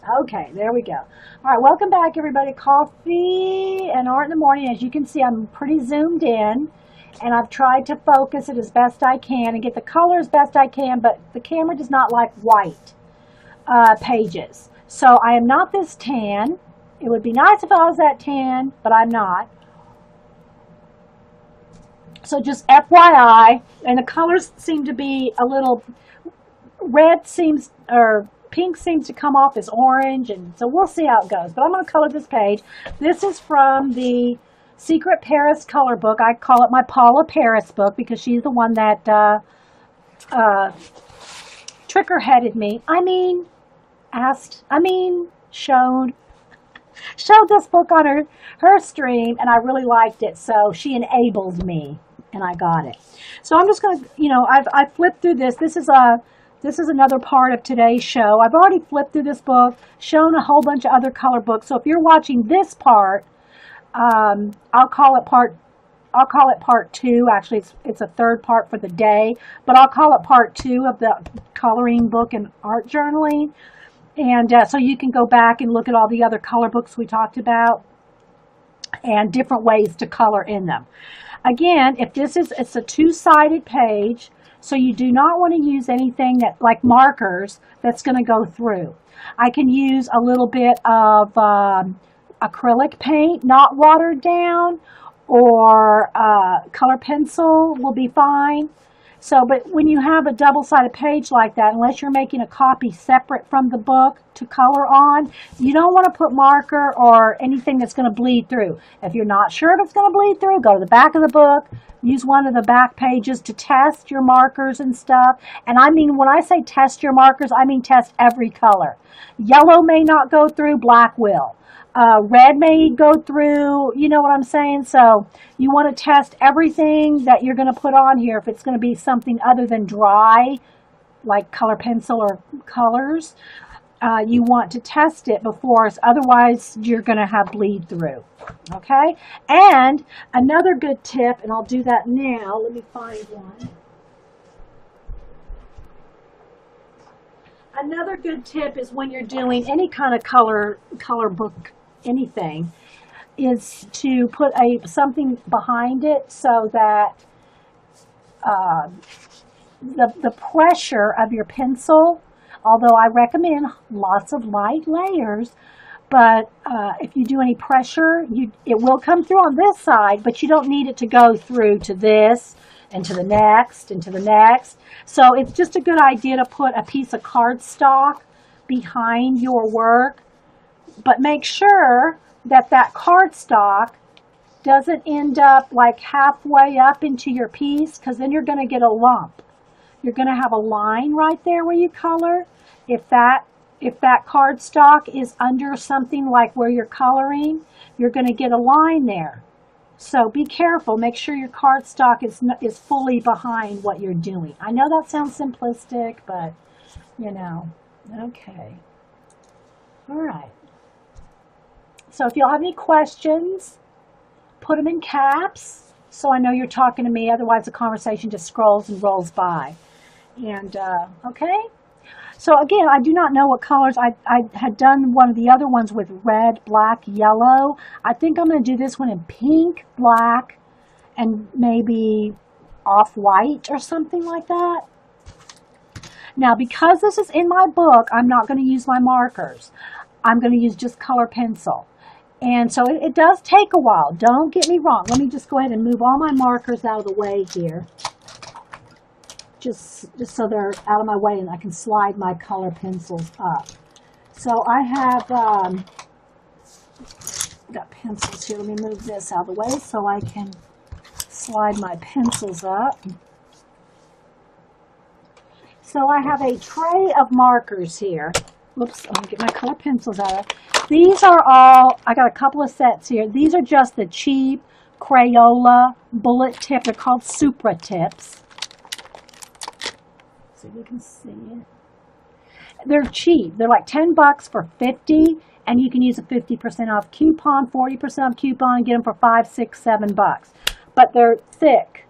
Okay, there we go. All right, welcome back, everybody. Coffee and art in the morning. As you can see, I'm pretty zoomed in, and I've tried to focus it as best I can and get the color as best I can, but the camera does not like white pages. So I am not this tan. It would be nice if I was that tan, but I'm not. So just FYI, and the colors seem to be a little red seems or pink seems to come off as orange, and so we'll see how it goes. But I'm going to color this page. This is from the Secret Paris color book. I call it my Paula Paris book because she's the one that trigger-headed me. Showed this book on her stream, and I really liked it. So she enabled me, and I got it. So I'm just going to, I flipped through this. This is another part of today's show. I've already flipped through this book, shown a whole bunch of other color books. So if you're watching this part, I'll call it part two. Actually, it's a third part for the day, but I'll call it part two of the coloring book and art journaling. And so you can go back and look at all the other color books we talked about and different ways to color in them. Again, it's a two-sided page, so you do not want to use anything that like markers that's going to go through. I can use a little bit of acrylic paint, not watered down, or color pencil will be fine. So, but when you have a double-sided page like that, unless you're making a copy separate from the book to color on, you don't want to put marker or anything that's going to bleed through. If you're not sure if it's going to bleed through, go to the back of the book, use one of the back pages to test your markers and stuff. And I mean, when I say test your markers, I mean test every color. Yellow may not go through, black will. Red may go through, you know what I'm saying? So you want to test everything that you're going to put on here. If it's going to be something other than dry, like color pencil or colors, you want to test it before, otherwise you're going to have bleed through. Okay? And another good tip, and I'll do that now. Let me find one. Another good tip is when you're doing any kind of color book, anything, is to put something behind it so that the pressure of your pencil, although I recommend lots of light layers, but if you do any pressure, it will come through on this side, but you don't need it to go through to this and to the next and to the next. So it's just a good idea to put a piece of cardstock behind your work, but make sure that cardstock doesn't end up like halfway up into your piece, because then you're going to get a lump. You're going to have a line right there where you color. If that cardstock is under something like where you're coloring, you're going to get a line there. So be careful. Make sure your cardstock is fully behind what you're doing. I know that sounds simplistic, but, okay. All right. So if y'all have any questions, put them in caps so I know you're talking to me. Otherwise, the conversation just scrolls and rolls by. And, okay? So again, I do not know what colors. I had done one of the other ones with red, black, yellow. I think I'm going to do this one in pink, black, and maybe off-white or something like that. Now, because this is in my book, I'm not going to use my markers. I'm going to use just color pencil. And so it does take a while. Don't get me wrong. Let me just go ahead and move all my markers out of the way here. Just so they're out of my way and I can slide my color pencils up. So I have got pencils here. Let me move this out of the way so I can slide my pencils up. So I have a tray of markers here. Whoops, I'm going to get my color pencils out. These are all, I got a couple of sets here. These are just the cheap Crayola bullet tip. They're called Supra tips. So you can see it. They're cheap. They're like $10 for 50, and you can use a 50% off coupon, 40% off coupon, and get them for $5, $6, $7. But they're thick.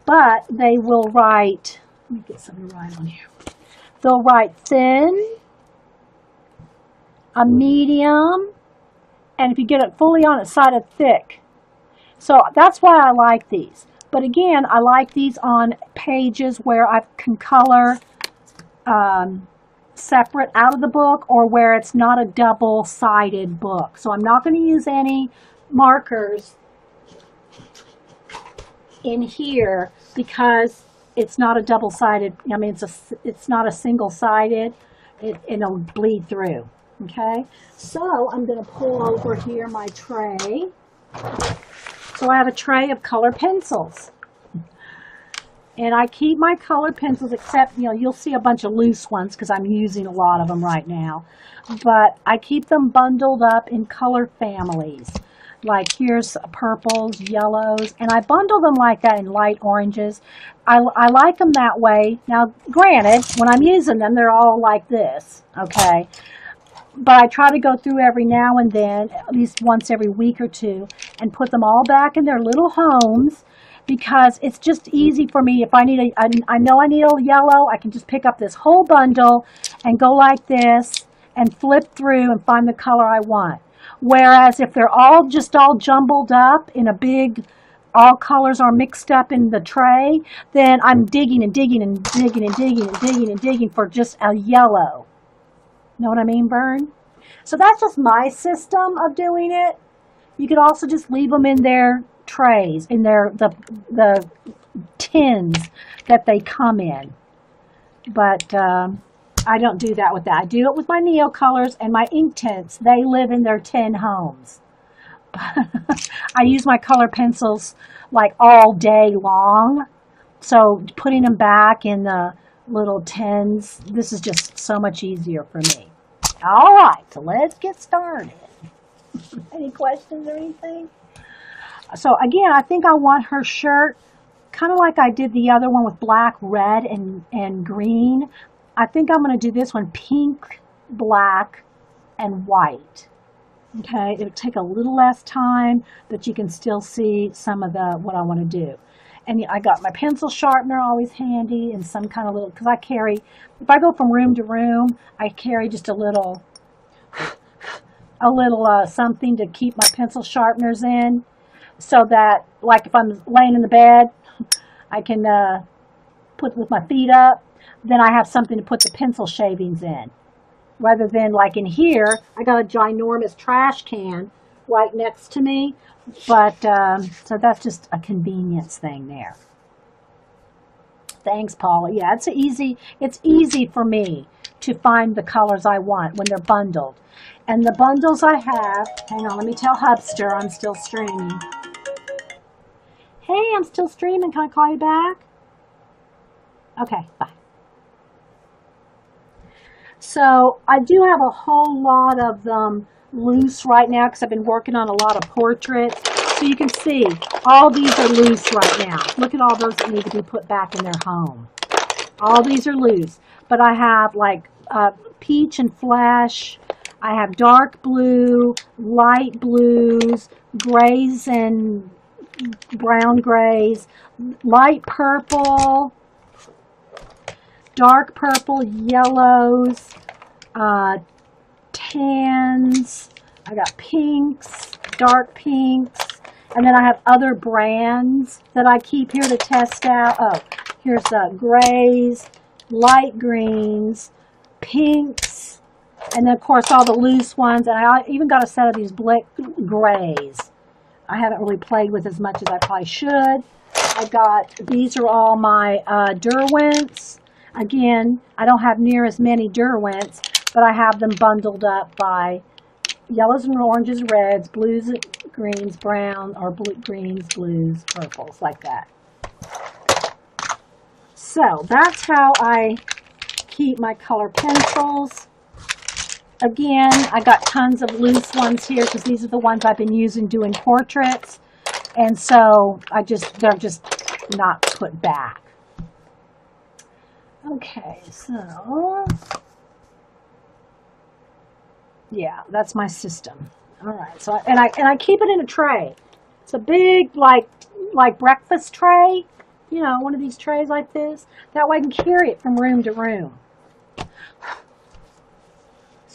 But they will write, let me get something to write on here. They'll write thin, a medium, and if you get it fully on its side, a thick. So that's why I like these. But again, I like these on pages where I can color separate out of the book, or where it's not a double-sided book. So I'm not going to use any markers in here because it's not a double-sided, I mean, it's not a single-sided. It'll bleed through. Okay, so I'm going to pull over here my tray. So I have a tray of color pencils. And I keep my color pencils, except, you'll see a bunch of loose ones because I'm using a lot of them right now. But I keep them bundled up in color families. Like here's purples, yellows, and I bundle them like that in light oranges. I like them that way. Now, granted, when I'm using them, they're all like this, okay? But I try to go through every now and then, at least once every week or two, and put them all back in their little homes, because it's just easy for me. If I need I know I need a yellow, I can just pick up this whole bundle and go like this and flip through and find the color I want. Whereas if they're all jumbled up in a big, all colors are mixed up in the tray, then I'm digging and digging and digging and digging and digging and digging for just a yellow. Know what I mean, Vern? So that's just my system of doing it. You could also just leave them in their trays, in the tins that they come in. But I don't do that with that. I do it with my Neo colors and my ink tints. They live in their tin homes. I use my color pencils like all day long. So putting them back in the little tins, this is just so much easier for me. All right, so let's get started. Any questions or anything? So again, I think I want her shirt kind of like I did the other one with black, red, and green. I think I'm going to do this one pink, black, and white. Okay, it'll take a little less time, but you can still see some of what I want to do. And I got my pencil sharpener always handy, and some kind of little, because I carry, if I go from room to room, I carry just a little something to keep my pencil sharpeners in, so that, like if I'm laying in the bed, I can put with my feet up, then I have something to put the pencil shavings in. Rather than like in here, I got a ginormous trash can right next to me. But, so that's just a convenience thing there. Thanks, Paula. Yeah, it's easy for me to find the colors I want when they're bundled. And the bundles I have, hang on, let me tell Hubster I'm still streaming. Hey, I'm still streaming. Can I call you back? Okay, bye. So I do have a whole lot of them loose right now because I've been working on a lot of portraits. So you can see all these are loose right now. Look at all those that need to be put back in their home. All these are loose. But I have like peach and flesh. I have dark blue, light blues, grays and brown grays, light purple, dark purple, yellows, tans. I got pinks, dark pinks, and then I have other brands that I keep here to test out. Oh, here's grays, light greens, pinks, and then of course all the loose ones. And I even got a set of these black grays. I haven't really played with as much as I probably should. These are all my Derwents. Again, I don't have near as many Derwents, but I have them bundled up by yellows and oranges, reds, blues, greens, brown, or greens, blues, purples, like that. So that's how I keep my color pencils. Again, I got tons of loose ones here because these are the ones I've been using doing portraits. And so they're just not put back. Okay, so yeah, that's my system. All right, so and I keep it in a tray. It's a big like breakfast tray, one of these trays like this. That way I can carry it from room to room.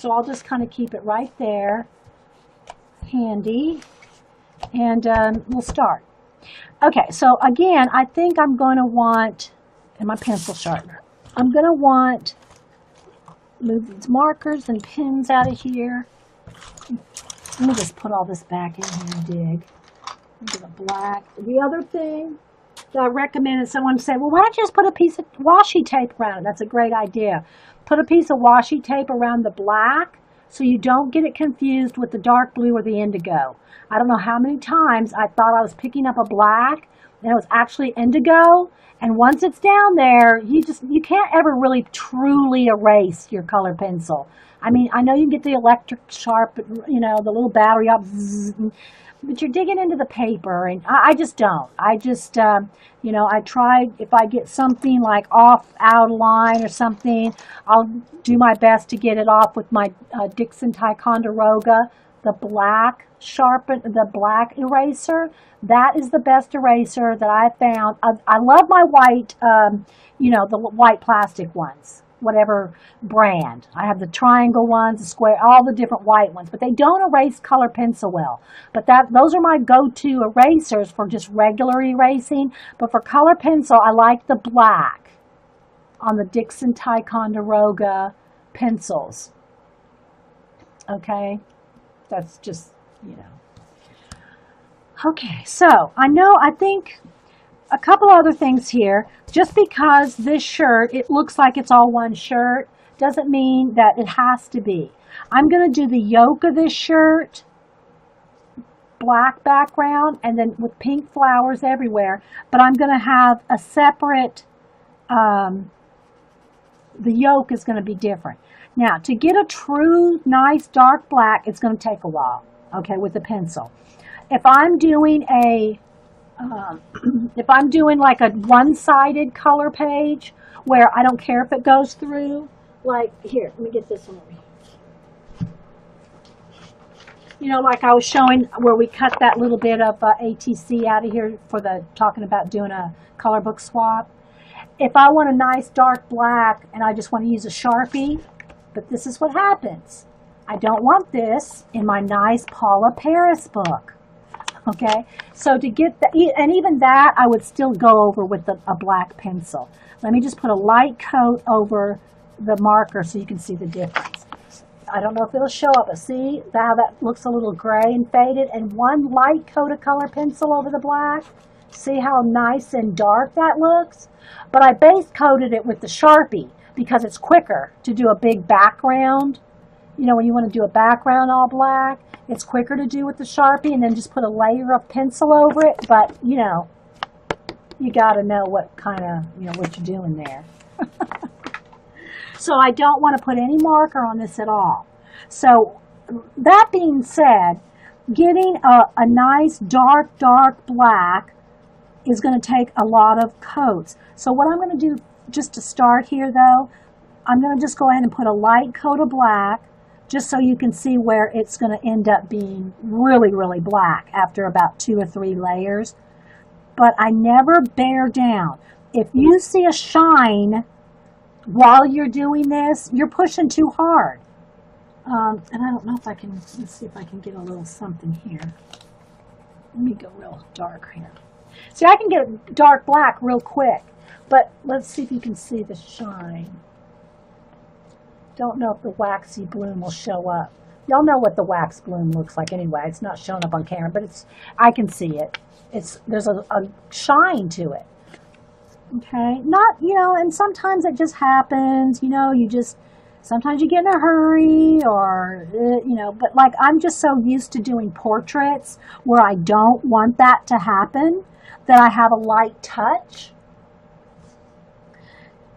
So I'll just kind of keep it right there, handy, and we'll start. Okay, so again, I think I'm going to want, and my pencil sharpener, I'm going to want, move these markers and pens out of here. Let me just put all this back in here and dig. Into the black. The other thing that I recommend is someone say, well, why don't you just put a piece of washi tape around it? That's a great idea. Put a piece of washi tape around the black so you don't get it confused with the dark blue or the indigo. I don't know how many times I thought I was picking up a black and it was actually indigo. And once it's down there, you can't ever really truly erase your color pencil. I mean, I know you can get the electric sharp, you know, the little battery up, but you're digging into the paper, and I just don't. I just, you know, I try, if I get something like off out of line or something, I'll do my best to get it off with my Dixon Ticonderoga, the black eraser. That is the best eraser that I found. I love my white, you know, the white plastic ones, whatever brand. I have the triangle ones, the square, all the different white ones, but they don't erase color pencil well. But those are my go-to erasers for just regular erasing. But for color pencil, I like the black on the Dixon Ticonderoga pencils. Okay, that's just, you know. Okay, so I think a couple other things here. Just because this shirt, it looks like it's all one shirt, doesn't mean that it has to be. I'm going to do the yoke of this shirt, black background, and then with pink flowers everywhere. But I'm going to have a separate, the yoke is going to be different. Now, to get a true, nice, dark black, it's going to take a while, okay, with the pencil. If I'm doing like a one-sided color page where I don't care if it goes through, like here, let me get this one over here. You know, like I was showing where we cut that little bit of ATC out of here for talking about doing a color book swap. If I want a nice dark black and I just want to use a Sharpie, but this is what happens. I don't want this in my nice Paula Paris book. Okay, so to get and even that, I would still go over with a black pencil. Let me just put a light coat over the marker so you can see the difference. I don't know if it'll show up, but see how that looks a little gray and faded, and one light coat of color pencil over the black. See how nice and dark that looks? But I base coated it with the Sharpie because it's quicker to do a big background. You know, when you want to do a background all black, it's quicker to do with the Sharpie and then just put a layer of pencil over it. But, you know, you got to know what kind of, you know, what you're doing there. So I don't want to put any marker on this at all. So that being said, getting a nice dark black is going to take a lot of coats. So what I'm going to do just to start here, though, I'm going to just go ahead and put a light coat of black, just so you can see where it's going to end up being really, really black after about 2 or 3 layers. But I never bear down. If you see a shine while you're doing this, you're pushing too hard. And I don't know if I can, let's see if I can get a little something here. Let me go real dark here. See, I can get dark black real quick, but let's see if you can see the shine. Don't know if the waxy bloom will show up. Y'all know what the wax bloom looks like anyway. It's not showing up on camera, but I can see it. There's a shine to it. Okay, not, you know, and sometimes it just happens, you know, sometimes you get in a hurry or, you know, but like I'm just so used to doing portraits where I don't want that to happen that I have a light touch.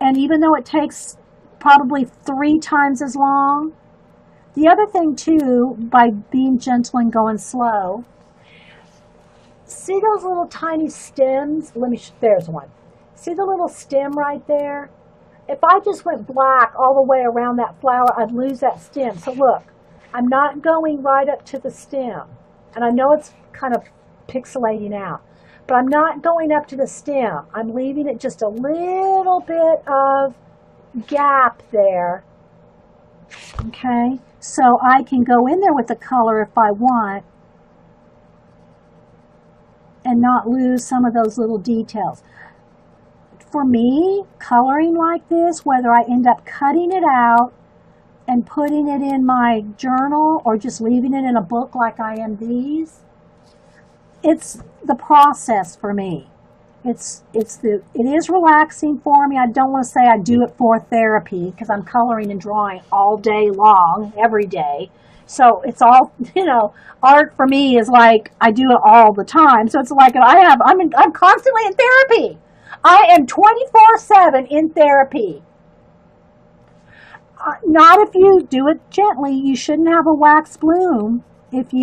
And even though it takes probably 3 times as long. The other thing too, by being gentle and going slow, see those little tiny stems? There's one. See the little stem right there? If I just went black all the way around that flower, I'd lose that stem. So look, I'm not going right up to the stem. And I know it's kind of pixelating out, but I'm not going up to the stem. I'm leaving it just a little bit of gap there Okay, so I can go in there with the color if I want and not lose some of those little details. For me, coloring like this, whether I end up cutting it out and putting it in my journal or just leaving it in a book like I am these, it's the process for me. It is relaxing for me. I don't want to say I do it for therapy because I'm coloring and drawing all day long, every day. So it's all, art for me is like I do it all the time. So it's like I'm constantly in therapy. I am 24/7 in therapy. Not if you do it gently. You shouldn't have a wax bloom if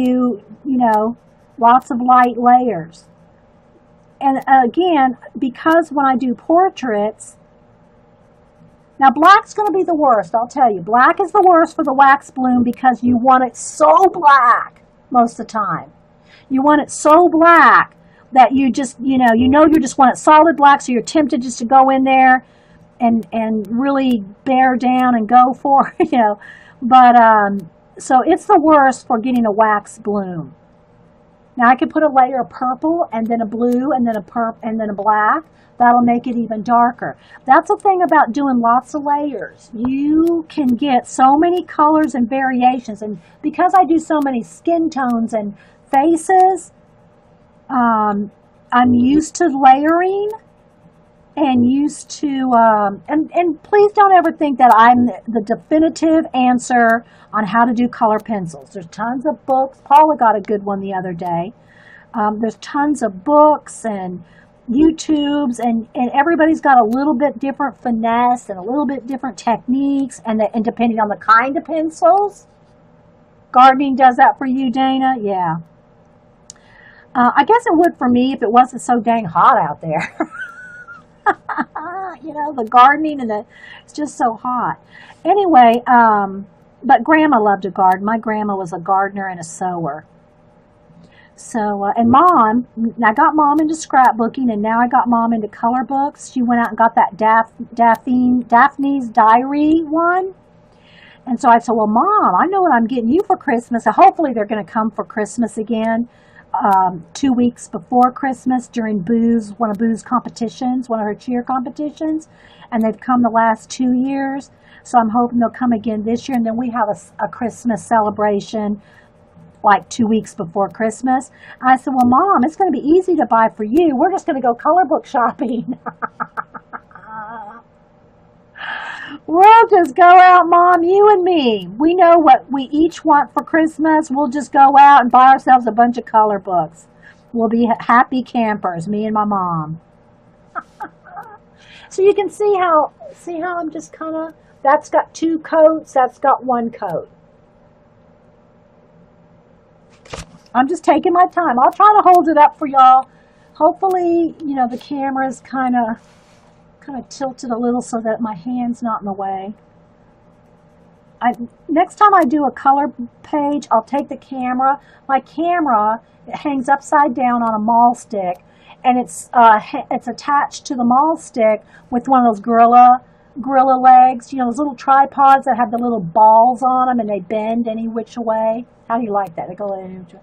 lots of light layers. And again, because when I do portraits, now black's going to be the worst, I'll tell you. Black is the worst for the wax bloom because you want it so black most of the time. You want it so black that you just, you just want it solid black, so you're tempted just to go in there and really bear down and go for it, But, so it's the worst for getting a wax bloom. Now I could put a layer of purple and then a blue and then a black. That'll make it even darker. That's the thing about doing lots of layers. You can get so many colors and variations. And because I do so many skin tones and faces, I'm used to layering and used to, and please don't ever think that I'm the definitive answer on how to do color pencils. There's tons of books. Paula got a good one the other day. There's tons of books and YouTubes, and everybody's got a little bit different finesse and a little bit different techniques, and depending on the kind of pencils. Gardening does that for you, Dana? Yeah. I guess it would for me if it wasn't so dang hot out there. The gardening it's just so hot. Anyway, but Grandma loved to garden. My grandma was a gardener and a sewer. So, and Mom, I got Mom into scrapbooking, and now I got Mom into color books. She went out and got that Daphne's Diary one. And so I said, well, Mom, I know what I'm getting you for Christmas. So hopefully they're going to come for Christmas again. 2 weeks before Christmas during one of Boo's competitions, one of her cheer competitions, and they've come the last 2 years. So I'm hoping they'll come again this year, and then we have a Christmas celebration like 2 weeks before Christmas. And I said, well, Mom, it's going to be easy to buy for you. We're just going to go color book shopping. We'll just go out, Mom, you and me. We know what we each want for Christmas. We'll just go out and buy ourselves a bunch of color books. We'll be happy campers, me and my mom. So you can see how I'm just kind of, that's got 2 coats, that's got 1 coat. I'm just taking my time. I'll try to hold it up for y'all. Hopefully, the camera's kind of tilted a little so that my hand's not in the way. Next time I do a color page, I'll take the camera. My camera, it hangs upside down on a maul stick, and it's attached to the maul stick with one of those gorilla legs, those little tripods that have the little balls on them and they bend any which way. How do you like that? They go any which way.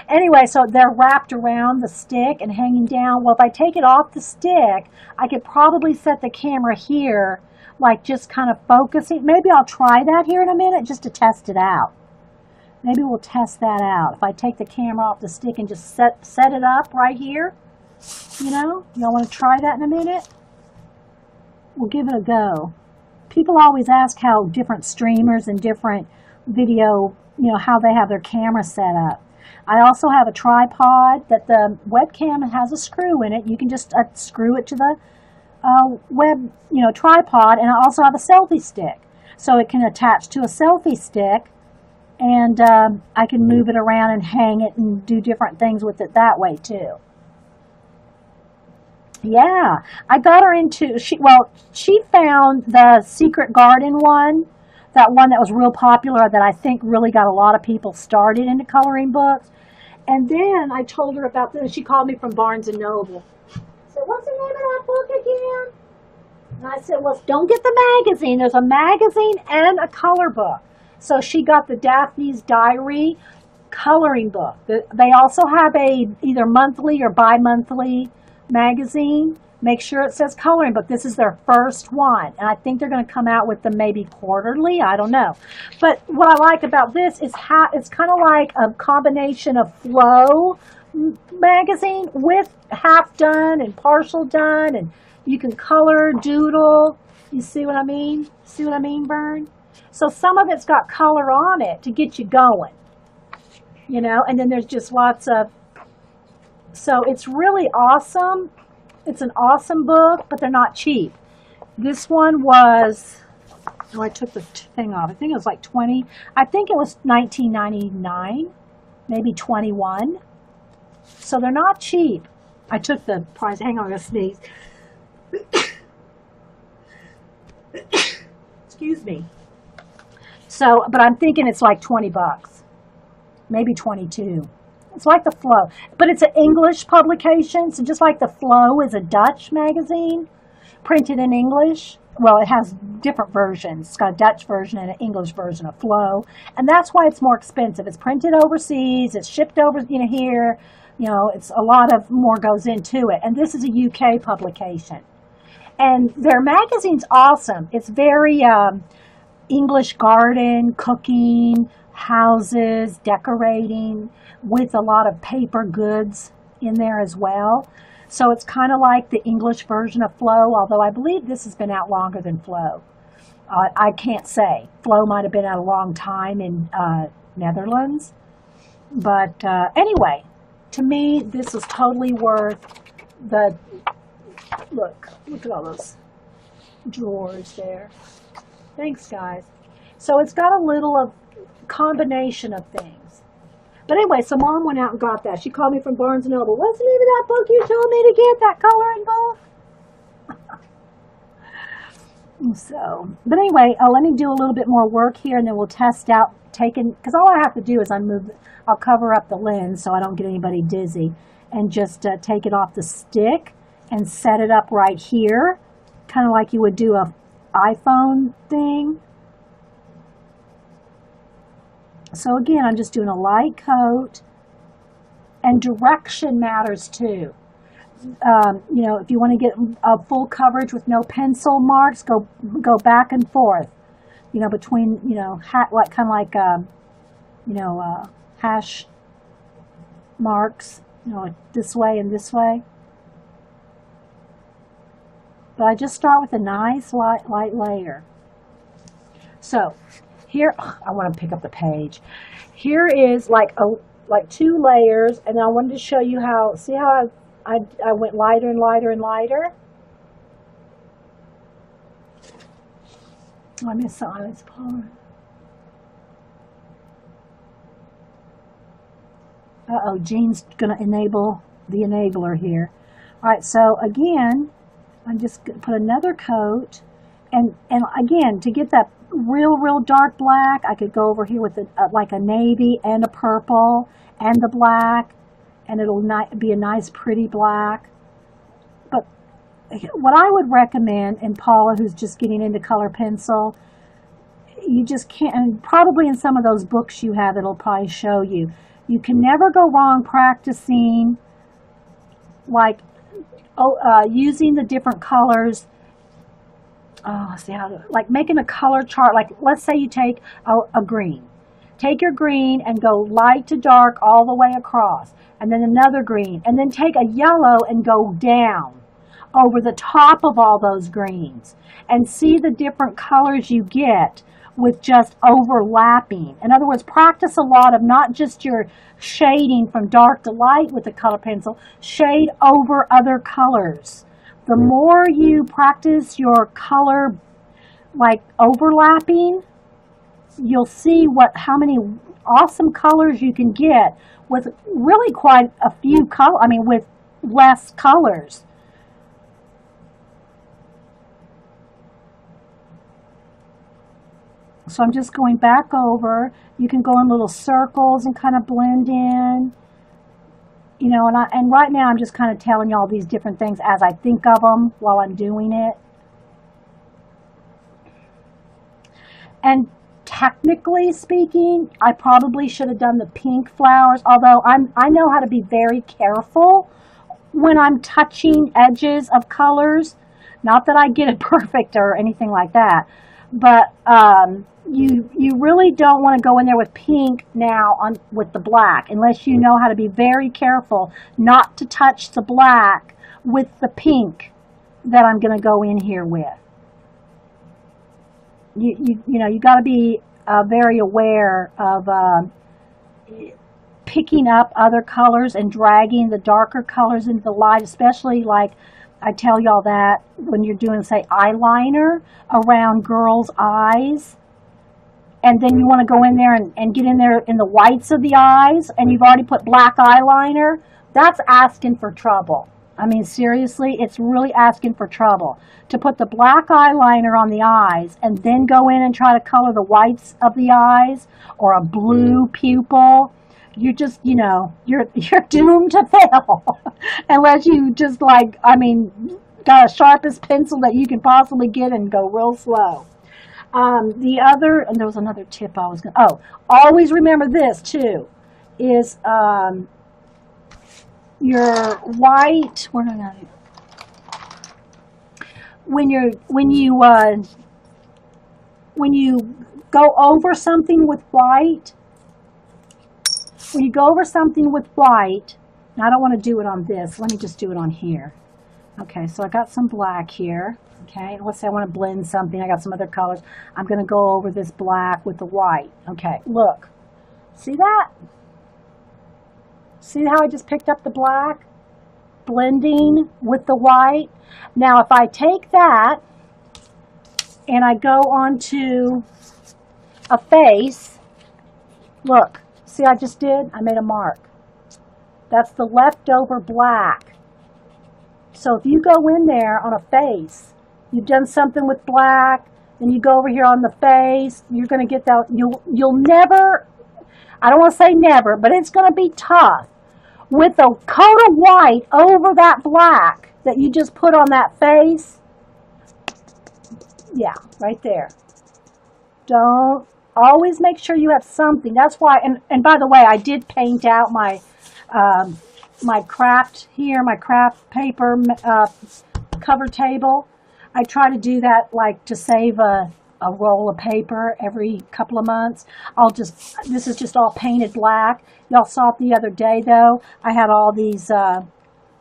Anyway, so they're wrapped around the stick and hanging down. Well, if I take it off the stick, I could probably set the camera here, like just kind of focusing. Maybe I'll try that here in a minute just to test it out. Maybe we'll test that out. If I take the camera off the stick and just set it up right here, y'all want to try that in a minute? We'll give it a go. People always ask how different streamers and different video, how they have their camera set up. I also have a tripod that the webcam has a screw in it. You can just screw it to the tripod, and I also have a selfie stick. So it can attach to a selfie stick, and I can move it around and hang it and do different things with it that way too. Yeah, I got her into, she found the Secret Garden one, that one that was real popular that I think really got a lot of people started into coloring books. And then I told her about this. She called me from Barnes & Noble. I said, what's the name of that book again? And I said, well, don't get the magazine. There's a magazine and a color book. So she got the Daphne's Diary coloring book. They also have a either monthly or bi-monthly magazine. Make sure it says coloring book. This is their first one. And I think they're going to come out with them maybe quarterly. I don't know. But what I like about this is how it's kind of like a combination of Flow magazine with half done and partial done. And you can color, doodle. You see what I mean? See what I mean, Vern? So some of it's got color on it to get you going. You know, and then there's just lots of, so it's really awesome. It's an awesome book, but they're not cheap. This one was, oh, I took the thing off. I think it was like 20. I think it was $19.99, maybe 21. So they're not cheap. I took the price. Hang on, I'm gonna sneeze. Excuse me. So, but I'm thinking it's like 20 bucks, maybe 22. It's like the Flow, but it's an English publication. So just like the Flow is a Dutch magazine, printed in English. Well, it has different versions. It's got a Dutch version and an English version of Flow. And that's why it's more expensive. It's printed overseas. It's shipped over, here. It's a lot of more goes into it. And this is a UK publication. And their magazine's awesome. It's very English garden, cooking, houses, decorating, with a lot of paper goods in there as well. So it's kind of like the English version of Flow, although I believe this has been out longer than Flow. I can't say. Flow might have been out a long time in Netherlands. But anyway, to me, this is totally worth the, look at all those drawers there. Thanks, guys. So it's got a little of combination of things. But anyway, so Mom went out and got that. She called me from Barnes & Noble. What's the name of that book you told me to get, that coloring book? So, but anyway, let me do a little bit more work here, and then we'll test out because all I have to do is I'll cover up the lens so I don't get anybody dizzy, and just take it off the stick and set it up right here, kind of like you would do a iPhone thing. So again, I'm just doing a light coat, and direction matters too. If you want to get a full coverage with no pencil marks, go back and forth, between, hash marks, this way and this way. But I just start with a nice light layer. So here, I want to pick up the page. Here is like 2 layers, and I wanted to show you how, see how I went lighter and lighter and lighter? Oh, I missed the eyes part. Uh-oh, Jean's going to enable the enabler here. All right, so again, I'm just going to put another coat. And again, to get that real dark black, I could go over here with like a navy and a purple and the black, and it'll be a nice pretty black. But what I would recommend, and Paula, who's just getting into color pencil, you just can't, and probably in some of those books you have, it'll probably show you. You can never go wrong practicing, like using the different colors. Like making a color chart. Like, let's say you take a green. Take your green and go light to dark all the way across. And then another green. And then take a yellow and go down over the top of all those greens. And see the different colors you get with just overlapping. In other words, practice a lot of not just your shading from dark to light with the color pencil. Shade over other colors. The more you practice your color, like overlapping, you'll see how many awesome colors you can get with really quite a few with less colors. So I'm just going back over. You can go in little circles and kind of blend in. And right now I'm just kind of telling you all these different things as I think of them while I'm doing it. And technically speaking, I probably should have done the pink flowers, although I know how to be very careful when I'm touching edges of colors. Not that I get it perfect or anything like that, but you really don't want to go in there with pink now with the black, unless you know how to be very careful not to touch the black with the pink that I'm going to go in here with. You got to be very aware of picking up other colors and dragging the darker colors into the light, especially like I tell y'all that when you're doing, say, eyeliner around girls' eyes, and then you want to go in there and get in there in the whites of the eyes, and you've already put black eyeliner, that's asking for trouble. I mean, seriously, it's really asking for trouble to put the black eyeliner on the eyes and then go in and try to color the whites of the eyes or a blue pupil. You just, you're doomed to fail unless you just got a sharpest pencil that you can possibly get and go real slow. And there was another tip I was going to, always remember this too, is your white, when you go over something with white, now I don't want to do it on this, let me just do it on here. Okay, so I got some black here. Okay, let's say I want to blend something, I got some other colors. I'm going to go over this black with the white. Okay, look, see that? See how I just picked up the black, blending with the white? Now, if I take that and I go onto a face, look, see I just did? I made a mark. That's the leftover black. So if you go in there on a face, you've done something with black, then you go over here on the face, you're going to get that, you'll never, I don't want to say never, but it's going to be tough with a coat of white over that black that you just put on that face. Yeah, right there. Don't, always make sure you have something. That's why, and by the way, I did paint out my my craft here, my craft paper cover table. I try to do that like to save a roll of paper every couple of months. This is just all painted black. Y'all saw it the other day though. I had all these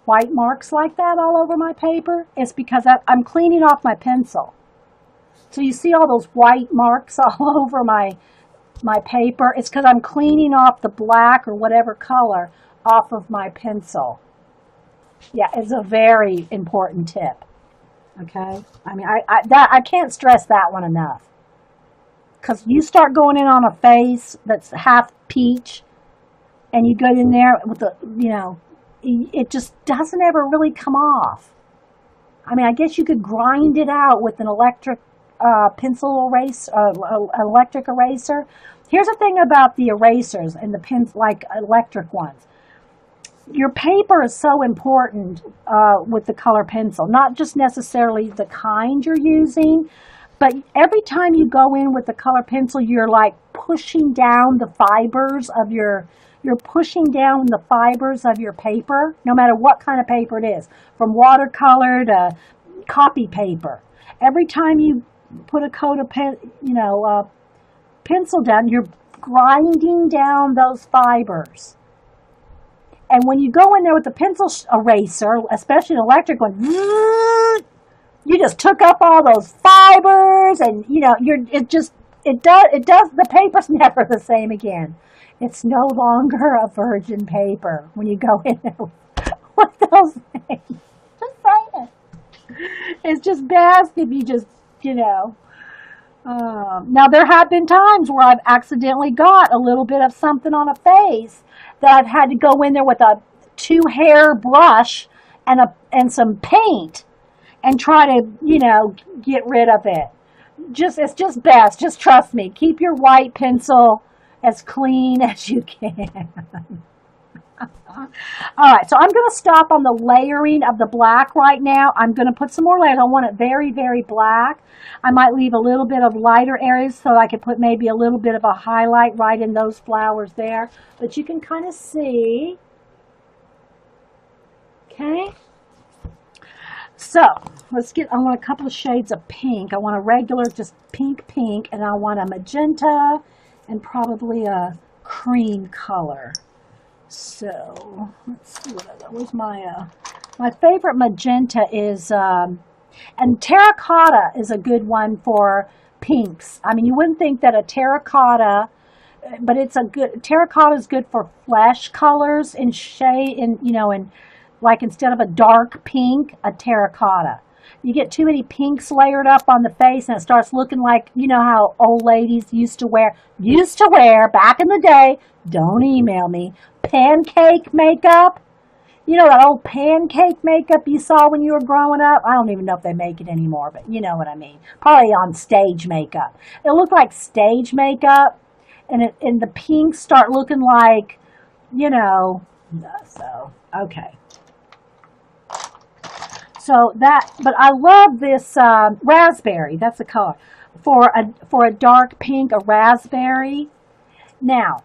white marks like that all over my paper. It's because I'm cleaning off my pencil. So you see all those white marks all over my paper. It's because I'm cleaning off the black or whatever color off of my pencil. Yeah, it's a very important tip. Okay, I mean, I can't stress that one enough. Because you start going in on a face that's half peach, and you go in there with the, it just doesn't ever really come off. I mean, I guess you could grind it out with an electric pencil eraser, electric eraser. Here's the thing about the erasers and the pens, like electric ones. Your paper is so important with the color pencil, not just necessarily the kind you're using, but every time you go in with the color pencil, you're like pushing down the fibers of you're pushing down the fibers of your paper, no matter what kind of paper it is, from watercolor to copy paper. Every time you put a coat of pencil down, you're grinding down those fibers. And when you go in there with the pencil eraser, especially an electric one, you just took up all those fibers, and it does the paper's never the same again. It's no longer a virgin paper when you go in there with those things. Just saying. It's just best if you just, now there have been times where I've accidentally got a little bit of something on a face that I've had to go in there with a 2-hair brush and some paint and try to, get rid of it. It's just best. Just trust me. Keep your white pencil as clean as you can. All right, so I'm going to stop on the layering of the black right now. I'm going to put some more layers. I want it very, very black. I might leave a little bit of lighter areas so I could put maybe a little bit of a highlight right in those flowers there. But you can kind of see. Okay. So let's get, I want a couple of shades of pink. I want a regular, just pink, and I want a magenta and probably a cream color. So let's see what was my favorite magenta is, and terracotta is a good one for pinks. I mean, you wouldn't think that a terracotta, but it's a good, terracotta is good for flesh colors and shade, and and like instead of a dark pink, a terracotta. You get too many pinks layered up on the face and it starts looking like, how old ladies used to wear back in the day, don't email me, pancake makeup. That old pancake makeup you saw when you were growing up? I don't even know if they make it anymore, but you know what I mean. Probably on stage makeup. It looked like stage makeup, and the pinks start looking like, so, okay. So but I love this raspberry. That's the color for a dark pink, a raspberry. Now,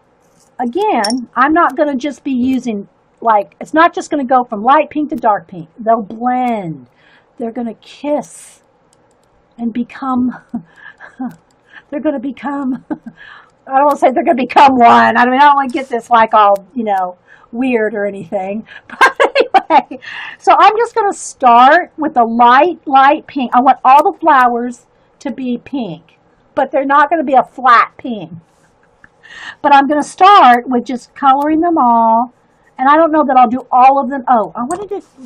again, I'm not going to just be using it's not just going to go from light pink to dark pink. They'll blend. They're going to kiss and become. They're going to become. I don't want to say they're going to become one. I mean, I don't want to get this all weird or anything. But anyway, so I'm just going to start with a light pink. I want all the flowers to be pink, but they're not going to be a flat pink. But I'm going to start with just coloring them all. And I don't know that I'll do all of them. Oh,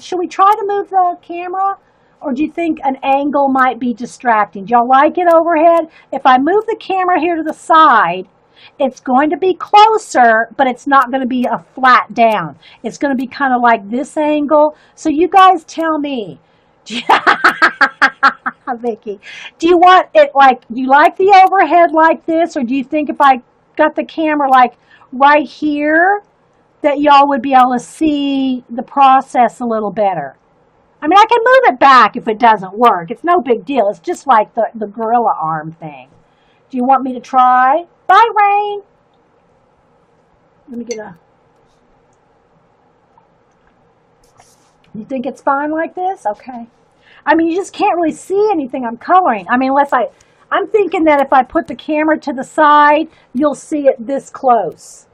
should we try to move the camera? Or do you think an angle might be distracting? Do y'all like it overhead? If I move the camera here to the side, it's going to be closer, but it's not going to be a flat down. It's going to be kind of like this angle. So you guys tell me. Vicky, do you want it do you like the overhead like this? Or do you think if I got the camera right here, that y'all would be able to see the process a little better? I mean, I can move it back if it doesn't work. It's no big deal. It's just like the gorilla arm thing. Do you want me to try? Bye, Rain. Let me get You think it's fine like this? Okay. I mean, you just can't really see anything I'm coloring. I mean, I'm thinking that if I put the camera to the side, you'll see it this close.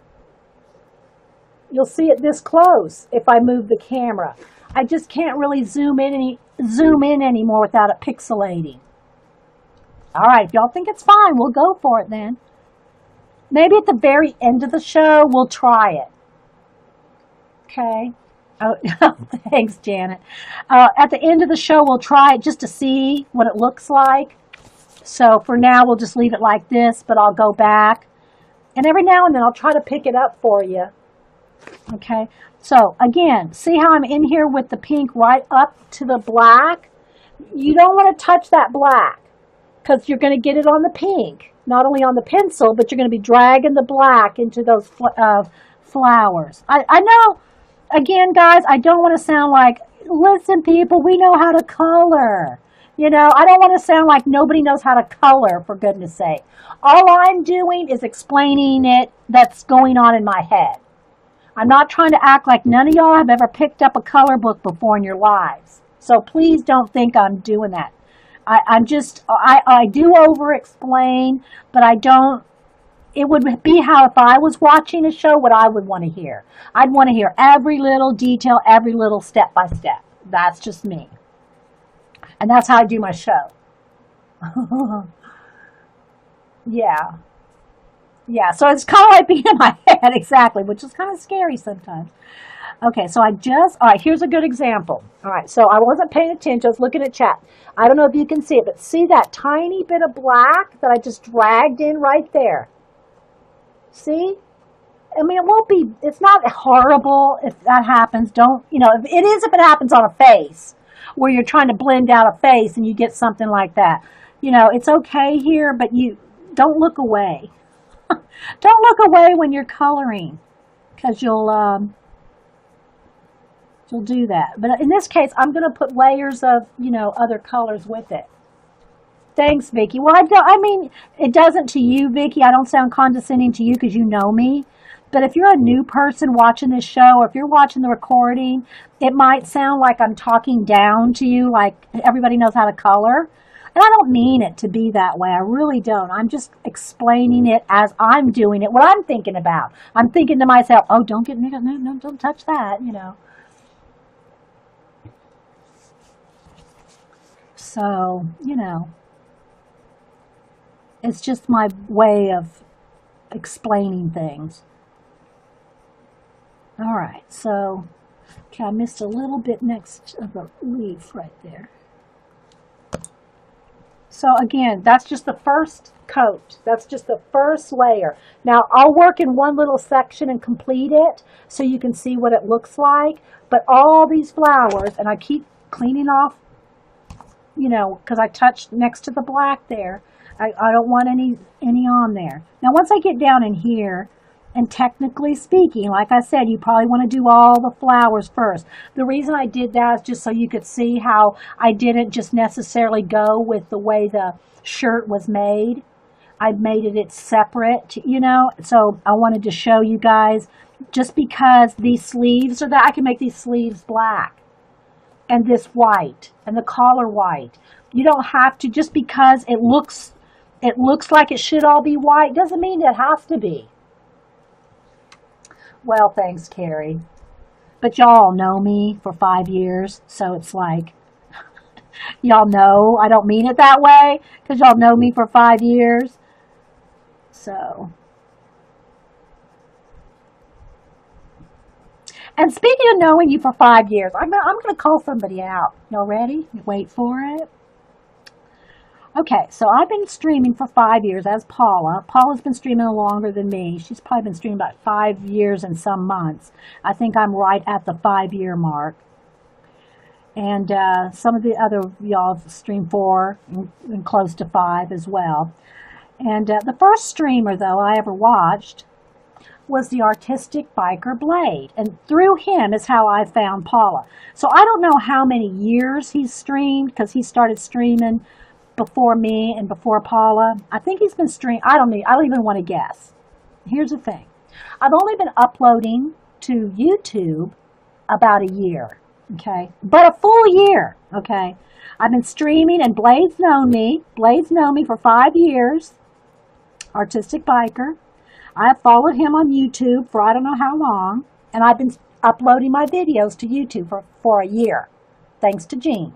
You'll see it this close if I move the camera. I just can't really zoom in anymore without it pixelating. All right, if y'all think it's fine, we'll go for it then. Maybe at the very end of the show, we'll try it. Okay. Oh, thanks, Janet. At the end of the show, we'll try it just to see what it looks like. So for now, we'll just leave it like this, but I'll go back. And every now and then, I'll try to pick it up for you. Okay, so again, see how I'm in here with the pink right up to the black? You don't want to touch that black because you're going to get it on the pink. Not only on the pencil, but you're going to be dragging the black into those flowers. I know, again, guys, I don't want to sound like, listen, people, we know how to color. I don't want to sound like nobody knows how to color, for goodness sake. All I'm doing is explaining it that's going on in my head. I'm not trying to act like none of y'all have ever picked up a color book before in your lives. So please don't think I'm doing that. I do over-explain, but I don't, it would be how if I was watching a show, what I would want to hear. I'd want to hear every little detail, every little step by step. That's just me. And that's how I do my show. Yeah. Yeah, so it's kind of like being in my head, exactly, which is kind of scary sometimes. Okay, so all right, here's a good example. All right, so I wasn't paying attention, I was looking at chat. I don't know if you can see it, but see that tiny bit of black that I just dragged in right there? See? I mean, it's not horrible if that happens. If it happens on a face, where you're trying to blend out a face and you get something like that. It's okay here, but you don't look away. Don't look away when you're coloring, because you'll You'll do that. But in this case, I'm going to put layers of, other colors with it. Thanks, Vicky. Well, I mean, it doesn't to you, Vicky. I don't sound condescending to you because you know me. But if you're a new person watching this show, or if you're watching the recording, it might sound like I'm talking down to you, like everybody knows how to color. And I don't mean it to be that way. I really don't. I'm just explaining it as I'm doing it, what I'm thinking about. I'm thinking to myself, oh, don't touch that, So, it's just my way of explaining things. All right, so, okay, I missed a little bit next of the leaf right there. So again, that's just the first coat. That's just the first layer. Now, I'll work in one little section and complete it so you can see what it looks like. But all these flowers, and I keep cleaning off, because I touched next to the black there. I don't want any on there. Now, once I get down in here, and technically speaking, like I said, you probably want to do all the flowers first. The reason I did that is just so you could see how I didn't just necessarily go with the way the shirt was made. I made it separate, So I wanted to show you guys, just because these sleeves are that, I can make these sleeves black. And this white, and the collar white. You don't have to, just because it looks like it should all be white, doesn't mean it has to be. Well, thanks, Carrie. But y'all know me for 5 years, so it's like, y'all know I don't mean it that way, because y'all know me for 5 years. So. And speaking of knowing you for 5 years, I'm going to call somebody out. Y'all ready? Wait for it. Okay, so I've been streaming for 5 years as Paula. Paula's been streaming longer than me. She's probably been streaming about 5 years and some months. I think I'm right at the 5-year mark. And some of the other y'all stream 4 and close to 5 as well. And the first streamer, though, I ever watched was the Artistic Biker Blade. And through him is how I found Paula. So I don't know how many years he's streamed, because he started streaming before me and before Paula. I think he's been streaming, I don't even want to guess. Here's the thing. I've only been uploading to YouTube about a year, okay? But a full year, okay? I've been streaming, and Blade's known me. Blade's known me for 5 years. Artistic Biker. I have followed him on YouTube for I don't know how long, and I've been uploading my videos to YouTube for a year, thanks to Gene.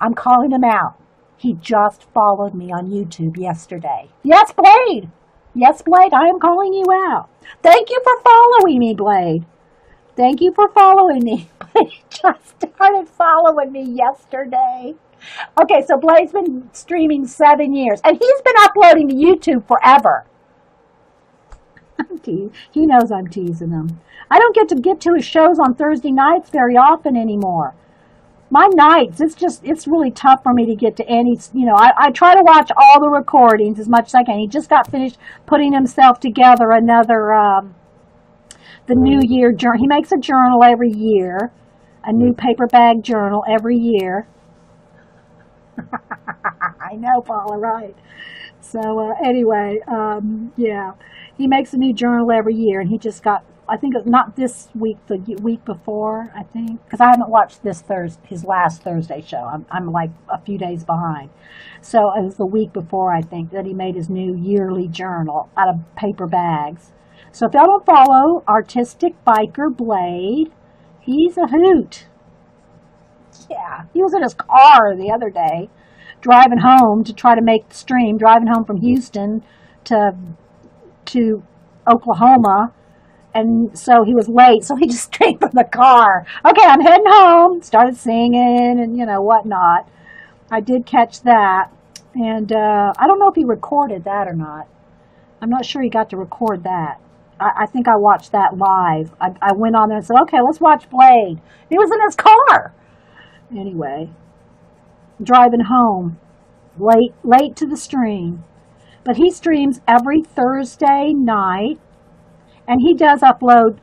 I'm calling him out. He just followed me on YouTube yesterday. Yes, Blade! Yes, Blade, I am calling you out. Thank you for following me, Blade. Thank you for following me. Blade just started following me yesterday. Okay, so Blade's been streaming 7 years, and he's been uploading to YouTube forever. He knows I'm teasing him. I don't get to his shows on Thursday nights very often anymore. My nights, it's really tough for me to get to any, I try to watch all the recordings as much as I can. He just got finished putting himself together another, the New Year journal. He makes a journal every year, a new paper bag journal every year. I know, Paula, right? So anyway, yeah, he makes a new journal every year, and he just got, I think it's not this week, the week before, I think, because I haven't watched his last Thursday show. I'm like a few days behind. So it was the week before, I think, that he made his new yearly journal out of paper bags. So if y'all don't follow Artistic Biker Blade, he's a hoot. Yeah, he was in his car the other day, driving home to try to make the stream, driving home from Houston to Oklahoma. And so he was late, so he just streamed from the car. Okay, I'm heading home. Started singing and, whatnot. I did catch that. And I don't know if he recorded that or not. I'm not sure he got to record that. I think I watched that live. I went on there and said, okay, let's watch Blade. He was in his car. Anyway, driving home, late to the stream. But he streams every Thursday night. And he does upload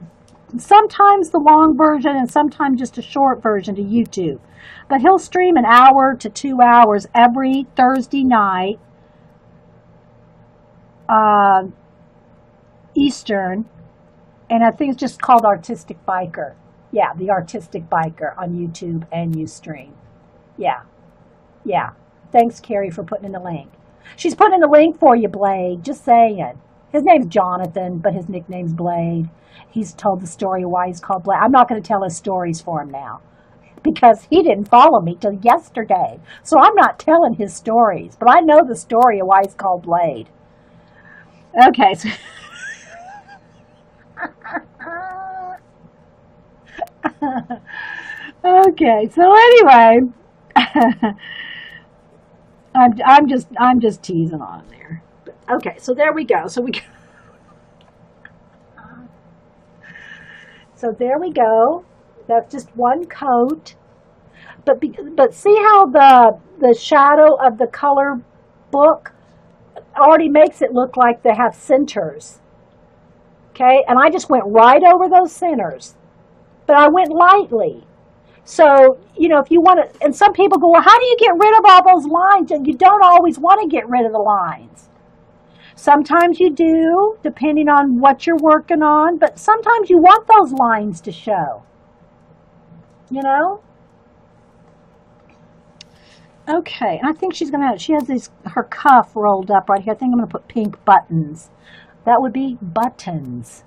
sometimes the long version and sometimes just a short version to YouTube. But he'll stream an hour to 2 hours every Thursday night, Eastern, and I think it's just called Artistic Biker. Yeah, the Artistic Biker on YouTube and Ustream. Yeah. Yeah. Thanks, Carrie, for putting in the link. She's putting in the link for you, Blade. Just saying. His name's Jonathan, but his nickname's Blade. He's told the story of why he's called Blade. I'm not going to tell his stories for him now because he didn't follow me till yesterday. So I'm not telling his stories, but I know the story of why he's called Blade. Okay. So okay. So anyway, I'm just teasing on there. Okay. So there we go. So there we go. That's just one coat. But see how the shadow of the color book already makes it look like they have centers. Okay, and I just went right over those centers. But I went lightly. So, you know, if you want to, and some people go, well, how do you get rid of all those lines? And you don't always want to get rid of the lines. Sometimes you do, depending on what you're working on, but sometimes you want those lines to show. You know? Okay, and I think she's gonna have, she has her cuff rolled up right here. I think I'm gonna put pink buttons. That would be buttons.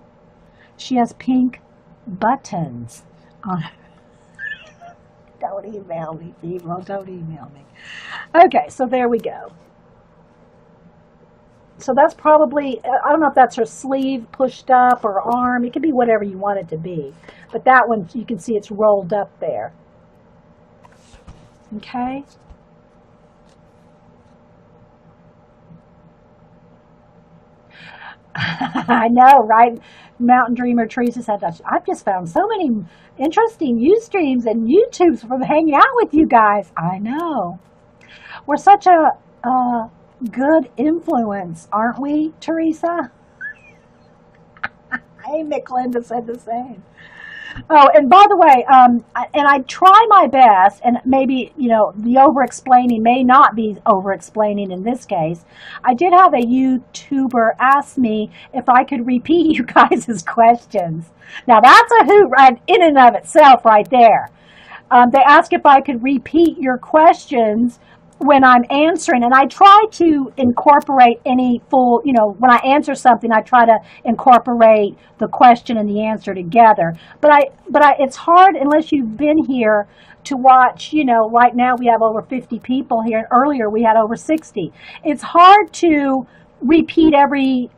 She has pink buttons on her. Don't email me, people. Don't email me. Okay, so there we go. So that's probably, I don't know if that's her sleeve pushed up or arm. It could be whatever you want it to be. But that one, you can see it's rolled up there. Okay. I know, right? Mountain Dreamer Teresa said, I've just found so many interesting Ustreams and YouTubes from hanging out with you guys. I know. We're such a good influence, aren't we, Teresa? Hey, McLinda said the same. Oh, and by the way, and I try my best, and maybe, you know, the over-explaining may not be over-explaining in this case. I did have a YouTuber ask me if I could repeat you guys' questions. Now, that's a hoot right in and of itself right there. They asked if I could repeat your questions when I'm answering, and I try to incorporate any full, you know, when I answer something, I try to incorporate the question and the answer together. But it's hard unless you've been here to watch, you know, right now we have over 50 people here. Earlier we had over 60. It's hard to repeat every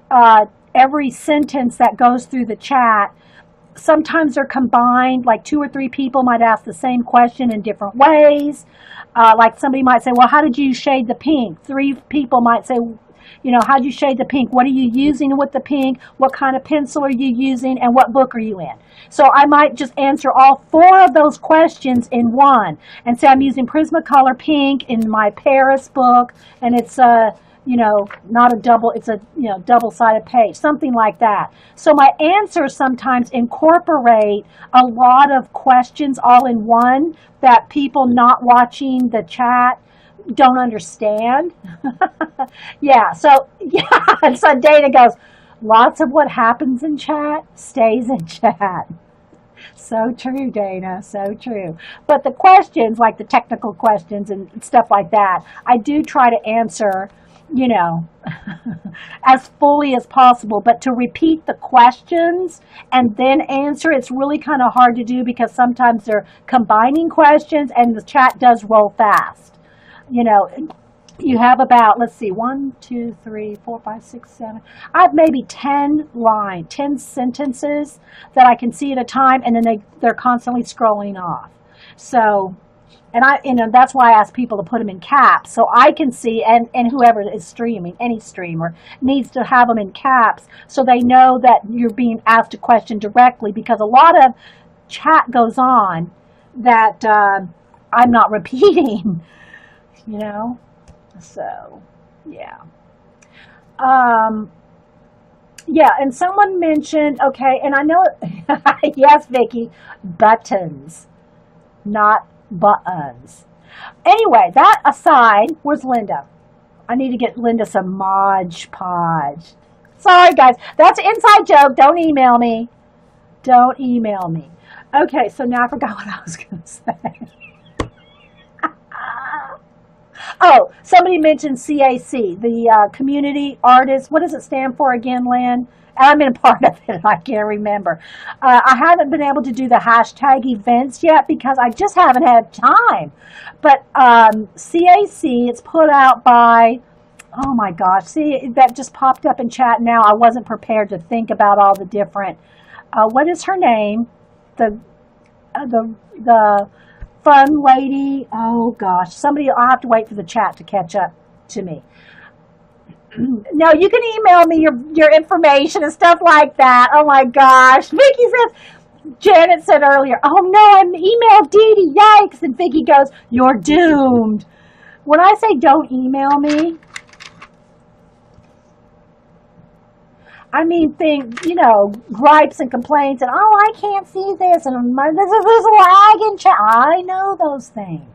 sentence that goes through the chat. Sometimes they're combined, like 2 or 3 people might ask the same question in different ways. Like somebody might say, well, how did you shade the pink? 3 people might say, you know, how did you shade the pink? What are you using with the pink? What kind of pencil are you using? And what book are you in? So I might just answer all 4 of those questions in one and say I'm using Prismacolor pink in my Paris book, and it's you know, not a double, it's a, you know, double-sided page, something like that. So my answers sometimes incorporate a lot of questions all in one that people not watching the chat don't understand. Yeah, so Dana goes, lots of what happens in chat stays in chat. So true, Dana, so true. But the questions, like the technical questions and stuff like that, I do try to answer, you know, as fully as possible. But to repeat the questions and then answer, it's really kind of hard to do because sometimes they're combining questions and the chat does roll fast. You know, you have about, let's see, 1, 2, 3, 4, 5, 6, 7. I have maybe 10 sentences that I can see at a time, and then they're constantly scrolling off. So, and that's why I ask people to put them in caps so I can see, and whoever is streaming, any streamer needs to have them in caps so they know that you're being asked a question directly, because a lot of chat goes on that I'm not repeating, you know. So, yeah. Yeah, and someone mentioned, okay, and I know, yes, Vicky, buttons, not buttons. Anyway, that aside, where's Linda? I need to get Linda some Mod Podge. Sorry, guys. That's an inside joke. Don't email me. Don't email me. Okay, so now I forgot what I was going to say. Oh, somebody mentioned CAC, the Community Artist. What does it stand for again, Lynn? I'm in a part of it. I can't remember. I haven't been able to do the hashtag events yet because I just haven't had time. But CAC, it's put out by, oh my gosh, see, that just popped up in chat now. I wasn't prepared to think about all the different, what is her name? The fun lady. Oh gosh, I'll have to wait for the chat to catch up to me. No, you can email me your information and stuff like that. Oh my gosh. Vicky says, Janet said earlier, oh no, I emailed Dee Dee, yikes. And Vicky goes, you're doomed. When I say don't email me, I mean gripes and complaints and, oh, I can't see this and there's lag in chat. I know those things.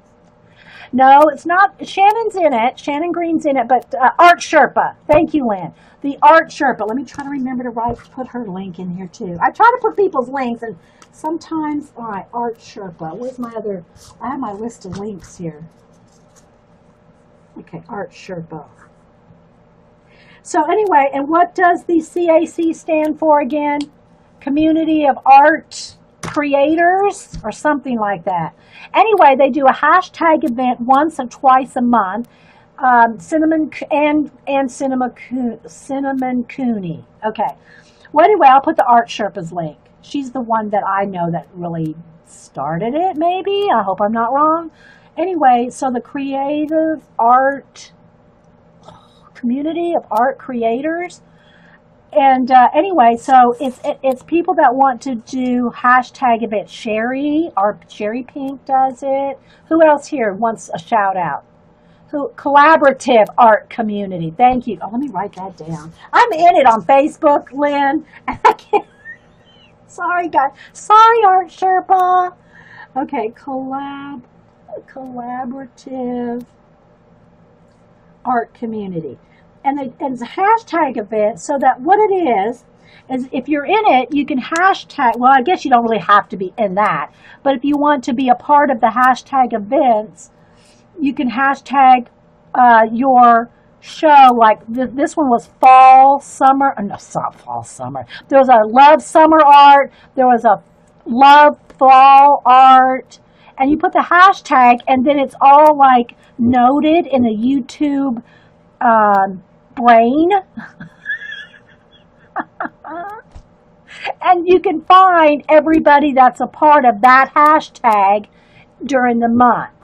No, it's not. Shannon's in it. Shannon Green's in it, but Art Sherpa. Thank you, Lynn. The Art Sherpa. Let me try to remember to put her link in here, too. I try to put people's links, and sometimes, all right, Art Sherpa. Where's my other? I have my list of links here. Okay, Art Sherpa. So anyway, and what does the CAC stand for again? Community of Art Creators or something like that. Anyway, they do a hashtag event once or twice a month. Cinnamon Cooney. Okay. Well, anyway, I'll put the Art Sherpa's link. She's the one that I know that really started it, maybe. I hope I'm not wrong. Anyway, so the Creative Art Community of Art Creators. And anyway, so it's people that want to do hashtag event. Sherry Pink does it. Who else here wants a shout out? Collaborative Art Community. Thank you. Oh, let me write that down. I'm in it on Facebook, Lynn. And I can't. Sorry, guys. Sorry, Art Sherpa. Okay, collaborative Art Community. And it's a hashtag event, so that what it is if you're in it, you can hashtag, well, I guess you don't really have to be in that, but if you want to be a part of the hashtag events, you can hashtag your show, like this one was fall, summer, no, it's not fall, summer. There was a love summer art, there was a love fall art, and you put the hashtag, and then it's all like noted in a YouTube brain. And you can find everybody that's a part of that hashtag during the month.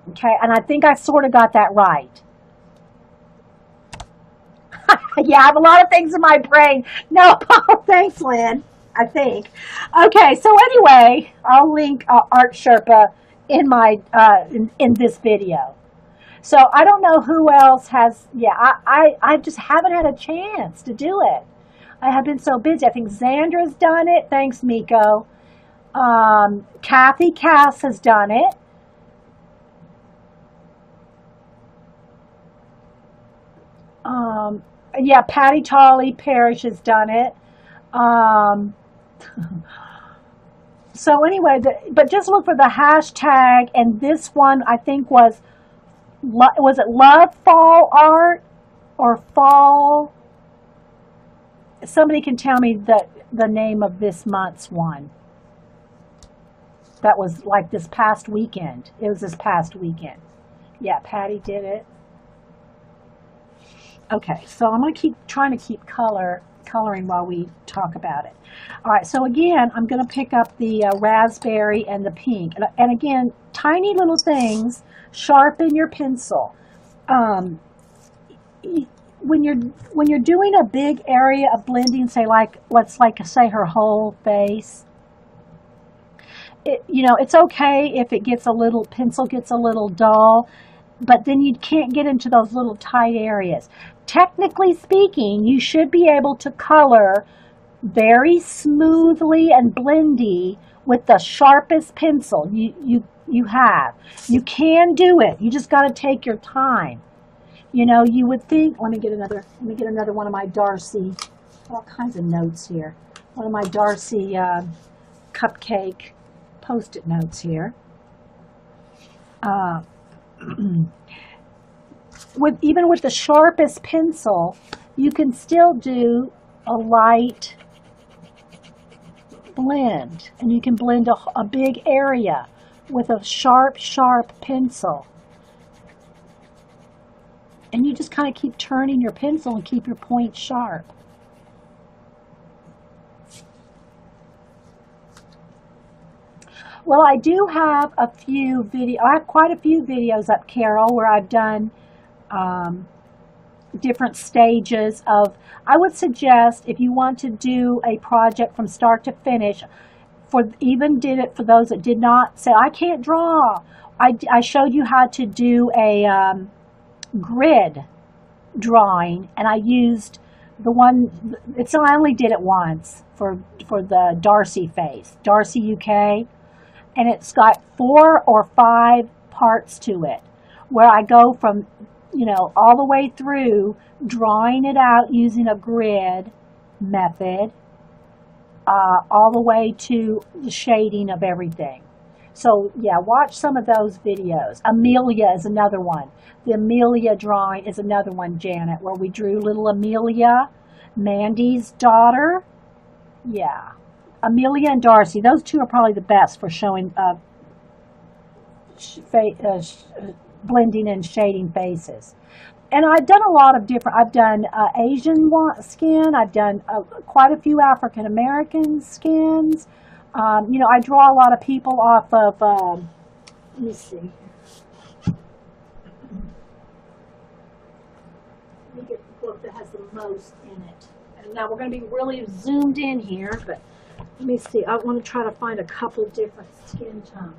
Okay, and I think I sort of got that right. Yeah, I have a lot of things in my brain. No, thanks, Lynn, I think. Okay, so anyway, I'll link Art Sherpa in my in this video. So I don't know who else has, yeah, I just haven't had a chance to do it. I have been so busy. I think Zandra's done it. Thanks, Miko. Kathy Cass has done it. Yeah, Patty Tolley Parrish has done it. So anyway, but just look for the hashtag, and this one I think was it Love Fall Art or Fall? Somebody can tell me the name of this month's one. That was like this past weekend. It was this past weekend. Yeah, Patty did it. Okay, so I'm going to keep trying to keep coloring while we talk about it. All right, so again, I'm going to pick up the raspberry and the pink. And again, tiny little things, sharpen your pencil. When you're doing a big area of blending, say let's say her whole face, it's okay if pencil gets a little dull. but then you can't get into those little tight areas. Technically speaking, you should be able to color very smoothly and blendy with the sharpest pencil you have. You can do it. You just got to take your time. You know, you would think, let me get another one of my Darcy, all kinds of notes here. One of my Darcy cupcake Post-it notes here. Even with the sharpest pencil, you can still do a light blend, and you can blend a big area with a sharp pencil. And you just kind of keep turning your pencil and keep your point sharp. Well, I do have I have quite a few videos up, Carol, where I've done different stages of, I would suggest if you want to do a project from start to finish, did it for those that did not say, I can't draw. I showed you how to do a grid drawing, and I used the one, I only did it once for the Darcy face, Darcy UK, and it's got 4 or 5 parts to it, where I go from, all the way through, drawing it out using a grid method, all the way to the shading of everything. So yeah, watch some of those videos. Amelia is another one. The Amelia drawing is another one, Janet, where we drew little Amelia, Mandy's daughter. Yeah, Amelia and Darcy, those two are probably the best for showing blending and shading faces. And I've done a lot of different, I've done Asian skin, I've done quite a few African American skins. I draw a lot of people off of, let me see. Let me get the book that has the most in it. And now we're going to be really zoomed in here, but let me see. I want to try to find a couple different skin tones.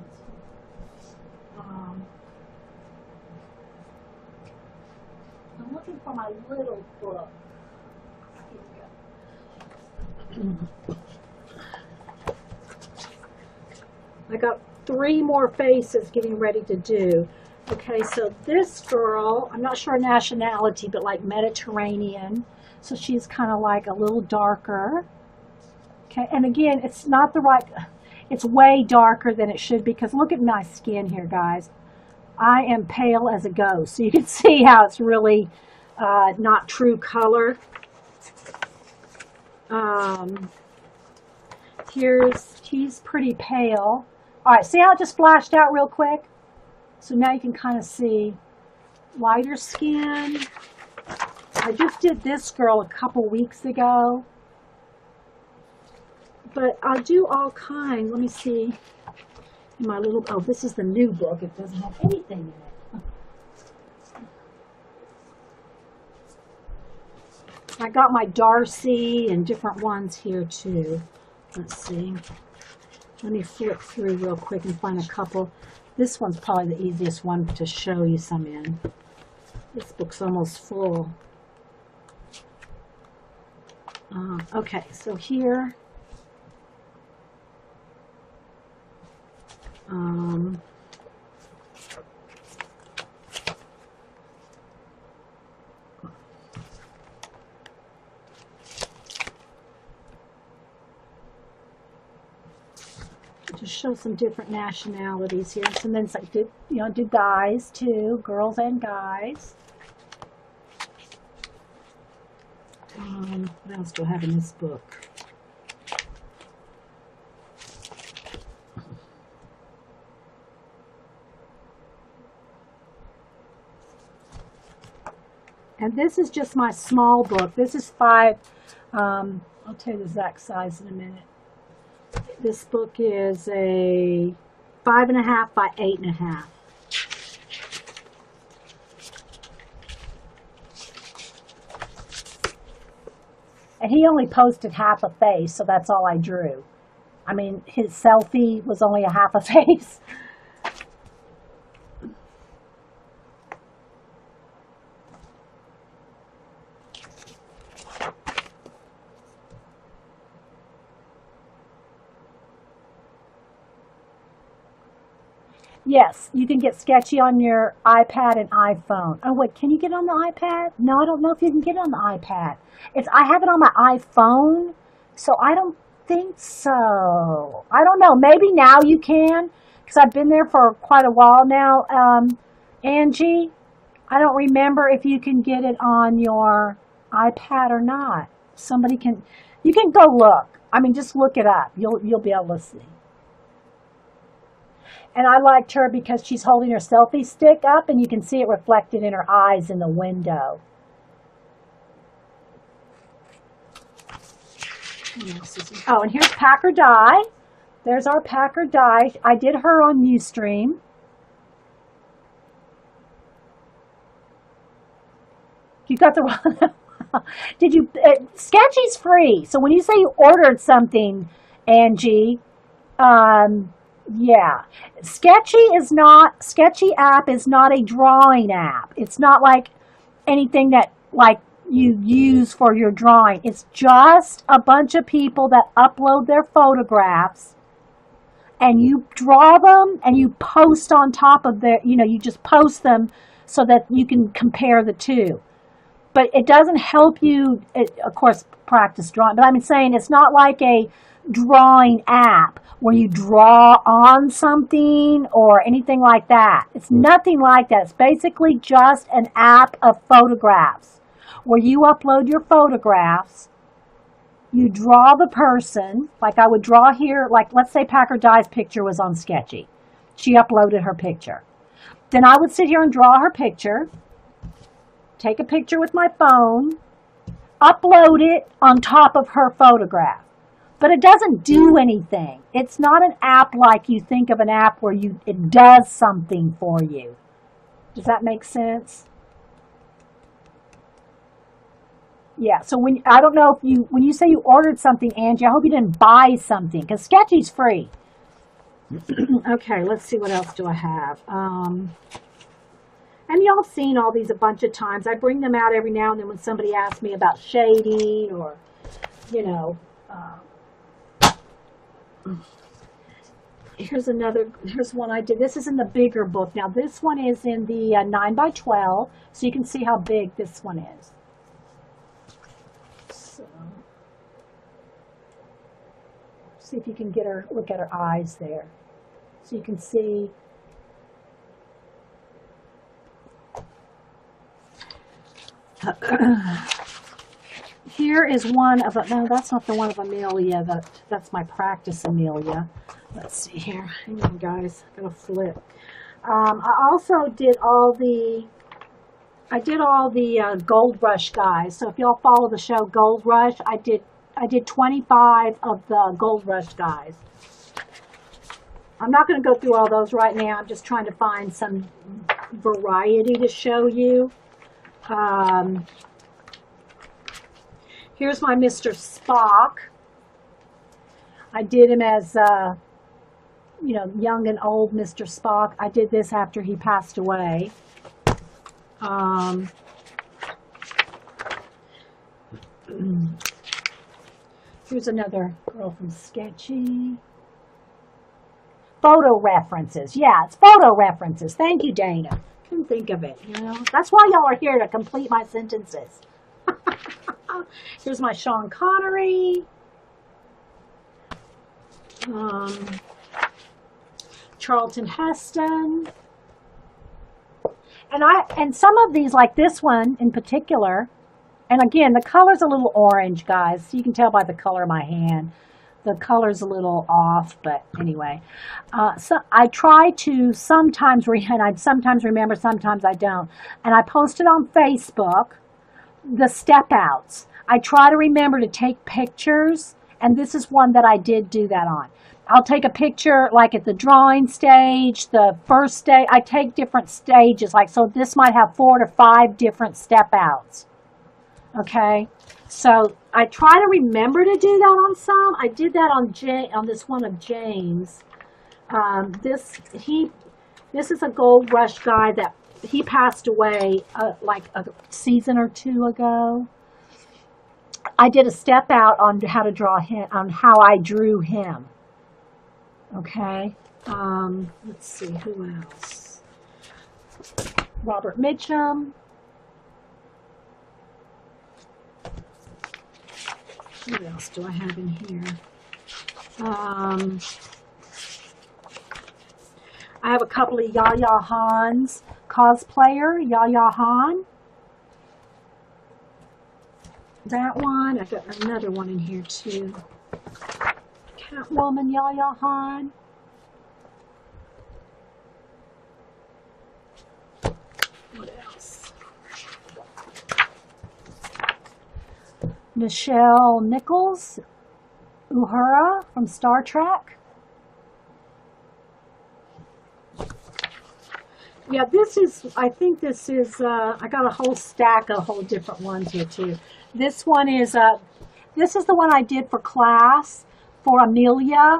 I'm looking for my little book. Here we go. I got 3 more faces getting ready to do. Okay, so this girl, I'm not sure her nationality, but like Mediterranean. So she's kind of like a little darker. Okay, and again, it's not the right, it's way darker than it should be, because look at my skin here, guys. I am pale as a ghost. So you can see how it's really not true color. He's pretty pale. All right, see how it just flashed out real quick? So now you can kind of see lighter skin. I just did this girl a couple weeks ago. But I'll do all kinds. Let me see. My little, oh, this is the new book. It doesn't have anything in it. I got my Darcy and different ones here too. Let's see. Let me flip through real quick and find a couple. This one's probably the easiest one to show you some in. This book's almost full. Okay, so here. Just show some different nationalities here. And then it's like, do guys too, girls and guys. What else do I have in this book? And this is just my small book. This is 5, I'll tell you the exact size in a minute. This book is a 5.5 by 8.5. And he only posted half a face, so that's all I drew. I mean, his selfie was only a half a face. Yes, you can get Sketchy on your iPad and iPhone. Oh wait, can you get it on the iPad? No, I don't know if you can get it on the iPad. I have it on my iPhone, so I don't think so. I don't know. Maybe now you can, because I've been there for quite a while now. Angie, I don't remember if you can get it on your iPad or not. You can go look. I mean, just look it up. You'll be able to see. And I liked her because she's holding her selfie stick up and you can see it reflected in her eyes in the window. Oh, and here's Packer Die. There's our Packer Die. I did her on Ustream. You got the wrong. Did you? Sketchy's free. So when you say you ordered something, Angie, yeah, Sketchy app is not a drawing app. It's not like anything that like you use for your drawing. It's just a bunch of people that upload their photographs and you draw them and you post on top of you just post them so that you can compare the two. But it doesn't help you, of course, practice drawing. But I'm saying it's not like a drawing app where you draw on something or anything like that. It's nothing like that. It's basically just an app of photographs where you upload your photographs, you draw the person, like I would draw here, like let's say Packer Die's picture was on Sketchy. She uploaded her picture. Then I would sit here and draw her picture, take a picture with my phone, upload it on top of her photograph. But it doesn't do anything. It's not an app like you think of an app where it does something for you. Does that make sense? Yeah, so I don't know if when you say you ordered something, Angie, I hope you didn't buy something, because Sketchy's free. Okay, let's see, what else do I have? And y'all have seen all these a bunch of times. I bring them out every now and then when somebody asks me about shading or, here's one I did. This is in the bigger book. Now this one is in the 9x12, so you can see how big this one is. So, see if you can look at her eyes there. So you can see. Here is one of no, that's not the one of Amelia. That's my practice Amelia. Let's see here. Hang on, guys. I'm gonna flip. I also did all the Gold Rush guys. So if y'all follow the show Gold Rush, I did 25 of the Gold Rush guys. I'm not going to go through all those right now. I'm just trying to find some variety to show you. Here's my Mr. Spock. I did him as, young and old Mr. Spock. I did this after he passed away. Here's another girl from Sketchy. Photo references. Yeah, it's photo references. Thank you, Dana. Couldn't think of it, That's why y'all are here, to complete my sentences. Here's my Sean Connery. Charlton Heston. And some of these, like this one in particular, and again, the color's a little orange, guys. So you can tell by the color of my hand. The color's a little off, but anyway. So I try to sometimes and I sometimes remember, sometimes I don't. And I posted on Facebook the step outs. I try to remember to take pictures, and this is one that I did do that on. I'll take a picture like at the drawing stage, the first stage. I take different stages, like, so this might have 4 to 5 different step outs. Okay, so I try to remember to do that on some. I did that on this one of James. This is a Gold Rush guy that he passed away like a season or 2 ago. I did a step out on how to draw him, on how I drew him. Okay, Let's see, who else? Robert Mitchum. What else do I have in here? I have a couple of Yaya Han's cosplayer, Yaya Han. That one. I've got another one in here too. Catwoman, Yaya Han. What else? Nichelle Nichols, Uhura from Star Trek. Yeah, this is, I think this is, I got a whole stack of whole different ones here too. This one is, this is the one I did for class for Amelia.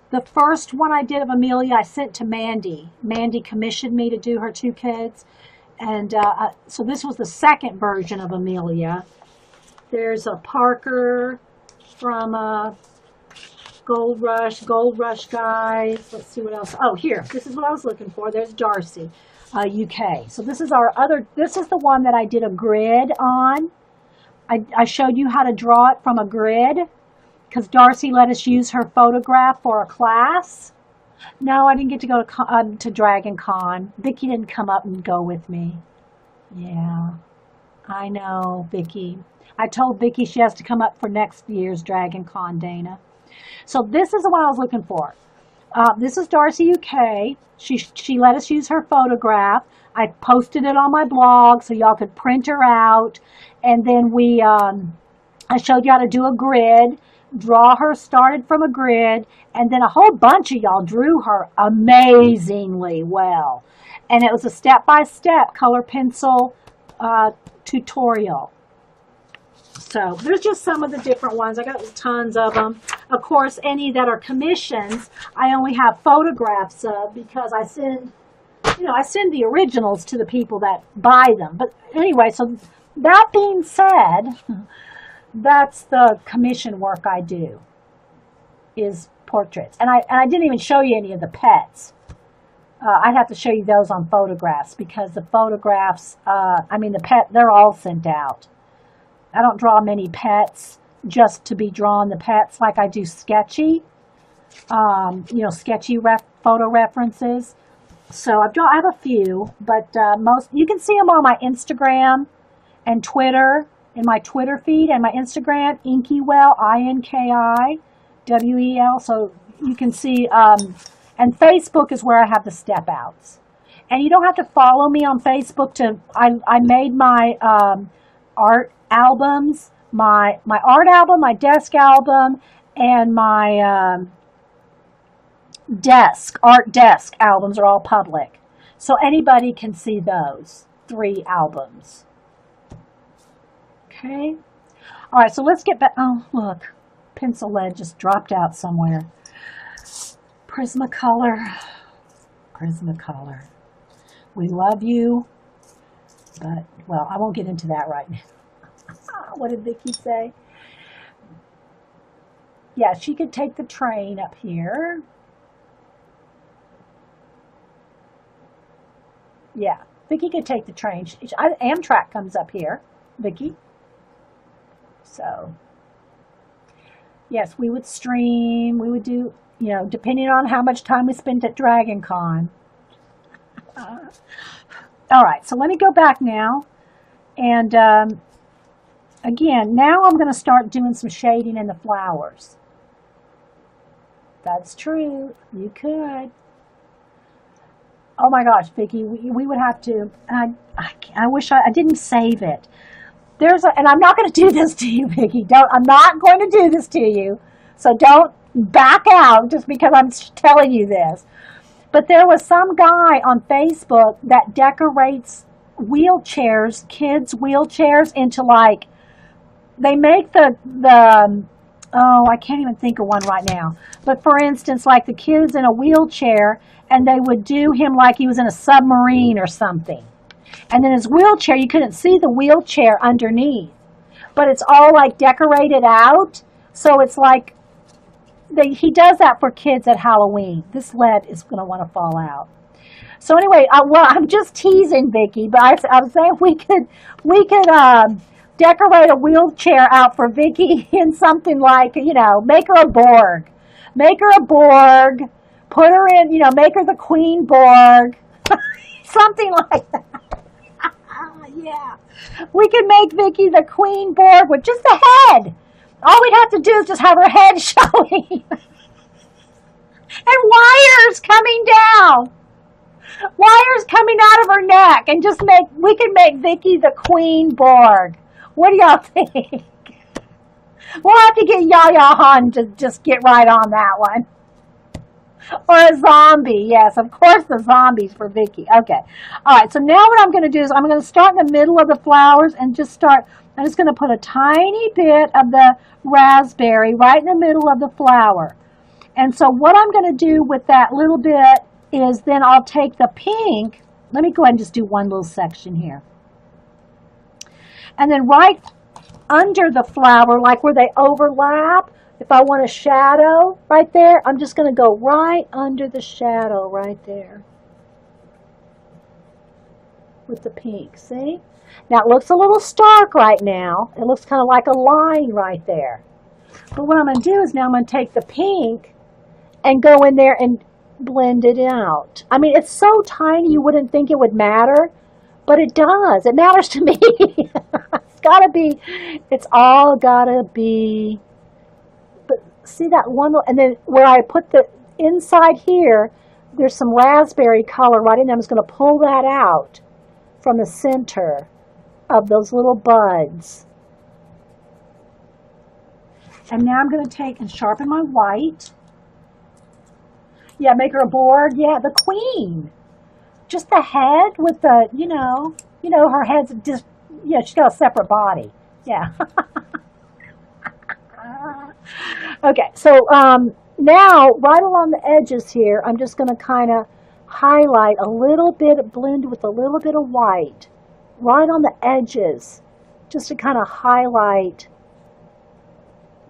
The first one I did of Amelia I sent to Mandy. Mandy commissioned me to do her 2 kids. And so this was the second version of Amelia. There's a Parker from Gold Rush guys. Let's see what else. Oh, here. This is what I was looking for. There's Darcy, UK. So this is our other, this is the one that I did a grid on. I showed you how to draw it from a grid because Darcy let us use her photograph for a class. No, I didn't get to go to Dragon Con. Vicki didn't come up and go with me. Yeah, I know, Vicki. I told Vicki she has to come up for next year's Dragon Con, Dana. So this is the one I was looking for. This is Darcy UK. She let us use her photograph. I posted it on my blog so y'all could print her out. And then I showed you how to do a grid. Draw her, started from a grid, and then a whole bunch of y'all drew her amazingly well. And it was a step-by-step color pencil tutorial. So there's just some of the different ones. I got tons of them. Of course, any that are commissions, I only have photographs of because I send the originals to the people that buy them. But anyway, so that being said, that's the commission work I do, is portraits. And I didn't even show you any of the pets. I'd have to show you those on photographs because the photographs, they're all sent out. I don't draw many pets just to be drawn the pets like I do sketchy, sketchy photo references. So I have a few, but most, you can see them on my Instagram and Twitter. In my Twitter feed and my Instagram, Inkywell, INKIWEL. So you can see, and Facebook is where I have the step outs. And you don't have to follow me on Facebook I made my art albums, my art album, my desk album, and my art desk albums are all public. So anybody can see those 3 albums. Okay. All right, so let's get back. Oh, look. Pencil lead just dropped out somewhere. Prismacolor. Prismacolor. We love you. But, well, I won't get into that right now. What did Vicki say? Yeah, she could take the train up here. Yeah, Vicki could take the train. Amtrak comes up here, Vicki. So, yes, we would stream. We would do, depending on how much time we spent at Dragon Con. All right, so let me go back now. And again, now I'm going to start doing some shading in the flowers. That's true. You could. Oh my gosh, Vicki, we would have to. I wish I didn't save it. And I'm not going to do this to you, Vicki. I'm not going to do this to you. So don't back out just because I'm telling you this. But there was some guy on Facebook that decorates wheelchairs, kids' wheelchairs into they make I can't even think of one right now. But for instance, like the kid's in a wheelchair and they would do him like he was in a submarine or something. And then his wheelchair, you couldn't see the wheelchair underneath. But it's all decorated out. So it's he does that for kids at Halloween. This lead is going to want to fall out. So anyway, well, I'm just teasing Vicky, but I was saying we could decorate a wheelchair out for Vicky in something like, make her a Borg. Make her a Borg, put her in, make her the Queen Borg, something like that. Yeah. We could make Vicky the Queen Borg with just a head. All we'd have to do is just have her head showing. And wires coming down. Wires coming out of her neck. And we could make Vicky the Queen Borg. What do y'all think? We'll have to get Yaya Han to just get right on that one. Or a zombie. Yes, of course the zombies for Vicky. Okay. All right, so now what I'm going to do is I'm going to start in the middle of the flowers and I'm just going to put a tiny bit of the raspberry right in the middle of the flower. And so what I'm going to do with that little bit is then I'll take the pink. Let me go ahead and just do one little section here. And then right under the flower, like where they overlap, if I want a shadow right there, I'm just going to go right under the shadow right there with the pink, see? Now it looks a little stark right now. It looks kind of like a line right there. But what I'm going to do is now I'm going to take the pink and go in there and blend it out. I mean, it's so tiny you wouldn't think it would matter, but it does. It matters to me. It's all gotta be, but see that one, and then where I put the inside here, there's some raspberry color right in there. I'm just going to pull that out from the center of those little buds. And now I'm going to take and sharpen my white. Yeah, make her a Borg. Yeah, the queen. Just the head with the, her head's just, she's got a separate body. Yeah. Okay, so now right along the edges here, I'm just going to kind of highlight a little bit, blend with a little bit of white right on the edges, just to kind of highlight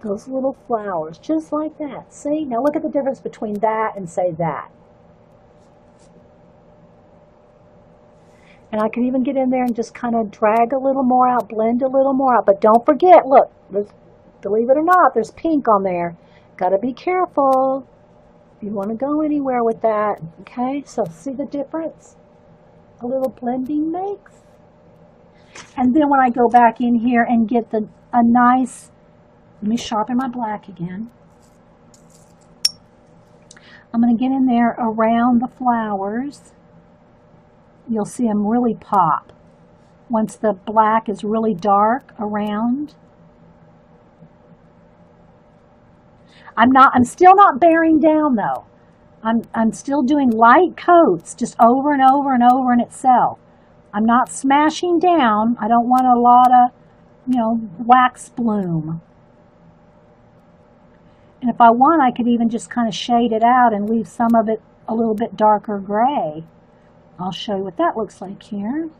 those little flowers, just like that. See? Now look at the difference between that and, say, that. And I can even get in there and just kind of drag a little more out, blend a little more out. But don't forget, look, believe it or not, there's pink on there. Got to be careful if you want to go anywhere with that. Okay, so see the difference a little blending makes? And then when I go back in here and get a nice, let me sharpen my black again. I'm going to get in there around the flowers. You'll see them really pop once the black is really dark around. I'm still not bearing down though. I'm still doing light coats just over and over and over in itself. I'm not smashing down. I don't want a lot of, wax bloom. And if I want, I could even just kind of shade it out and leave some of it a little bit darker gray. I'll show you what that looks like here.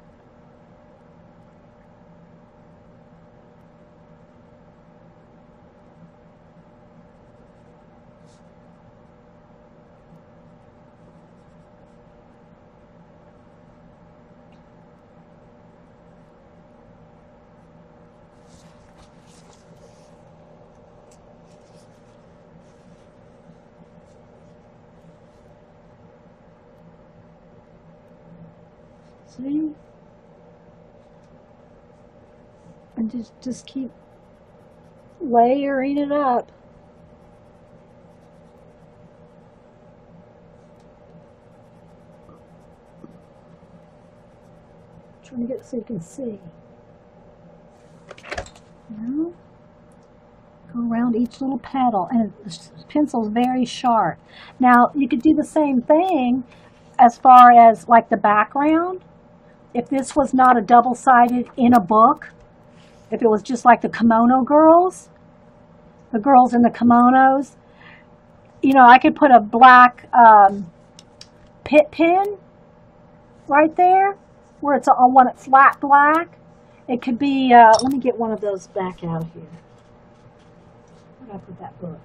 See? And just keep layering it up. Trying to get so you can see. Now, go around each little petal, and the pencil's very sharp. Now, you could do the same thing as far as like the background. If this was not a double-sided in a book, if it was just like the kimono girls, the girls in the kimonos, I could put a black pit pin right there where it's on one flat black. It could be, let me get one of those back out here. Where did I put that book?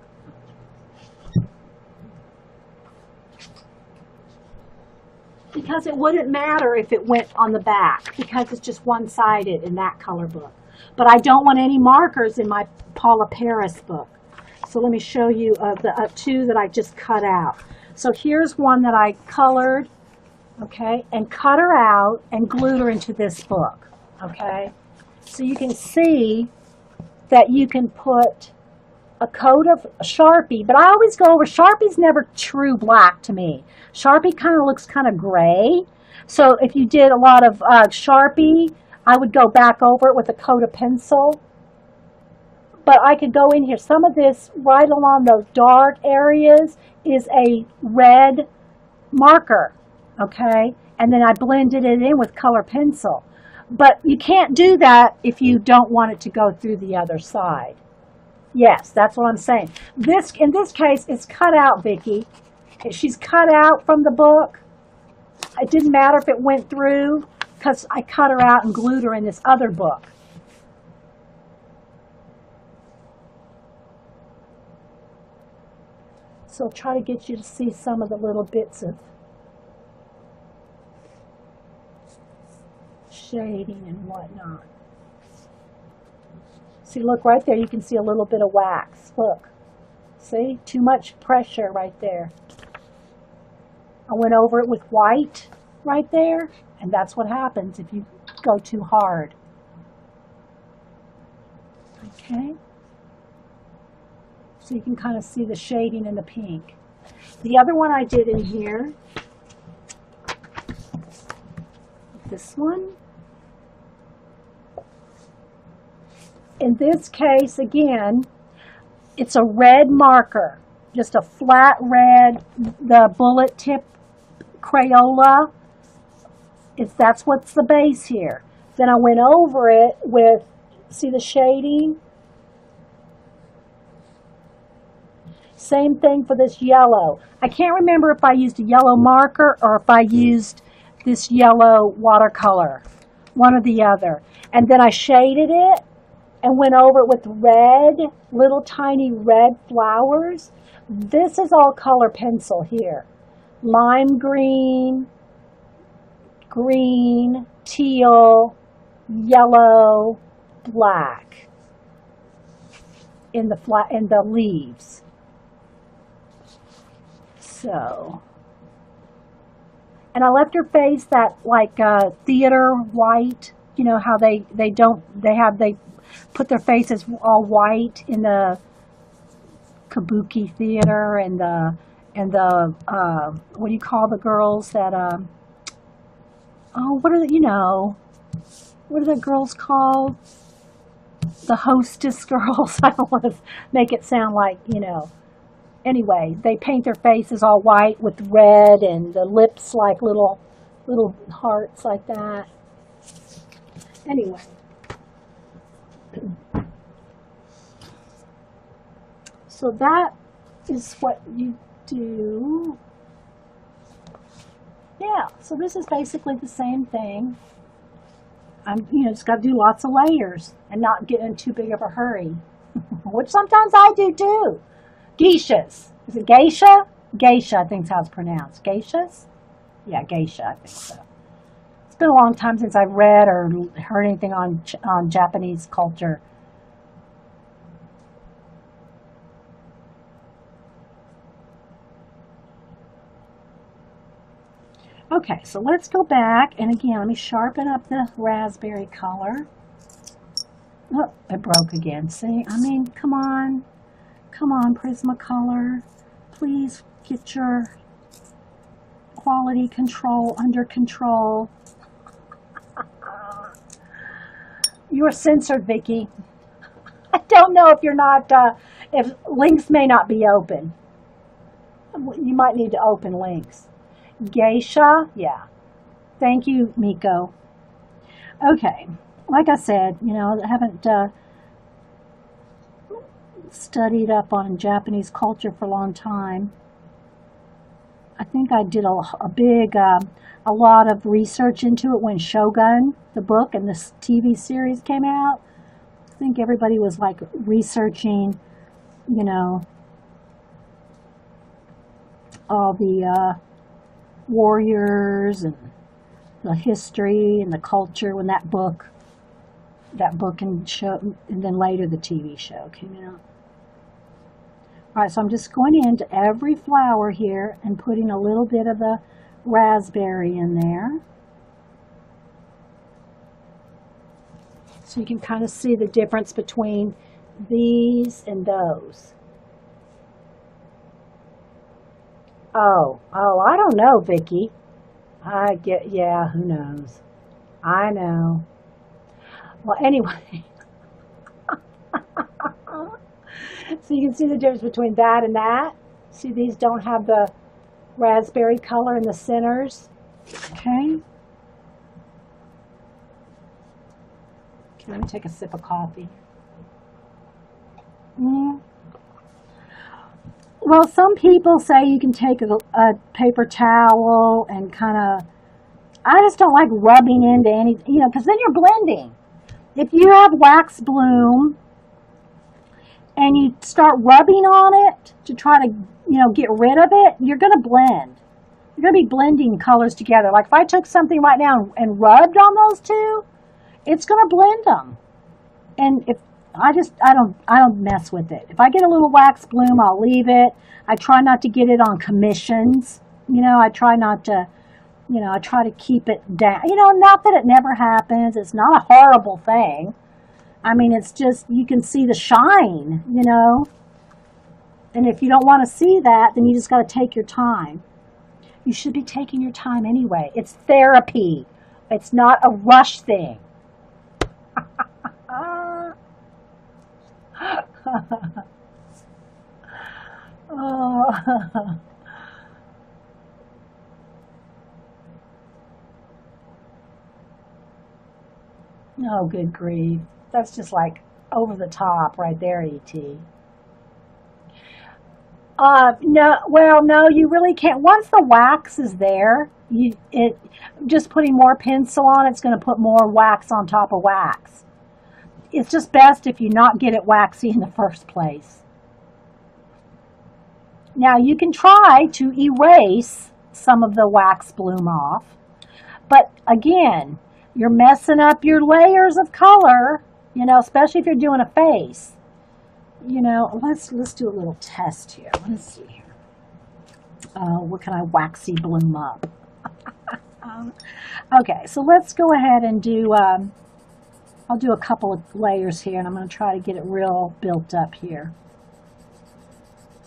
because it wouldn't matter if it went on the back because it's just one-sided in that color book. But I don't want any markers in my Paula Paris book. So let me show you the two that I just cut out. So here's one that I colored, okay, and cut her out and glued her into this book, okay. So you can see that you can put a coat of Sharpie, but I always go over, Sharpie's never true black to me. Sharpie kind of looks kind of gray. So if you did a lot of Sharpie, I would go back over it with a coat of pencil. But I could go in here. Some of this right along those dark areas is a red marker, okay? And then I blended it in with color pencil. But you can't do that if you don't want it to go through the other side. Yes, that's what I'm saying. This, in this case, is cut out, Vicki. She's cut out from the book. It didn't matter if it went through because I cut her out and glued her in this other book. So I'll try to get you to see some of the little bits of shading and whatnot. See, look right there, you can see a little bit of wax. Look, see, too much pressure right there. I went over it with white right there, and that's what happens if you go too hard. Okay. So you can kind of see the shading in the pink. The other one I did in here, this one. In this case, again, it's a red marker, just a flat red, the bullet tip Crayola. That's what's the base here. Then I went over it with, see the shading? Same thing for this yellow. I can't remember if I used a yellow marker or if I used this yellow watercolor, one or the other. And then I shaded it and went over it with red, little tiny red flowers. This is all color pencil here. Lime green, green, teal, yellow, black in the leaves. So, and I left her face that like theater white. You know how they put their faces all white in the kabuki theater and the what do you call the girls that oh, what are what are the girls called? The hostess girls. I don't want to make it sound like, Anyway, they paint their faces all white with red and the lips like little hearts like that. Anyway. So that is what you do. Yeah, so this is basically the same thing. I'm, just got to do lots of layers and not get in too big of a hurry, which sometimes I do too. Geishas. Is it geisha? Geisha, I think is how it's pronounced. Geishas? Yeah, geisha, I think so. It's been a long time since I've read or heard anything on Japanese culture. Okay, so let's go back, and again, let me sharpen up the raspberry color. Oh, it broke again. See, I mean, come on, Prismacolor. Please get your quality control under control. You're censored, Vicki. I don't know if you're not, if links may not be open. You might need to open links. Geisha, yeah. Thank you, Miko. Okay, like I said, I haven't studied up on Japanese culture for a long time. I think I did a lot of research into it when Shogun, the book, and this TV series came out. I think everybody was like researching, all the warriors and the history and the culture when that book and show, and then later the TV show came out. All right, so I'm just going into every flower here and putting a little bit of the raspberry in there. So you can kind of see the difference between these and those. Oh, I don't know, Vicky. Yeah, who knows? I know. Well, anyway. So you can see the difference between that and that. See, these don't have the raspberry color in the centers. Okay. Okay, let me take a sip of coffee. Well, some people say you can take a paper towel and kind of, I just don't like rubbing into anything, because then you're blending. If you have wax bloom and you start rubbing on it to try to, get rid of it, you're going to blend. You're going to be blending colors together. Like if I took something right now and rubbed on those two, it's going to blend them. And if I don't mess with it. If I get a little wax bloom, I'll leave it. I try not to get it on commissions. I try not to, I try to keep it down. Not that it never happens. It's not a horrible thing. I mean, it's just, you can see the shine, And if you don't want to see that, then you just got to take your time. You should be taking your time anyway. It's therapy. It's not a rush thing. Oh, good grief. That's just like over the top right there, E.T. No, you really can't. Once the wax is there, just putting more pencil on, it's going to put more wax on top of wax. It's just best if you not get it waxy in the first place. Now you can try to erase some of the wax bloom off, but again, you're messing up your layers of color, especially if you're doing a face. Let's do a little test here. Let's see here. What can I waxy bloom up? Okay, so let's go ahead and do, I'll do a couple of layers here, and I'm going to try to get it real built up here.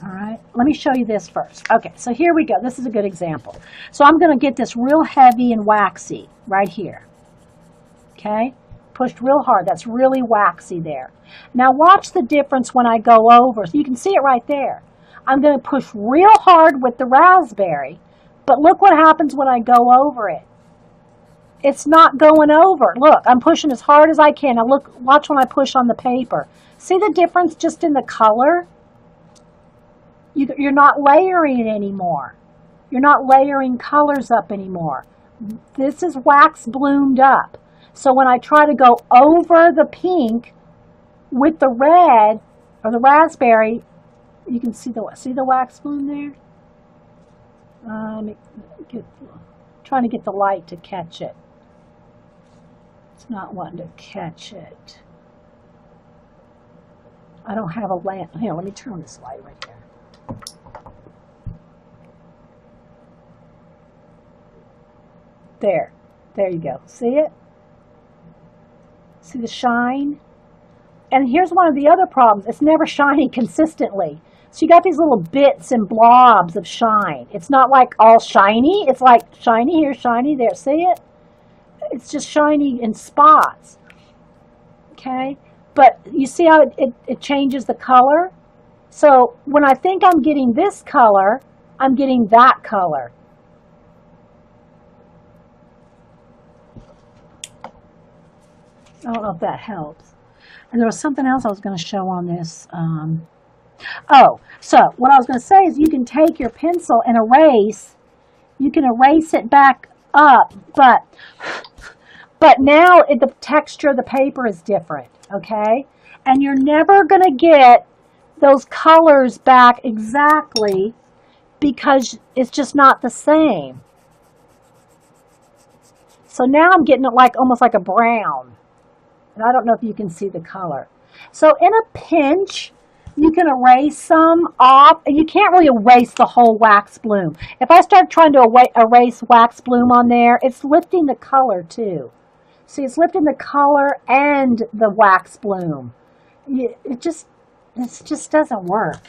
All right, let me show you this first. Okay, so here we go. This is a good example. So I'm going to get this real heavy and waxy right here. Okay, pushed real hard. That's really waxy there. Now watch the difference when I go over. So you can see it right there. I'm going to push real hard with the raspberry, but look what happens when I go over it. It's not going over. Look, I'm pushing as hard as I can. Now look, watch when I push on the paper. See the difference just in the color? You're not layering it anymore. You're not layering colors up anymore. This is wax bloomed up. So when I try to go over the pink with the red or the raspberry, you can see the wax bloom there. Trying to get the light to catch it. It's not wanting to catch it. I don't have a lamp. Here, let me turn on this light right there. There you go. See it? See the shine? And here's one of the other problems. It's never shining consistently. So you got these little bits and blobs of shine. It's not like all shiny. It's like shiny here, shiny there. See it? It's just shiny in spots. Okay? But you see how it changes the color? So when I think I'm getting this color, I'm getting that color. I don't know if that helps. And there was something else I was going to show on this. So what I was going to say is you can take your pencil and erase. You can erase it back up, but now the texture of the paper is different, okay? And you're never going to get those colors back exactly because it's just not the same. So now I'm getting it like almost like a brown. And I don't know if you can see the color. So in a pinch, you can erase some off. And you can't really erase the whole wax bloom. If I start trying to erase wax bloom on there, it's lifting the color too. See, it's lifting the color and the wax bloom. It just doesn't work.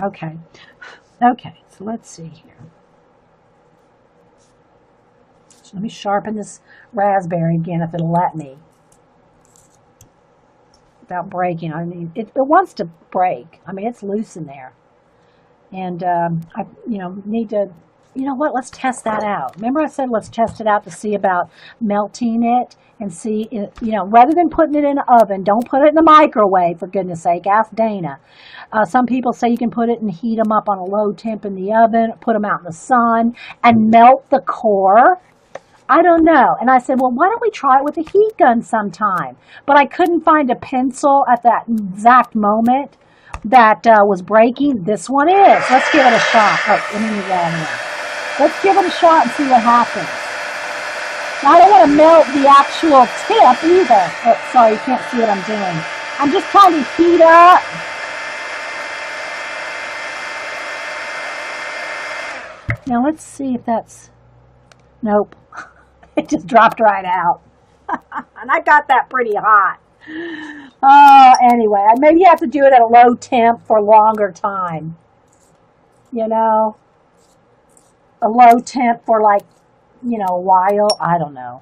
Okay. Okay, so let's see here. So let me sharpen this raspberry again if it'll let me. Without breaking. I mean, it wants to break. I mean, it's loose in there. And I, need to, let's test that out. Remember I said let's test it out to see about melting it and see, rather than putting it in the oven, don't put it in the microwave, for goodness sake. Ask Dana. Some people say you can put it and heat them up on a low temp in the oven, put them out in the sun, and melt the core. I don't know. And I said, well, why don't we try it with a heat gun sometime? But I couldn't find a pencil at that exact moment that was breaking. This one is. Let's give it a shot. Oh, let me move that in. Let's give it a shot and see what happens. Now, I don't want to melt the actual tip either. Oh, sorry, you can't see what I'm doing. I'm just trying to heat up. Now, let's see if that's... Nope. It just dropped right out. And I got that pretty hot. Anyway, maybe you have to do it at a low temp for a longer time. A low temp for a while. I don't know.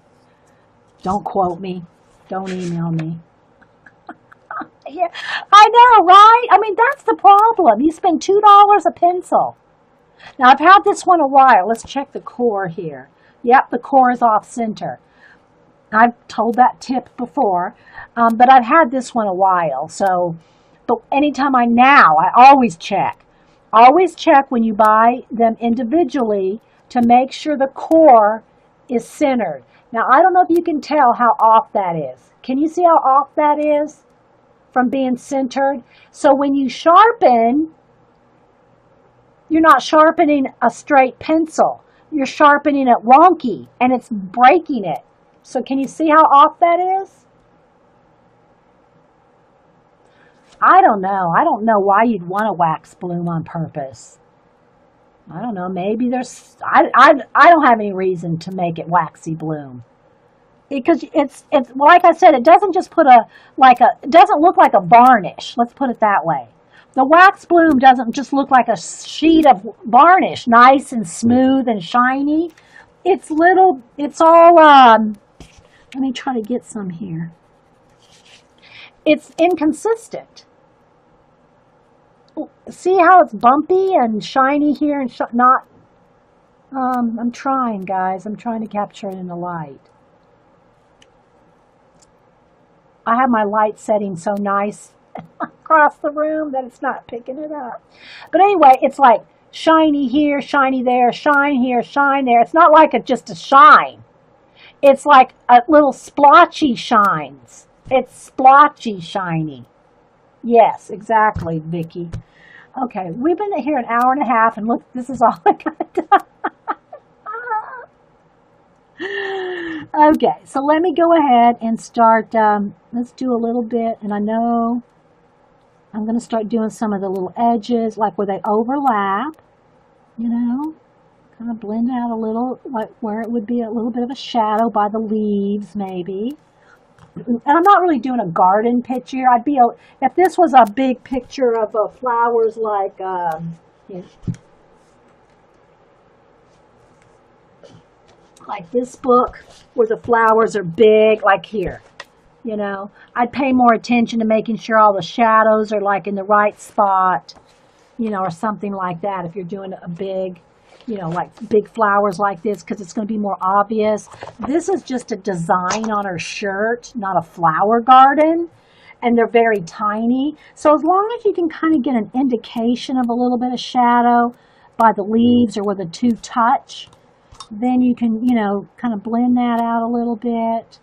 Don't quote me. Don't email me. Yeah, I know, right? I mean, that's the problem. You spend $2 a pencil. Now, I've had this one a while. Let's check the core here. Yep, the core is off center. I've told that tip before, but I've had this one a while. So, but anytime I always check. Always check when you buy them individually to make sure the core is centered. Now, I don't know if you can tell how off that is. Can you see how off that is from being centered? So when you sharpen, you're not sharpening a straight pencil. You're sharpening it wonky, and it's breaking it. So can you see how off that is? I don't know. I don't know why you'd want a wax bloom on purpose. I don't know. Maybe there's... I don't have any reason to make it waxy bloom. Because it's like I said, it doesn't just put it doesn't look like a varnish. Let's put it that way. The wax bloom doesn't just look like a sheet of varnish, nice and smooth and shiny. It's all, let me try to get some here. It's inconsistent. See how it's bumpy and shiny here and not, I'm trying, guys. I'm trying to capture it in the light. I have my light setting so nice across the room that it's not picking it up. But anyway, it's like shiny here, shiny there, shine here, shine there. It's not like just a shine. It's like a little splotchy shines. It's splotchy shiny. Yes, exactly, Vicky. Okay, we've been here an hour and a half, and look, this is all I got done. Okay, so let me go ahead and start. Let's do a little bit, and I know I'm going to start doing some of the little edges, like where they overlap, kind of blend out a little, like where it would be a little bit of a shadow by the leaves, maybe. And I'm not really doing a garden picture. If this was a big picture of flowers like this book, where the flowers are big, like here. I'd pay more attention to making sure all the shadows are like in the right spot, or something like that. If you're doing a big, like big flowers like this, because it's going to be more obvious. This is just a design on her shirt, not a flower garden, and they're very tiny. So as long as you can kind of get an indication of a little bit of shadow by the leaves or where the two touch, then you can, kind of blend that out a little bit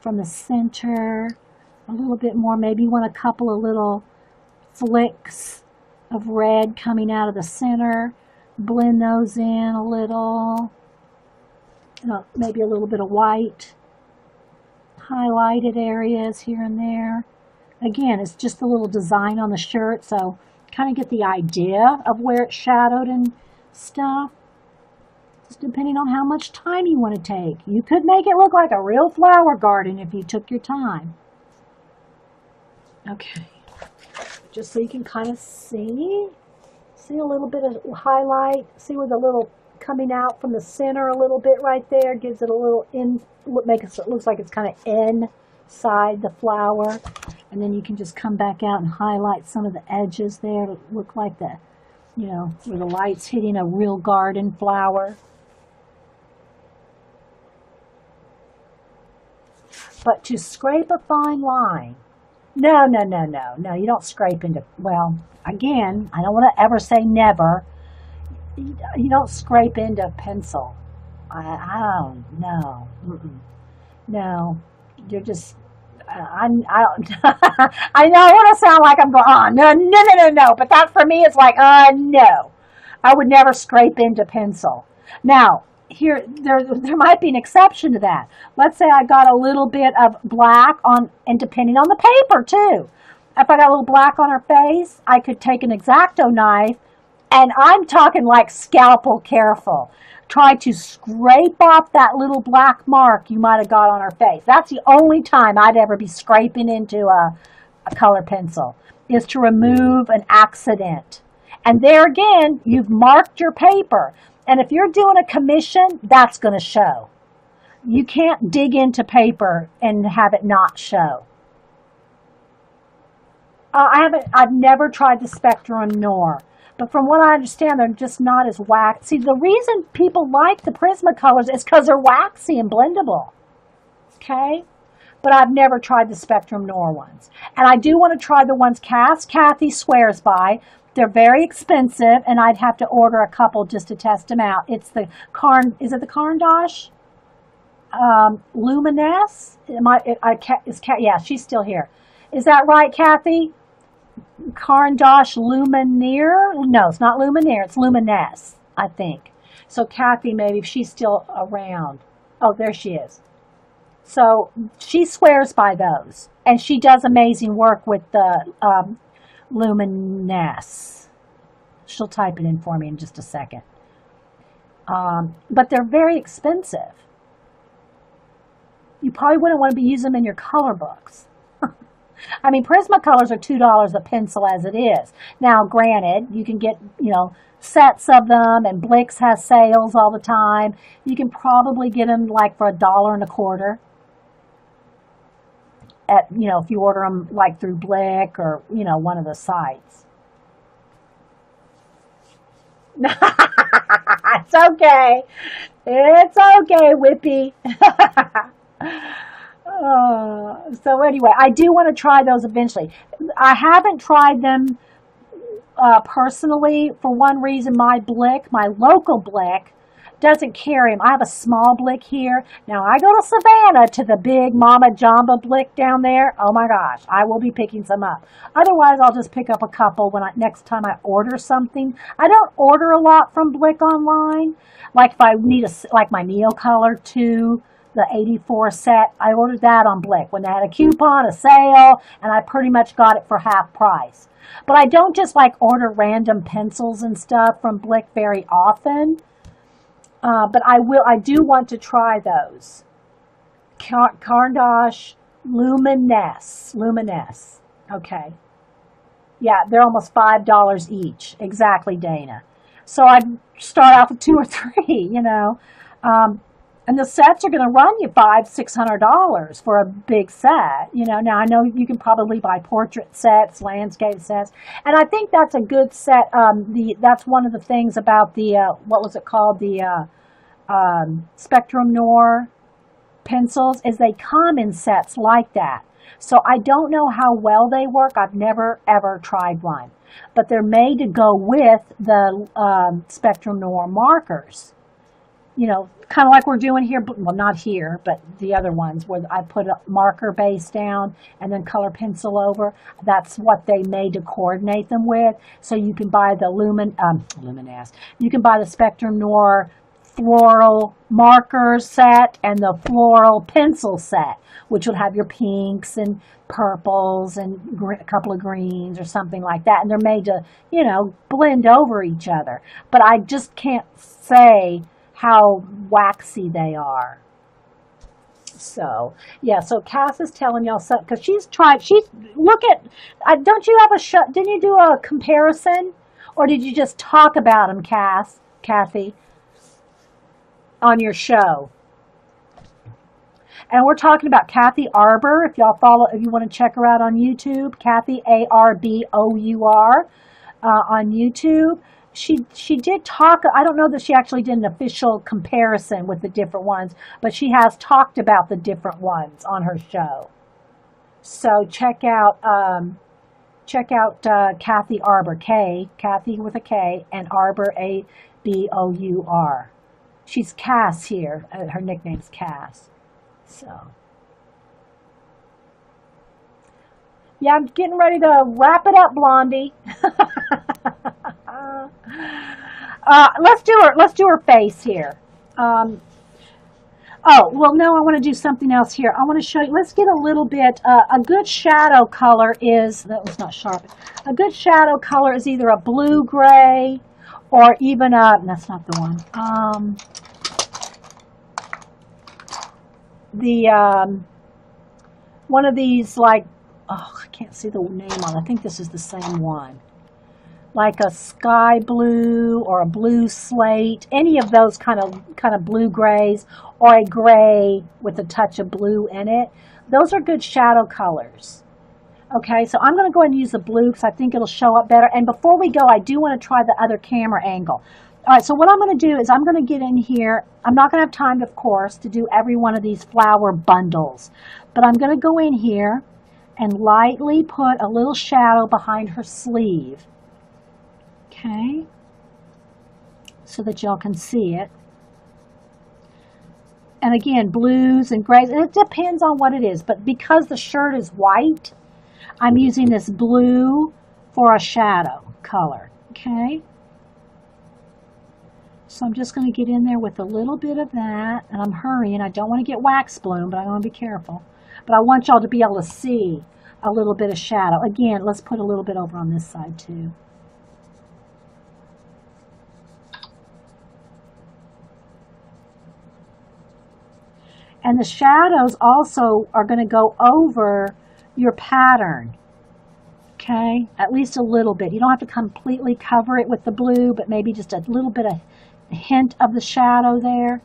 from the center, a little bit more. Maybe you want a couple of little flicks of red coming out of the center. Blend those in a little. maybe a little bit of white, highlighted areas here and there. Again, it's just a little design on the shirt, so kind of get the idea of where it's shadowed and stuff. Just depending on how much time you want to take. You could make it look like a real flower garden if you took your time. Okay, just so you can kind of see a little bit of highlight. See where the little coming out from the center a little bit right there, gives it a little makes it looks like it's kind of inside the flower. And then you can just come back out and highlight some of the edges there to look like the, where the light's hitting a real garden flower. But to scrape a fine line, no, you don't scrape into, well, again, I don't want to ever say never. You don't scrape into pencil. I don't know. No, you're just, I know I want to sound like I'm going, oh, no. But that for me is like, no. I would never scrape into pencil. Now, here, there might be an exception to that. Let's say I got a little bit of black on, and depending on the paper too. If I got a little black on her face, I could take an X-Acto knife, and I'm talking like scalpel careful. Try to scrape off that little black mark you might have got on her face. That's the only time I'd ever be scraping into a color pencil, is to remove an accident. And there again, you've marked your paper. And if you're doing a commission, that's going to show. You can't dig into paper and have it not show. I've never tried the Spectrum Noir. But from what I understand, they're just not as waxy. See, the reason people like the Prismacolors is because they're waxy and blendable. Okay? But I've never tried the Spectrum Noir ones. And I do want to try the ones Kathy swears by. They're very expensive, and I'd have to order a couple just to test them out. It's the is it the Caran d'Ache? Luminesse? Yeah, she's still here. Is that right, Kathy? Caran d'Ache Luminaire? No, it's not Luminaire. It's Luminesse, I think. So Kathy, maybe if she's still around. Oh, there she is. So she swears by those, and she does amazing work with the Luminesse. She'll type it in for me in just a second. But they're very expensive. You probably wouldn't want to be using them in your color books. I mean, Prismacolors are $2 a pencil as it is. Now, granted, you can get, sets of them, and Blick's has sales all the time. You can probably get them like for $1.25. If you order them like through Blick or, one of the sites. It's okay. It's okay, Whippy. So anyway, I do want to try those eventually. I haven't tried them personally for one reason. My local Blick, doesn't carry them. I have a small Blick here. Now I go to Savannah to the big Mama Jamba Blick down there. Oh my gosh, I will be picking some up. Otherwise, I'll just pick up a couple next time I order something. I don't order a lot from Blick online. Like if I need like my Neocolor 2, the 84 set, I ordered that on Blick when they had a coupon, a sale, and I pretty much got it for half price. But I don't just order random pencils and stuff from Blick very often. But I do want to try those. Caran d'Ache Luminesse. Okay. Yeah, they're almost $5 each. Exactly, Dana. So I'd start off with 2 or 3, and the sets are going to run you $500-600 for a big set. Now I know you can probably buy portrait sets, landscape sets, and I think that's a good set. That's one of the things about the what was it called, the Spectrum Noir pencils, is they come in sets like that. So I don't know how well they work. I've never ever tried one, but they're made to go with the Spectrum Noir markers. Kind of like we're doing here, well, not here, but the other ones where I put a marker base down and then color pencil over. That's what they made to coordinate them with. So you can buy the Luminesse. You can buy the Spectrum Noir floral marker set and the floral pencil set, which will have your pinks and purples and a couple of greens or something like that. And they're made to, you know, blend over each other. But I just can't say how waxy they are. So, yeah, so Cass is telling y'all something, because look at, don't you have didn't you do a comparison? Or did you just talk about them, Kathy, on your show? And we're talking about Kathy Arbor. If you want to check her out on YouTube, Kathy Arbour on YouTube. She did talk. I don't know that she actually did an official comparison with the different ones, but she has talked about the different ones on her show. So check out Kathy Arbor, Kathy with a K, and Arbor Abour. She's Cass here. Her nickname's Cass. So, yeah, I'm getting ready to wrap it up, Blondie. Let's do her face here. Oh, well, no, I want to do something else here. I want to show you. Let's get a little bit. A good shadow color is, that was not sharp. A good shadow color is either a blue gray or even that's not the one. One of these, like, oh, I can't see the name on it. I think this is the same one. Like a sky blue or a blue slate, any of those kind of blue grays, or a gray with a touch of blue in it. Those are good shadow colors. Okay, so I'm going to go ahead and use the blue because I think it'll show up better. And before we go, I do want to try the other camera angle. All right, so what I'm going to do is I'm going to get in here. I'm not going to have time, of course, to do every one of these flower bundles. But I'm going to go in here and lightly put a little shadow behind her sleeve. Okay, so that y'all can see it. And again, blues and grays, and it depends on what it is. But because the shirt is white, I'm using this blue for a shadow color. Okay. So I'm just going to get in there with a little bit of that, and I'm hurrying. I don't want to get wax bloom, but I want to be careful. But I want y'all to be able to see a little bit of shadow. Again, let's put a little bit over on this side too. And the shadows also are going to go over your pattern, okay? At least a little bit. You don't have to completely cover it with the blue, but maybe just a little bit of hint of the shadow there,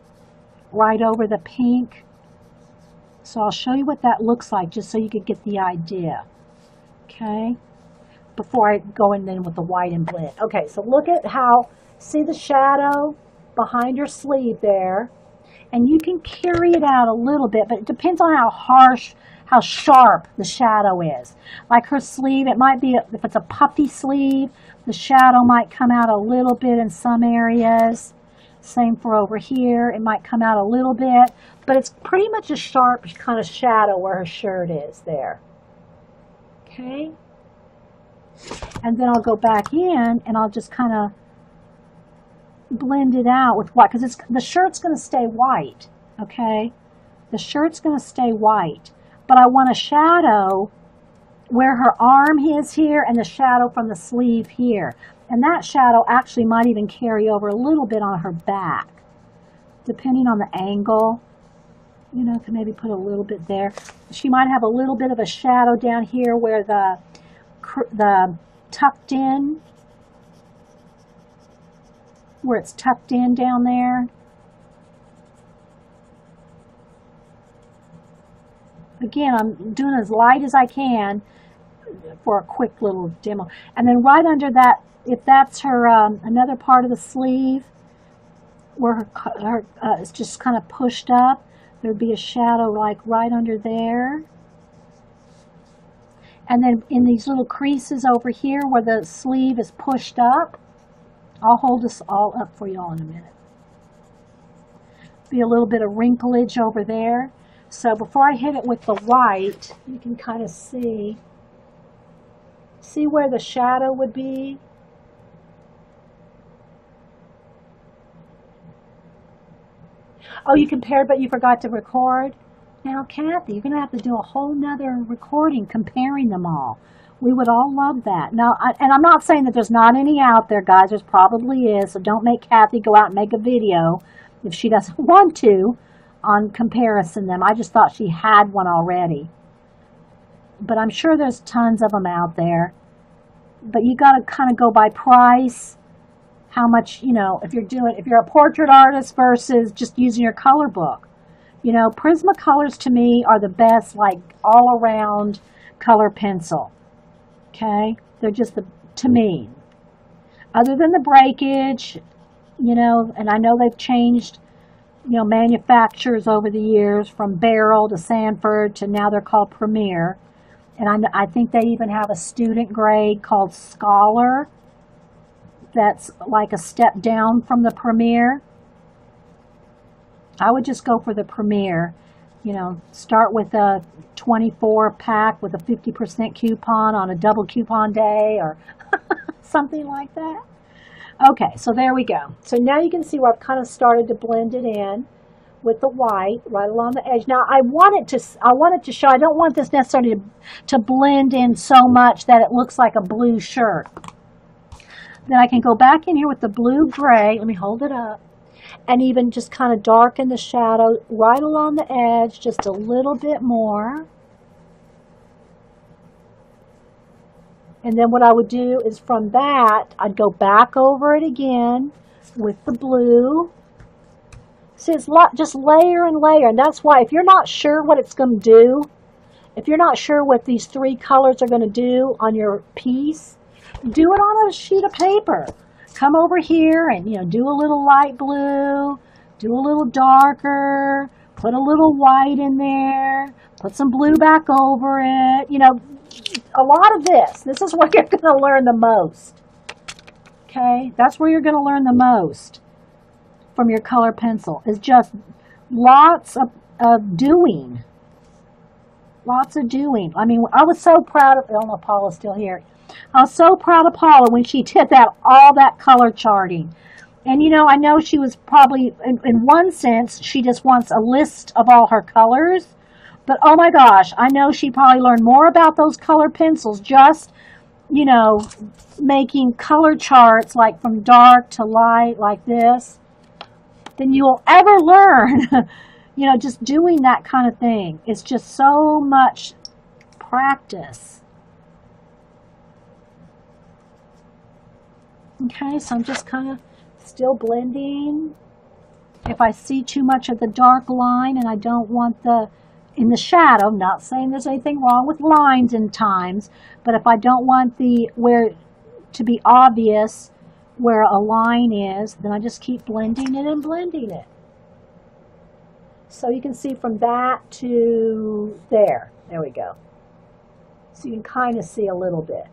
right over the pink. So I'll show you what that looks like, just so you could get the idea, okay? Before I go in then with the white and blend. Okay, so look at how, see the shadow behind your sleeve there? And you can carry it out a little bit, but it depends on how harsh, how sharp the shadow is. Like her sleeve, it might be, if it's a puffy sleeve, the shadow might come out a little bit in some areas. Same for over here, it might come out a little bit, but it's pretty much a sharp kind of shadow where her shirt is there. Okay? And then I'll go back in and I'll just kind of blend it out with white, because the shirt's going to stay white, okay? The shirt's going to stay white, but I want a shadow where her arm is here and the shadow from the sleeve here. And that shadow actually might even carry over a little bit on her back, depending on the angle. You know, can maybe put a little bit there. She might have a little bit of a shadow down here where the tucked in, where it's tucked in down there. Again, I'm doing as light as I can for a quick little demo. And then right under that, if that's her another part of the sleeve where her it's just kind of pushed up, there'd be a shadow like right under there. And then in these little creases over here where the sleeve is pushed up, I'll hold this all up for y'all in a minute. Be a little bit of wrinklage over there. So before I hit it with the white, you can kind of see where the shadow would be. Oh, you compared, but you forgot to record? Now, Kathy, you're going to have to do a whole nother recording comparing them all. We would all love that. Now, and I'm not saying that there's not any out there, guys. There's probably is. So don't make Kathy go out and make a video if she doesn't want to on comparison them. I just thought she had one already. But I'm sure there's tons of them out there. But you got to kind of go by price. How much, you know, if you're a portrait artist versus just using your color book. You know, Prismacolors to me are the best, like, all-around color pencil. Okay? They're just, to me. Other than the breakage, you know, and I know they've changed, you know, manufacturers over the years from Barrel to Sanford to now they're called Premier. And I think they even have a student grade called Scholar that's like a step down from the Premier. I would just go for the Premier. You know, start with a 24 pack with a 50% coupon on a double coupon day or something like that. Okay, so there we go. So now you can see where I've kind of started to blend it in with the white right along the edge. Now I want it to show, I don't want this necessarily to blend in so much that it looks like a blue shirt. Then I can go back in here with the blue gray, let me hold it up, and even just kind of darken the shadow right along the edge just a little bit more. And then what I would do is from that, I'd go back over it again with the blue. See, it's just layer and layer, and that's why if you're not sure what it's going to do, if you're not sure what these three colors are going to do on your piece, do it on a sheet of paper. Come over here and, you know, do a little light blue, do a little darker, put a little white in there, put some blue back over it. You know, a lot of this is where you're going to learn the most. Okay, that's where you're going to learn the most from your color pencil, is just lots of doing. Lots of doing. I mean, I was so proud of, I don't know if Paula's still here. I was so proud of Paula when she did all that color charting. And, you know, I know she was probably, in one sense, she just wants a list of all her colors. But, oh my gosh, I know she probably learned more about those color pencils just, you know, making color charts like from dark to light like this than you will ever learn. You know, just doing that kind of thing. It's just so much practice. Okay, so I'm just kind of still blending. If I see too much of the dark line and I don't want in the shadow, not saying there's anything wrong with lines in times, but if I don't want where to be obvious where a line is, then I just keep blending it and blending it. So you can see from that to there. There we go. So you can kind of see a little bit.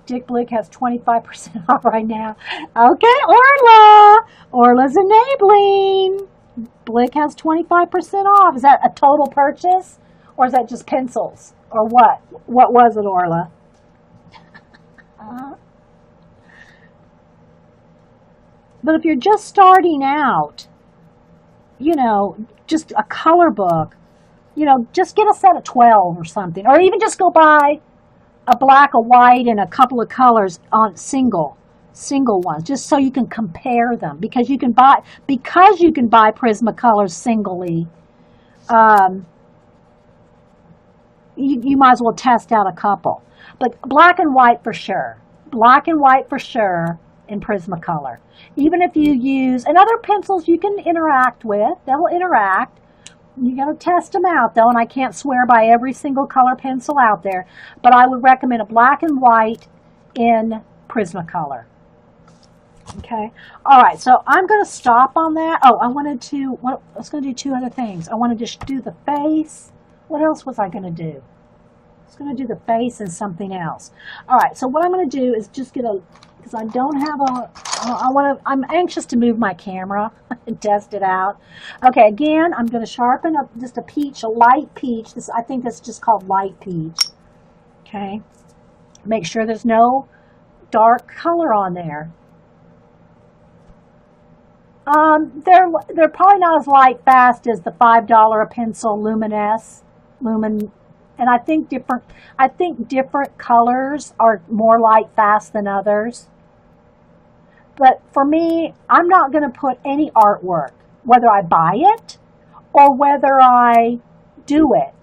Dick Blick has 25% off right now. Okay, Orla. Orla's enabling. Blick has 25% off. Is that a total purchase? Or is that just pencils? Or what? What was it, Orla? But if you're just starting out, you know, just a color book, you know, just get a set of 12 or something. Or even just go buy a black, a white, and a couple of colors on single ones, just so you can compare them. Because you can buy Prismacolors singly, you might as well test out a couple. But black and white for sure. Black and white for sure in Prismacolor. Even if you use, and other pencils you can interact with, they'll interact. You got to test them out, though, and I can't swear by every single color pencil out there, but I would recommend a black and white in Prismacolor. Okay. All right, so I'm going to stop on that. Oh, I was going to do two other things. I wanted to do the face. What else was I going to do? I was going to do the face and something else. All right, so what I'm going to do is just get because I don't have I'm anxious to move my camera and test it out. Okay, again, I'm going to sharpen up just a light peach. I think that's just called light peach. Okay. Make sure there's no dark color on there. They're probably not as light fast as the $5 a pencil Lumen, and I think different colors are more light fast than others. But for me, I'm not going to put any artwork, whether I buy it or whether I do it.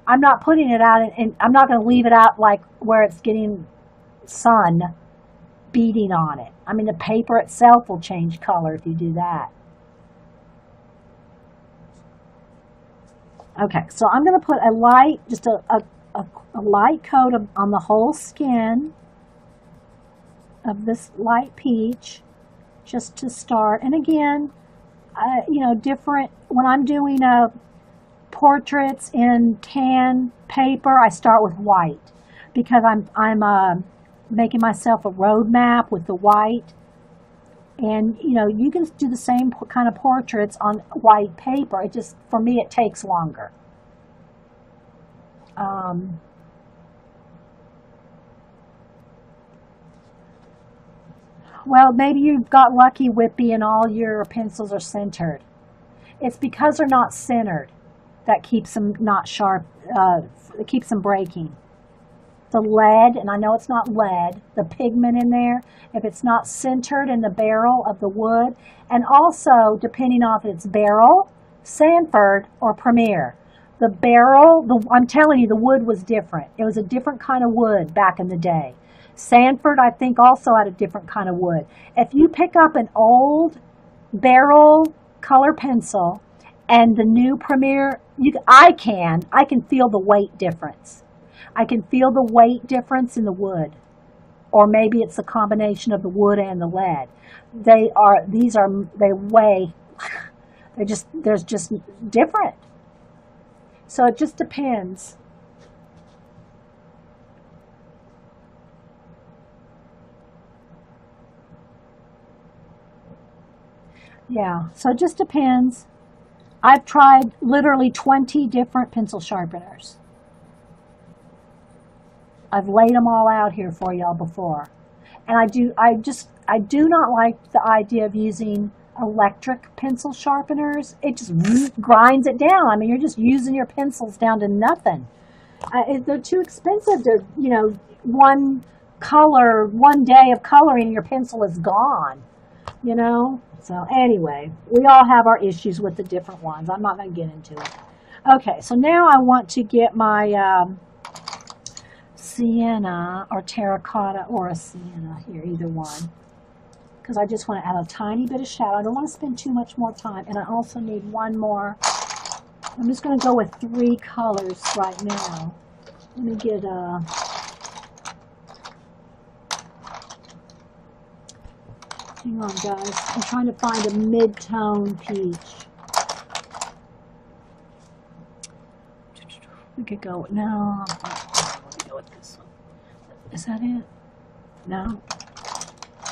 I'm not putting it out, and I'm not going to leave it out like where it's getting sun beating on it. I mean, the paper itself will change color if you do that. Okay, so I'm going to put a light, just a light coat on the whole skin of this light peach, just to start. And again, you know, different, when I'm doing portraits in tan paper, I start with white because I'm making myself a road map with the white. And, you know, you can do the same kind of portraits on white paper. It just, for me, it takes longer. Well, maybe you've got lucky, Whippy, and all your pencils are centered. It's because they're not centered that keeps them not sharp, it keeps them breaking. The lead, and I know it's not lead, the pigment in there, if it's not centered in the barrel of the wood, and also depending on if it's barrel, Sanford, or Premier. The barrel, I'm telling you, the wood was different. It was a different kind of wood back in the day. Sanford, I think, also had a different kind of wood. If you pick up an old barrel color pencil and the new Premier, I can feel the weight difference. I can feel the weight difference in the wood. Or maybe it's a combination of the wood and the lead. They weigh, they're just different. So it just depends. Yeah, so it just depends. I've tried literally 20 different pencil sharpeners. I've laid them all out here for y'all before. And I do not like the idea of using electric pencil sharpeners. It just grinds it down. I mean, you're just using your pencils down to nothing. They're too expensive to, you know, one day of coloring, your pencil is gone, you know? So anyway, we all have our issues with the different ones. I'm not going to get into it. Okay, so now I want to get my sienna or terracotta or a sienna here, either one. Because I just want to add a tiny bit of shadow. I don't want to spend too much more time. And I also need one more. I'm just going to go with 3 colors right now. Let me get a... Hang on, guys. I'm trying to find a mid-tone peach. We could go... No. Let me go with this one. Is that it? No.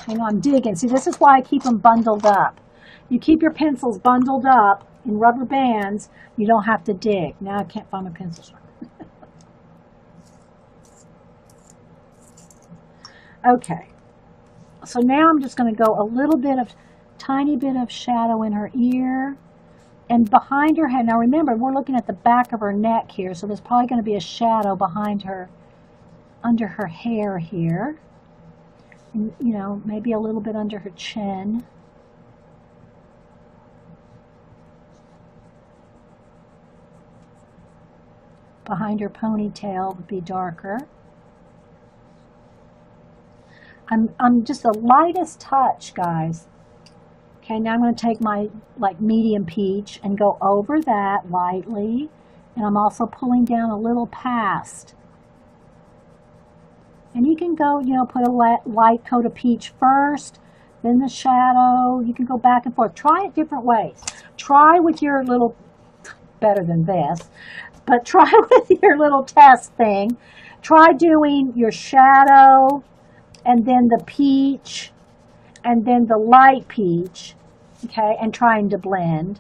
Hang on, I'm digging. See, this is why I keep them bundled up. You keep your pencils bundled up in rubber bands, you don't have to dig. Now I can't find my pencil sharpener. Okay. So now I'm just going to go a little bit of, tiny bit of shadow in her ear and behind her head. Now remember, we're looking at the back of her neck here, so there's probably going to be a shadow behind her, under her hair here. And, you know, maybe a little bit under her chin. Behind her ponytail would be darker. I'm just the lightest touch, guys. Okay, now I'm going to take my medium peach and go over that lightly. And I'm also pulling down a little past. And you can go, you know, put a light coat of peach first, then the shadow. You can go back and forth. Try it different ways. Try with your little, better than this, but try with your little test thing. Try doing your shadow and then the peach and then the light peach, okay, and trying to blend.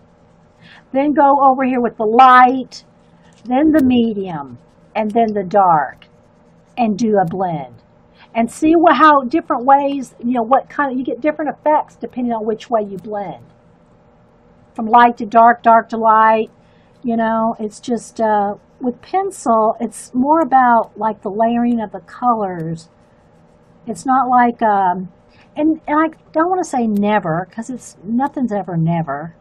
Then go over here with the light, then the medium, and then the dark. And do a blend and see how different ways, you know, what kind of, you get different effects depending on which way you blend. from light to dark, dark to light. You know, it's just, with pencil, it's more about like the layering of the colors. It's not like, and I don't want to say never, because nothing's ever never.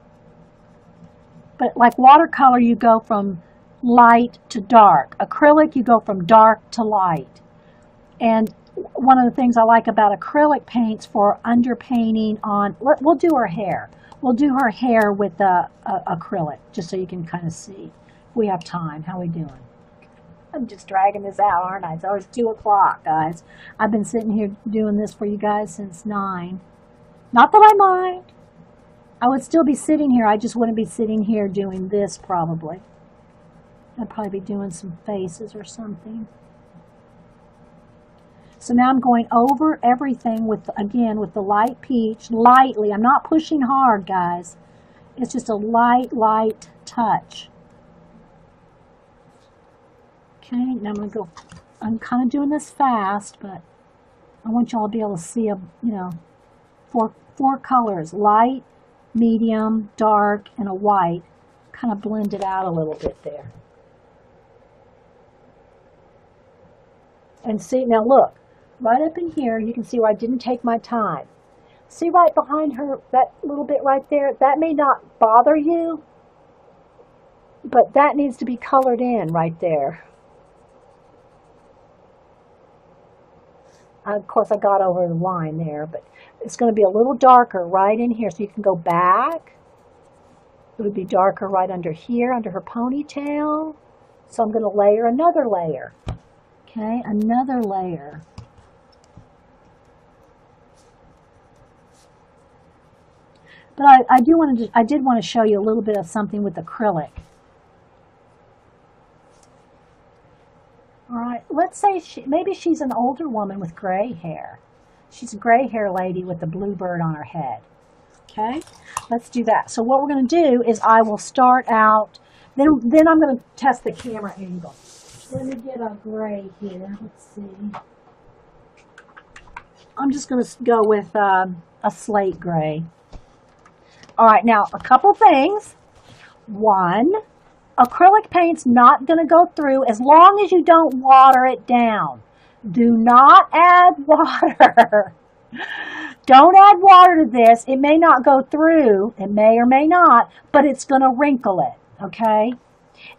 But like watercolor, you go from light to dark. Acrylic, you go from dark to light. And one of the things I like about acrylic paints for underpainting on, we'll do her hair. We'll do her hair with acrylic, just so you can kind of see. We have time. How we doing? I'm just dragging this out, aren't I? It's always 2 o'clock, guys. I've been sitting here doing this for you guys since 9. Not that I mind. I would still be sitting here. I just wouldn't be sitting here doing this, probably. I'd probably be doing some faces or something. So now I'm going over everything with, again, with the light peach, lightly. I'm not pushing hard, guys. It's just a light touch. Okay, now I'm going to go, I'm kind of doing this fast, but I want y'all to be able to see, four colors, light, medium, dark, and a white. Kind of blend it out a little bit there. And see, now look, right up in here, you can see where I didn't take my time. See right behind her, that little bit right there? That may not bother you, but that needs to be colored in right there. Of course, I got over the line there, but it's going to be a little darker right in here, so you can go back. It would be darker right under here, under her ponytail. So I'm going to layer another layer. Okay, another layer. But I did want to show you a little bit of something with acrylic. All right, let's say maybe she's an older woman with gray hair. She's a gray hair lady with a bluebird on her head. Okay, let's do that. So what we're going to do is I will start out, then I'm going to test the camera angle. Let me get a gray here. Let's see. I'm just going to go with a slate gray. All right, now a couple things. One, acrylic paint's not going to go through as long as you don't water it down. Do not add water. Don't add water to this. It may not go through. It may or may not, but it's going to wrinkle it, okay?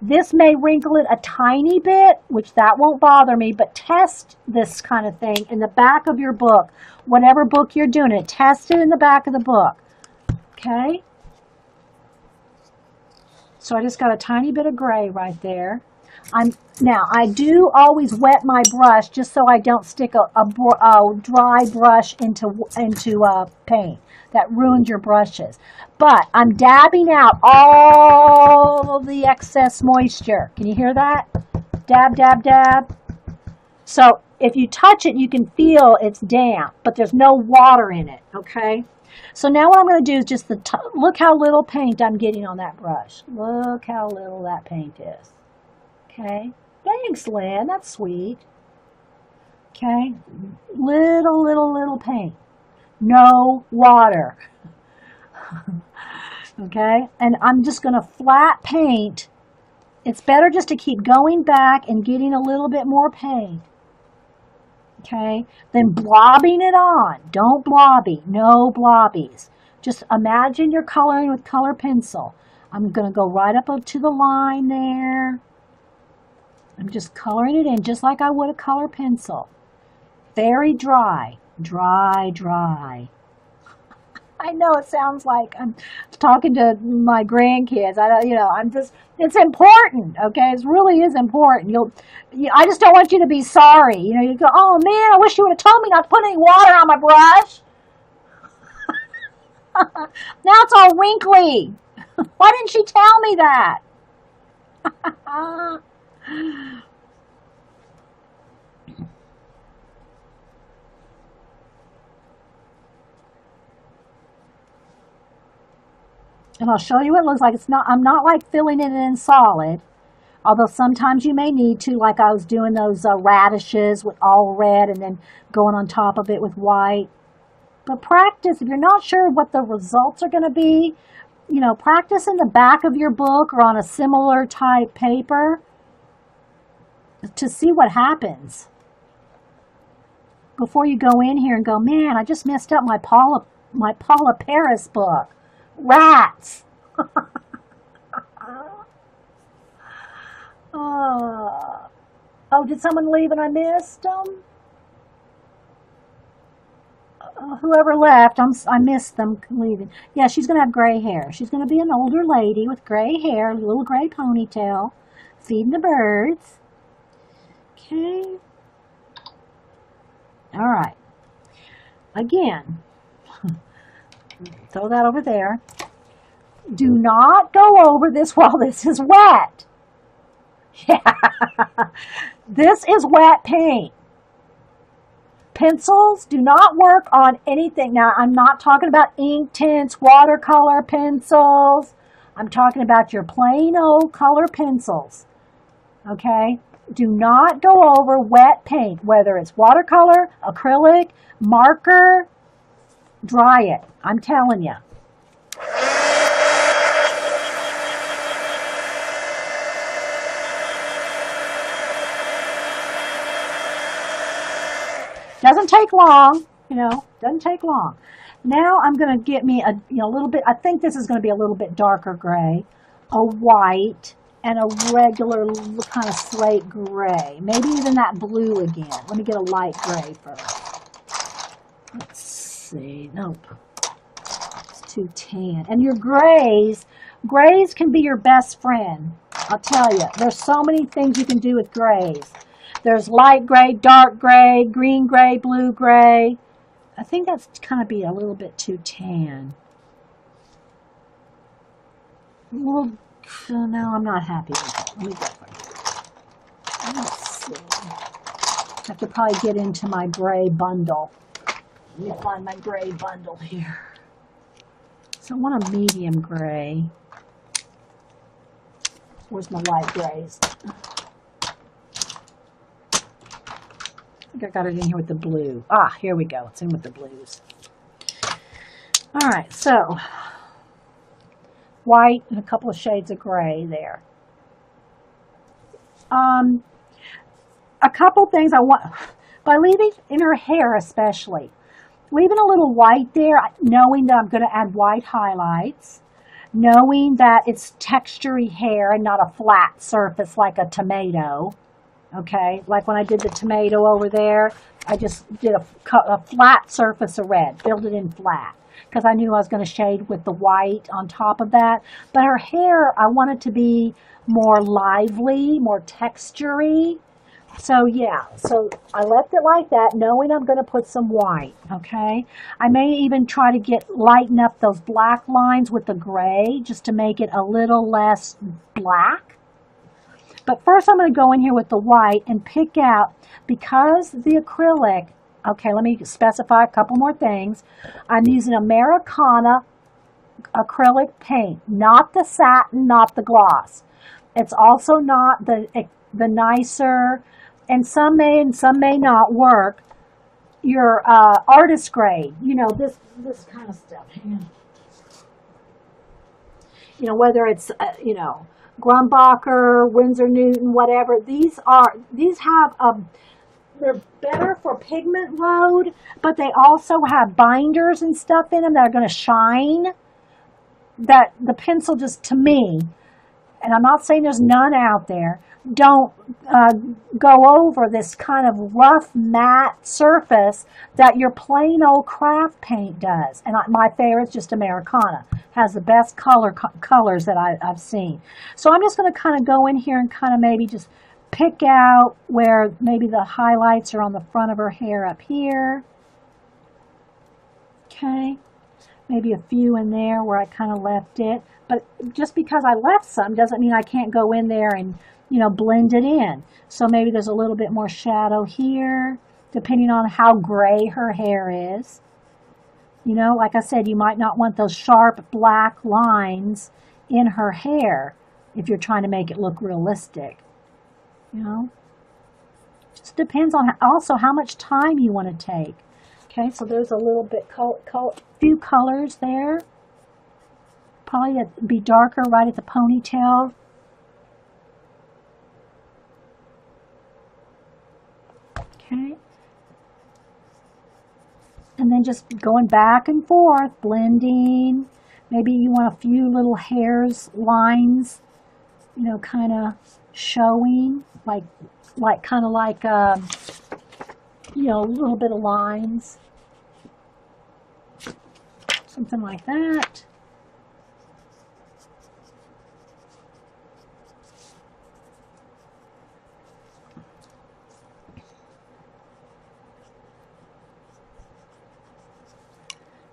This may wrinkle it a tiny bit, which that won't bother me, but test this kind of thing in the back of your book. Whatever book you're doing it, test it in the back of the book, okay? So I just got a tiny bit of gray right there. Now, I do always wet my brush just so I don't stick a dry brush into paint. That ruins your brushes. But I'm dabbing out all of the excess moisture. Can you hear that? Dab, dab, dab. So if you touch it, you can feel it's damp, but there's no water in it, okay? So now what I'm going to do is just look how little paint I'm getting on that brush. Look how little that paint is. Okay, thanks, Lynn. That's sweet. Okay, little paint. No water. Okay, and I'm just going to flat paint. It's better just to keep going back and getting a little bit more paint. Okay, then blobbing it on. Don't blobby. No blobbies. Just imagine you're coloring with color pencil. I'm going to go right up to the line there. I'm just coloring it in just like I would a color pencil. Very dry. Dry, dry. I know it sounds like I'm talking to my grandkids. It's important, okay? It really is important. I just don't want you to be sorry. You go, oh man, I wish you would have told me not to put any water on my brush. Now it's all wrinkly. Why didn't she tell me that? And I'll show you what it looks like. I'm not like filling it in solid, although sometimes you may need to, like I was doing those radishes with all red and then going on top of it with white. But practice, if you're not sure what the results are going to be, you know, practice in the back of your book or on a similar type paper to see what happens before you go in here and go, man, I just messed up my Paula Paris book. Rats. Oh, did someone leave and I missed them? Whoever left, I missed them leaving. Yeah, she's going to have gray hair. She's going to be an older lady with gray hair, a little gray ponytail, feeding the birds. Okay. All right. Again, throw that over there. Do not go over this while this is wet. Yeah. This is wet paint. Pencils do not work on anything. Now, I'm not talking about ink tints, watercolor pencils. I'm talking about your plain old color pencils. Okay? Do not go over wet paint, whether it's watercolor, acrylic, marker. Dry it. I'm telling you. Doesn't take long, you know, doesn't take long. Now I'm going to get me a little bit, I think this is going to be a little bit darker gray, a white, and a regular kind of slate gray. Maybe even that blue again. Let me get a light gray first. Let's see. Nope. It's too tan. And your grays can be your best friend. I'll tell you. There's so many things you can do with grays. There's light gray, dark gray, green gray, blue gray. I think that's kind of be a little bit too tan. Well, no, I'm not happy with it. Let me go for it. Let's see. I have to probably get into my gray bundle. Let me find my gray bundle here. So I want a medium gray. Where's my light grays? I think I got it in here with the blue. Ah, here we go. It's in with the blues. All right, so white and a couple of shades of gray there. A couple things I want, by leaving in her hair especially, leaving a little white there, knowing that I'm going to add white highlights, knowing that it's textury hair and not a flat surface like a tomato. Okay, like when I did the tomato over there, I just did a flat surface of red, filled it in flat, because I knew I was going to shade with the white on top of that. But her hair, I wanted to be more lively, more textury. So yeah, so I left it like that, knowing I'm going to put some white, okay? I may even try to lighten up those black lines with the gray, just to make it a little less black. But first I'm going to go in here with the white and pick out, because the acrylic, okay, let me specify a couple more things. I'm using Americana acrylic paint, not the satin, not the gloss. It's also not the nicer, and some may and some may not work, your artist grade, you know, this kind of stuff. You know, whether it's, you know, Grumbacher, Winsor Newton, whatever. These have they're better for pigment load, but they also have binders and stuff in them that are going to shine. That the pencil just, to me, and I'm not saying there's none out there, don't go over this kind of rough matte surface that your plain old craft paint does. And my favorite is just Americana. Has the best colors that I've seen. So I'm just going to kind of go in here and kind of maybe just pick out where maybe the highlights are on the front of her hair up here. Okay. Maybe a few in there where I kind of left it. But just because I left some doesn't mean I can't go in there and, you know, blend it in. So maybe there's a little bit more shadow here, depending on how gray her hair is. You know, like I said, you might not want those sharp black lines in her hair if you're trying to make it look realistic. You know, just depends on also how much time you want to take. Okay, so there's a little bit, few colors there. probably be darker right at the ponytail. Okay. And then just going back and forth, blending. Maybe you want a few little hairs, lines, you know, kind of showing, like kind of like, you know, a little bit of lines. Something like that.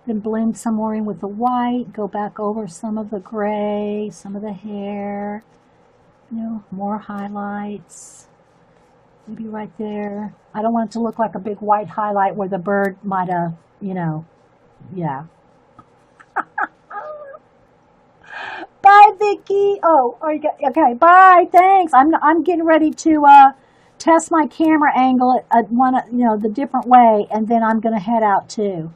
Then blend some more in with the white, go back over some of the gray, some of the hair, you know, more highlights, maybe right there. I don't want it to look like a big white highlight where the bird might have, you know, yeah. Bye, Vicky. Oh, okay, bye, thanks. I'm getting ready to test my camera angle at one, you know, the different way, and then I'm going to head out too.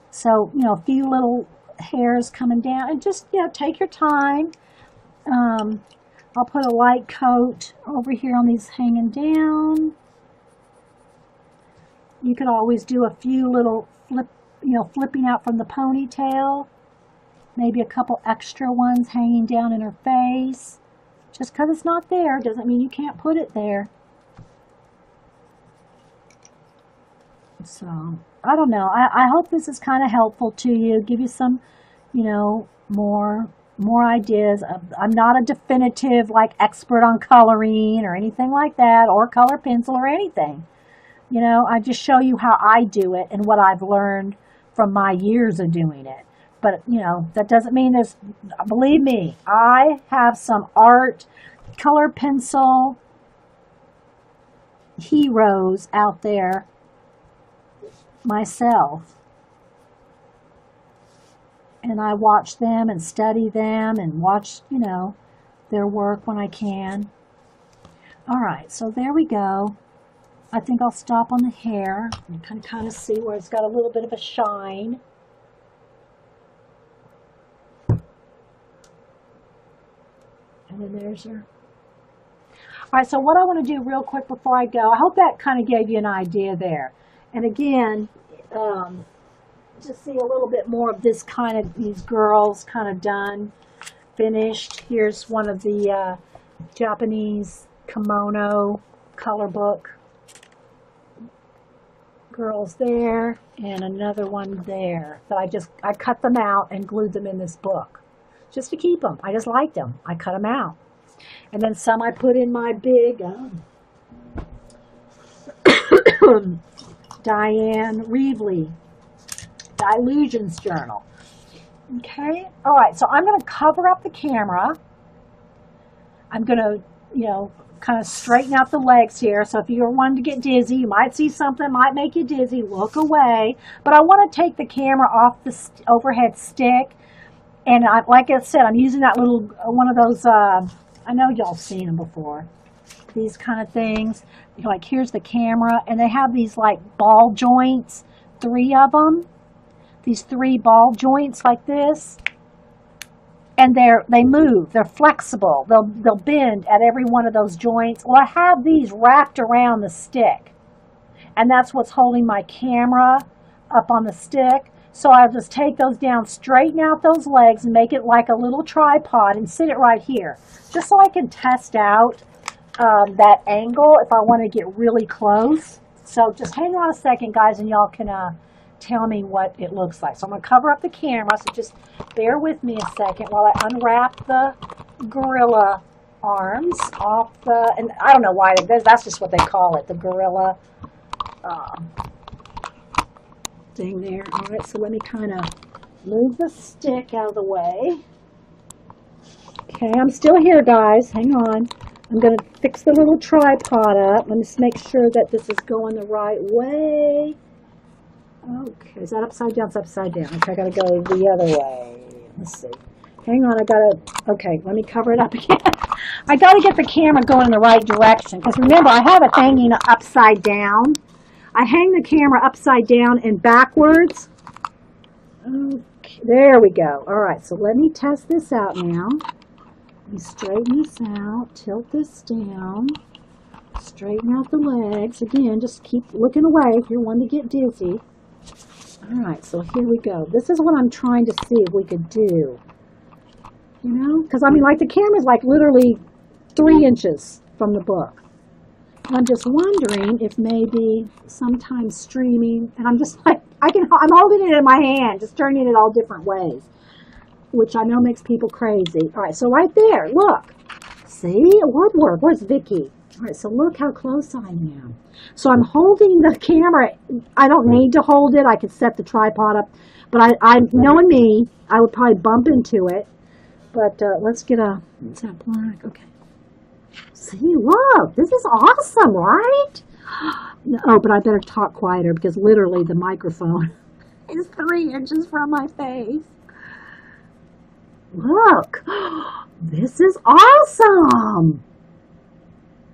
So, you know, a few little hairs coming down, and just, you know, take your time. I'll put a light coat over here on these hanging down. You could always do a few little flipping out from the ponytail. Maybe a couple extra ones hanging down in her face. Just because it's not there doesn't mean you can't put it there. So, I don't know. I hope this is kind of helpful to you. Give you some, you know, more ideas. I'm not a definitive, like, expert on coloring or anything like that, or color pencil or anything. You know, I just show you how I do it and what I've learned from my years of doing it. But, you know, that doesn't mean there's, believe me, I have some art, color pencil heroes out there myself. And I watch them and study them and watch, you know, their work when I can. All right, so there we go. I think I'll stop on the hair. You can kind of see where it's got a little bit of a shine. And then there's your... All right, so what I want to do real quick before I go, I hope that kind of gave you an idea there. And again, just see a little bit more of this kind of, these girls kind of done, finished. Here's one of the Japanese kimono color book girls there, and another one there that I cut them out and glued them in this book just to keep them. I just liked them. I cut them out. And then some I put in my big Diane Reevely Delusions journal. Okay, all right, so I'm going to cover up the camera. I'm going to, you know, kind of straighten out the legs here. So if you're wanting to get dizzy, you might see something, might make you dizzy, look away. But I want to take the camera off the overhead stick. And like I said, I'm using that little, one of those, I know y'all seen them before. These kind of things. Like, here's the camera, and they have these like ball joints, 3 of them. These 3 ball joints like this. And they move, they're flexible, they'll bend at every one of those joints. Well, I have these wrapped around the stick, and that's what's holding my camera up on the stick. So I'll just take those down, straighten out those legs, and make it like a little tripod and sit it right here, just so I can test out that angle if I want to get really close. So just hang on a second, guys, and y'all can tell me what it looks like. So I'm going to cover up the camera, so just bear with me a second while I unwrap the gorilla arms off the, and I don't know why, that's just what they call it, the gorilla thing there. All right, so let me kind of move the stick out of the way. Okay, I'm still here, guys. Hang on. I'm going to fix the little tripod up. Let me just make sure that this is going the right way. Okay, is that upside down? It's upside down. Okay, I gotta go the other way. Let's see. Hang on, okay, let me cover it up again. I gotta get the camera going in the right direction, because remember, I have it hanging upside down. I hang the camera upside down and backwards. There we go. All right, so let me test this out now. Let me straighten this out, tilt this down, straighten out the legs. Again, just keep looking away if you're one to get dizzy. All right, so here we go. This is what I'm trying to see if we could do. You know, because I mean, like the camera's like literally 3 inches from the book. And I'm just wondering if maybe sometimes streaming, and I'm just like, I'm holding it in my hand, just turning it all different ways, which I know makes people crazy. All right, so right there, look. See, woodwork. Where's Vicky? All right, so look how close I am. So I'm holding the camera. I don't need to hold it. I could set the tripod up. But knowing me, I would probably bump into it. But let's get what's that black? Okay. See, look, this is awesome, right? Oh, but I better talk quieter because literally the microphone is 3 inches from my face. Look, this is awesome.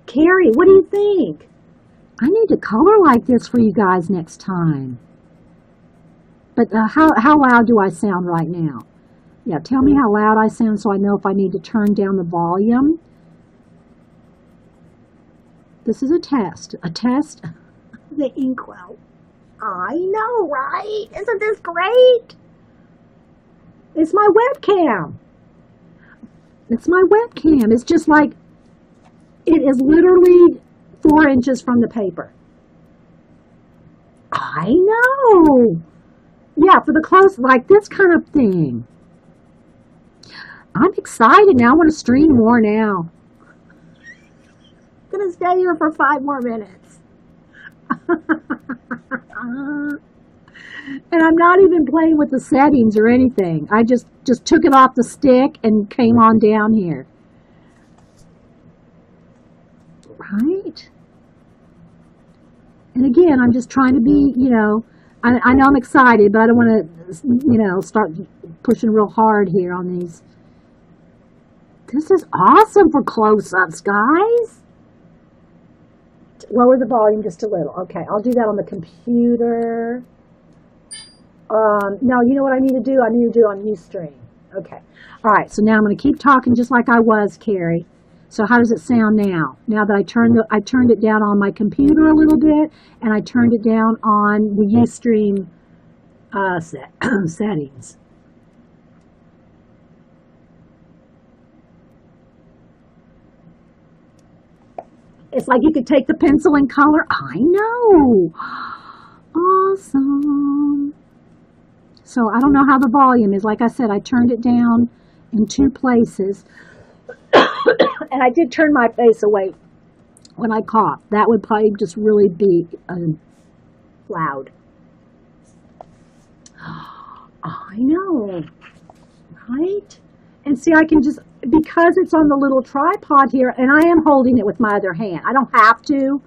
Carrie, what do you think? I need to color like this for you guys next time. But how loud do I sound right now? Yeah, tell me how loud I sound so I know if I need to turn down the volume. This is a test. A test? The inkwell. I know, right? Isn't this great? It's my webcam. It's my webcam. It's just like, it is literally 4 inches from the paper. I know. Yeah, for the close, like this kind of thing. I'm excited now. I want to stream more now. I'm going to stay here for 5 more minutes. And I'm not even playing with the settings or anything. I just took it off the stick and came on down here. Right? And again, I'm just trying to be, you know, I know I'm excited, but I don't want to, you know, start pushing real hard here on these. This is awesome for close-ups, guys. Lower the volume just a little. Okay, I'll do that on the computer. No, you know what I need to do? I need to do it on Ustream. Okay. All right, so now I'm going to keep talking just like I was, Carrie. So how does it sound now? Now that I turned it down on my computer a little bit, and I turned it down on the Ustream settings. It's like you could take the pencil and color. I know. Awesome. So I don't know how the volume is. Like I said, I turned it down in 2 places. And I did turn my face away when I cough. That would probably just really be loud. I know, right? And see, I can just, because it's on the little tripod here, and I am holding it with my other hand. I don't have to,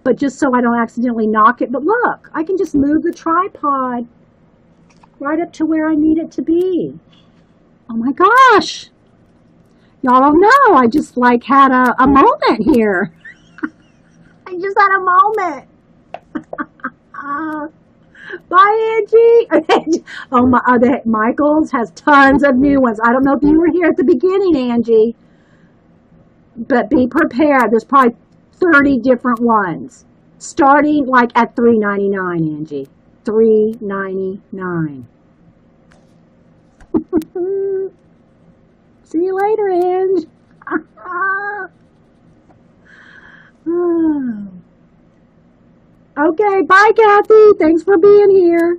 but just so I don't accidentally knock it. But look, I can just move the tripod right up to where I need it to be. Oh my gosh. Y'all don't know, I just like had a moment here. I just had a moment. Bye, Angie. Oh, Michael's has tons of new ones. I don't know if you were here at the beginning, Angie, but be prepared. There's probably 30 different ones, starting like at $3.99, Angie. $3.99. See you later, Ange. Okay, bye, Kathy. Thanks for being here.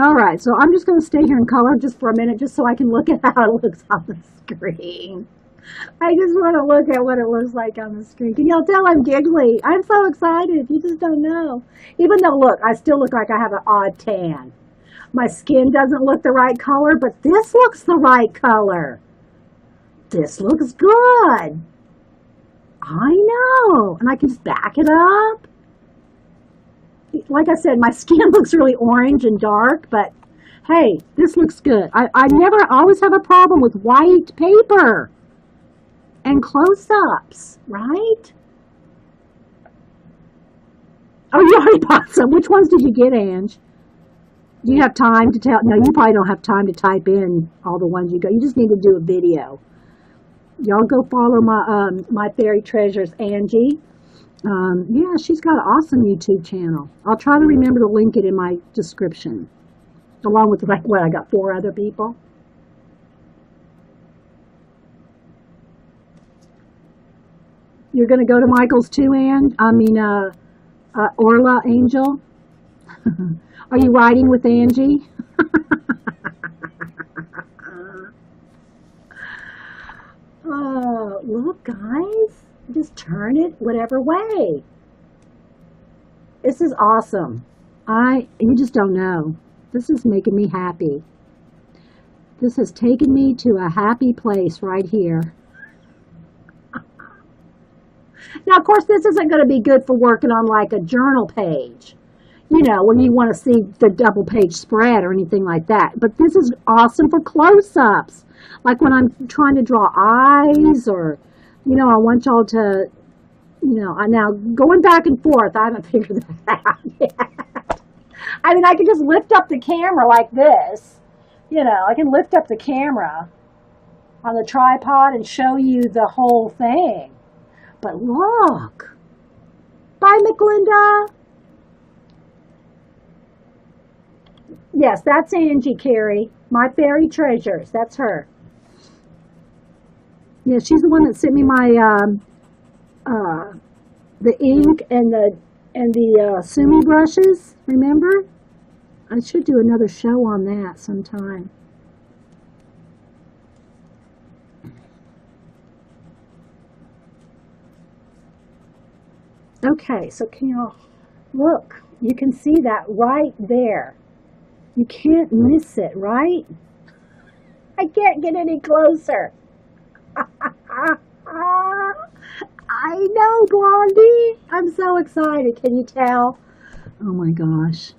All right, so I'm just going to stay here and color just for a minute, just so I can look at how it looks on the screen. I just want to look at what it looks like on the screen. Can y'all tell I'm giggly? I'm so excited. You just don't know. Even though, look, I still look like I have an odd tan. My skin doesn't look the right color, but this looks the right color. This looks good. I know. And I can just back it up. Like I said, my skin looks really orange and dark, but hey, this looks good. I always have a problem with white paper and close-ups, right? Oh, you already bought some. Which ones did you get, Ange? Do you have time to tell? No, you probably don't have time to type in all the ones you go. You just need to do a video. Y'all go follow my fairy treasures, Angie. Yeah, she's got an awesome YouTube channel. I'll try to remember to link it in my description, along with like what I got 4 other people. You're gonna go to Michael's too, Ann? Orla, Angel. Are you riding with Angie? Oh, look, guys. Just turn it whatever way. This is awesome. You just don't know. This is making me happy. This has taken me to a happy place right here. Now, of course, this isn't going to be good for working on like a journal page, you know, when you want to see the double page spread or anything like that. But this is awesome for close-ups. Like when I'm trying to draw eyes or, you know, I want y'all to, you know, now going back and forth, I haven't figured that out yet. I mean, I can just lift up the camera like this. You know, I can lift up the camera on the tripod and show you the whole thing. But look. Bye, McLinda. Yes, that's Angie, Carrie. My Fairy Treasures. That's her. Yeah, she's the one that sent me my the ink and the sumi brushes. Remember? I should do another show on that sometime. Okay, so can y'all look? You can see that right there. You can't miss it, right? I can't get any closer. I know, Blondie. I'm so excited. Can you tell? Oh my gosh.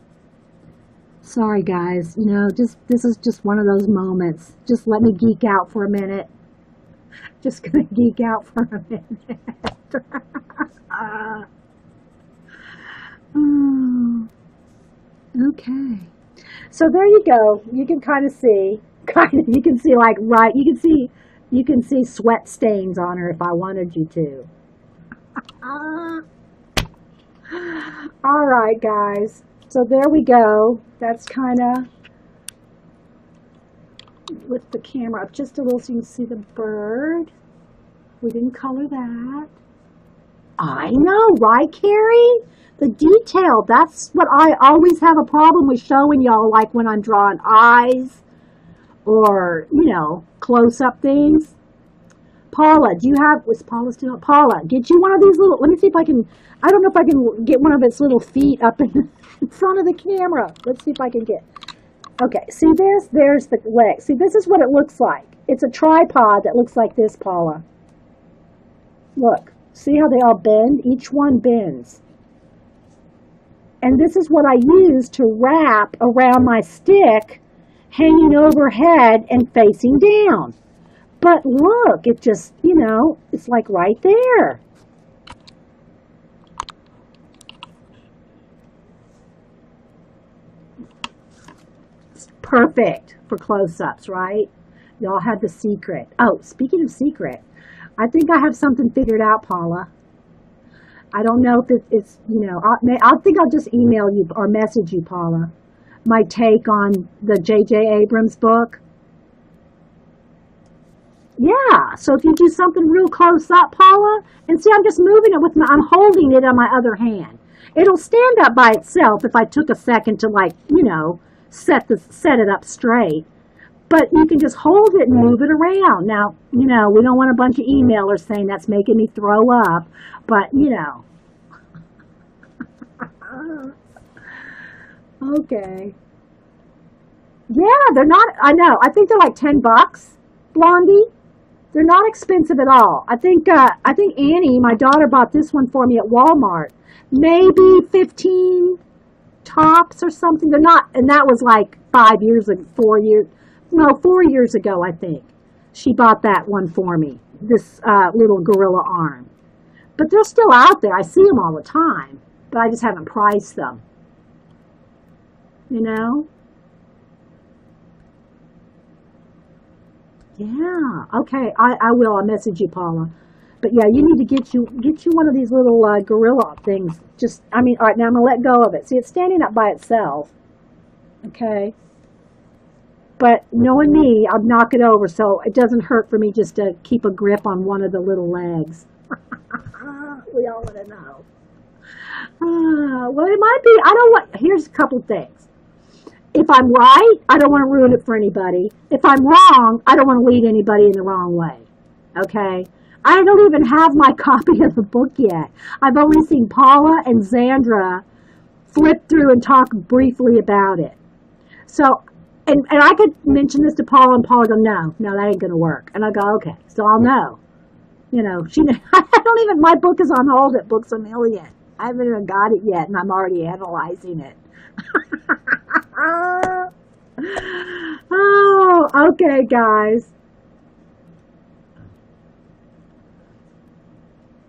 Sorry, guys. You know, this is just one of those moments. Just let me geek out for a minute. Just gonna geek out for a minute. Oh, okay. So there you go. You can kind of see, you can see like right, you can see sweat stains on her if I wanted you to. All right, guys. So there we go. That's kind of, lift the camera up just a little so you can see the bird. We didn't color that. I know, right, Carrie? The detail, that's what I always have a problem with showing y'all, like when I'm drawing eyes or, you know, close-up things. Paula, was Paula still? Paula, get you one of these little, let me see if I can, I don't know if I can get one of its little feet up in front of the camera. Let's see if I can get, okay, see this? There's the leg. See, this is what it looks like. It's a tripod that looks like this, Paula. Look, see how they all bend? Each one bends. And this is what I use to wrap around my stick, hanging overhead and facing down. But look, it just, you know, it's like right there. It's perfect for close-ups, right? Y'all have the secret. Oh, speaking of secret, I think I have something figured out, Paula. I don't know if it's, you know, I think I'll just email you or message you, Paula, my take on the J.J. Abrams book. Yeah, so if you do something real close up, Paula, and see, I'm just moving it with I'm holding it on my other hand. It'll stand up by itself if I took a second to, like, you know, set it up straight. But you can just hold it and move it around. Now, you know, we don't want a bunch of emailers saying that's making me throw up, but, you know. Okay. Yeah, they're not, I know, I think they're like $10, Blondie. They're not expensive at all. I think Annie, my daughter, bought this one for me at Walmart. Maybe 15 tops or something. They're not, and that was like 4 years ago, I think. She bought that one for me, this little gorilla arm. But they're still out there. I see them all the time, but I just haven't priced them. You know? Yeah. Okay. I will. I'll message you, Paula. But yeah, you need to get you one of these little gorilla things. Just, I mean, all right. Now I'm gonna let go of it. See, it's standing up by itself. Okay. But knowing me, I'll knock it over so it doesn't hurt for me just to keep a grip on one of the little legs. We all want to know. Well, it might be. I don't want. Here's a couple things. If I'm right, I don't want to ruin it for anybody. If I'm wrong, I don't want to lead anybody in the wrong way. Okay? I don't even have my copy of the book yet. I've only seen Paula and Zandra flip through and talk briefly about it. So, and I could mention this to Paula, and Paula go, no, that ain't going to work. And I go, okay, so I'll know. You know, I don't even, my book is on hold at Books A Million. I haven't even got it yet, and I'm already analyzing it. Oh, okay, guys.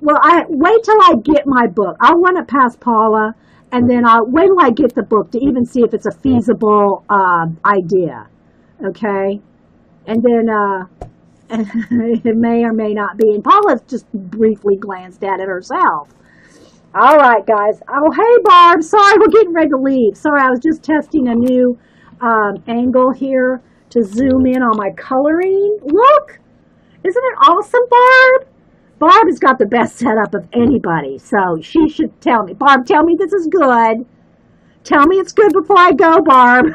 Well, wait till I get my book. I'll run it past Paula, and then I'll wait till I get the book to even see if it's a feasible idea. Okay, and then it may or may not be. And Paula's just briefly glanced at it herself. All right, guys. Oh, hey, Barb. Sorry, we're getting ready to leave. Sorry, I was just testing a new angle here to zoom in on my coloring. Look, isn't it awesome, Barb? Barb has got the best setup of anybody, so she should tell me. Barb, tell me this is good. Tell me it's good before I go, Barb.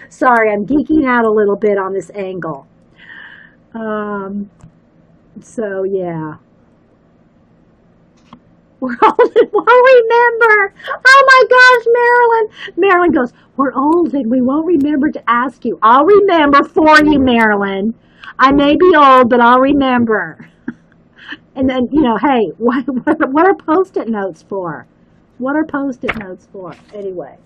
Sorry, I'm geeking out a little bit on this angle. So, yeah. We're old and won't remember. Oh my gosh, Marilyn. Marilyn goes, we're old and we won't remember to ask you. I'll remember for you, Marilyn. I may be old, but I'll remember. And then, you know, hey, what are Post-it notes for? What are Post-it notes for? Anyway.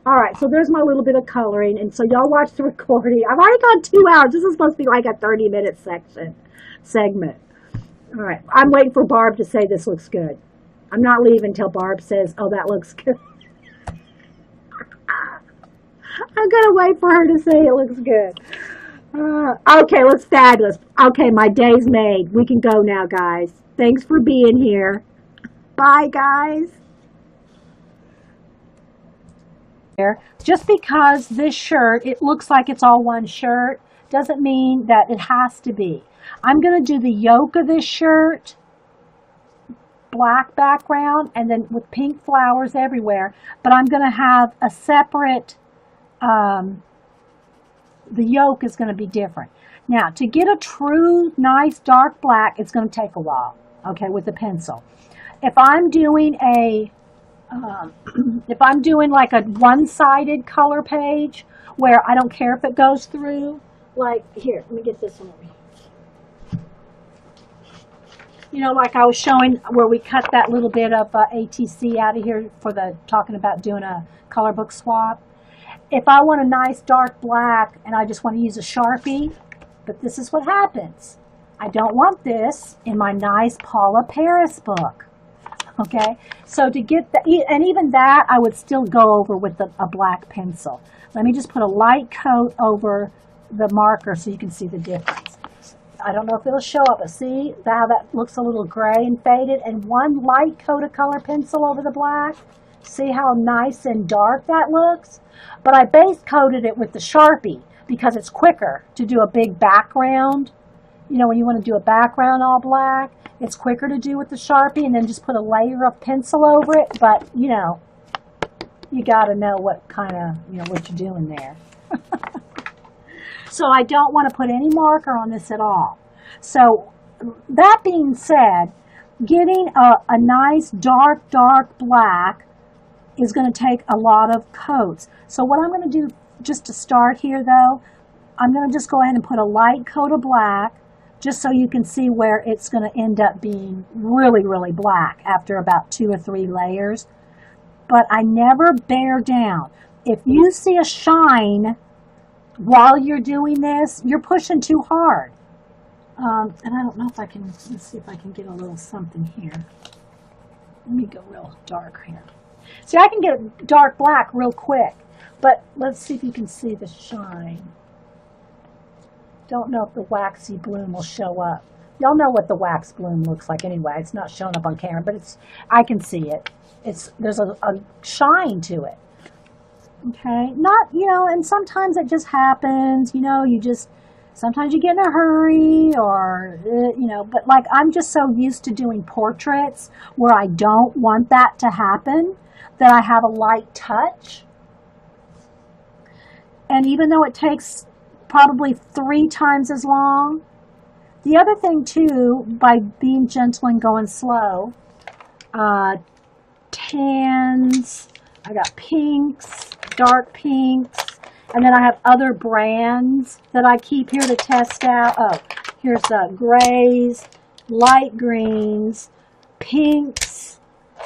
All right, so there's my little bit of coloring. And so y'all watch the recording. I've already got 2 hours. This is supposed to be like a 30-minute segment. All right, I'm waiting for Barb to say this looks good. I'm not leaving until Barb says, oh, that looks good. I'm going to wait for her to say it looks good. Okay, let's fabulous. Okay, my day's made. We can go now, guys. Thanks for being here. Bye, guys. Just because this shirt, it looks like it's all one shirt, doesn't mean that it has to be. I'm going to do the yoke of this shirt, black background, and then with pink flowers everywhere. But I'm going to have a separate, the yoke is going to be different. Now, to get a true, nice, dark black, it's going to take a while, okay, with a pencil. If I'm doing like a one-sided color page where I don't care if it goes through, like, here, let me get this one over here. You know, like I was showing where we cut that little bit of ATC out of here for the talking about doing a color book swap. If I want a nice dark black and I just want to use a Sharpie, but this is what happens. I don't want this in my nice Paula Paris book. Okay, so to get the, and even that I would still go over with a black pencil. Let me just put a light coat over the marker so you can see the difference. I don't know if it'll show up, but see how that looks a little gray and faded, and one light coat of color pencil over the black. See how nice and dark that looks? But I base coated it with the Sharpie because it's quicker to do a big background. You know, when you want to do a background all black, it's quicker to do with the Sharpie and then just put a layer of pencil over it. But, you know, you got to know what kind of, you know, what you're doing there. So I don't want to put any marker on this at all. So that being said, getting a nice dark black is going to take a lot of coats. So what I'm going to do just to start here though, I'm going to just go ahead and put a light coat of black just so you can see where it's going to end up being really, really black after about 2 or 3 layers. But I never bear down. If you see a shine while you're doing this, you're pushing too hard. And I don't know if I can, let's see if I can get a little something here. Let me go real dark here. See, I can get dark black real quick, but let's see if you can see the shine. Don't know if the waxy bloom will show up. Y'all know what the wax bloom looks like anyway. It's not showing up on camera, but I can see it. There's a shine to it. Okay, not, and sometimes it just happens, sometimes you get in a hurry or, but like I'm just so used to doing portraits where I don't want that to happen that I have a light touch. And even though it takes probably 3 times as long, the other thing too, by being gentle and going slow, tans, I got pinks, dark pinks, and then I have other brands that I keep here to test out. Oh, here's grays, light greens, pinks,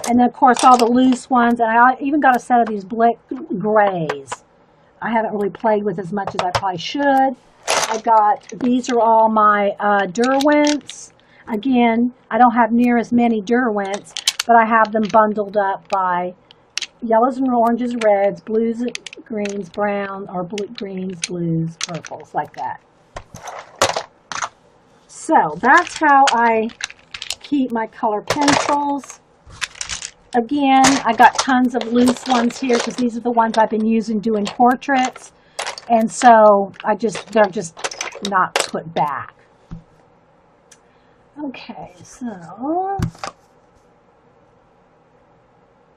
and then of course all the loose ones. And I even got a set of these black grays. I haven't really played with as much as I probably should. These are all my Derwents. Again, I don't have near as many Derwents, but I have them bundled up by yellows and oranges, reds, blues, greens, brown, or greens, blues, purples, like that. So that's how I keep my color pencils. Again, I got tons of loose ones here because these are the ones I've been using doing portraits. And so they're just not put back. Okay, so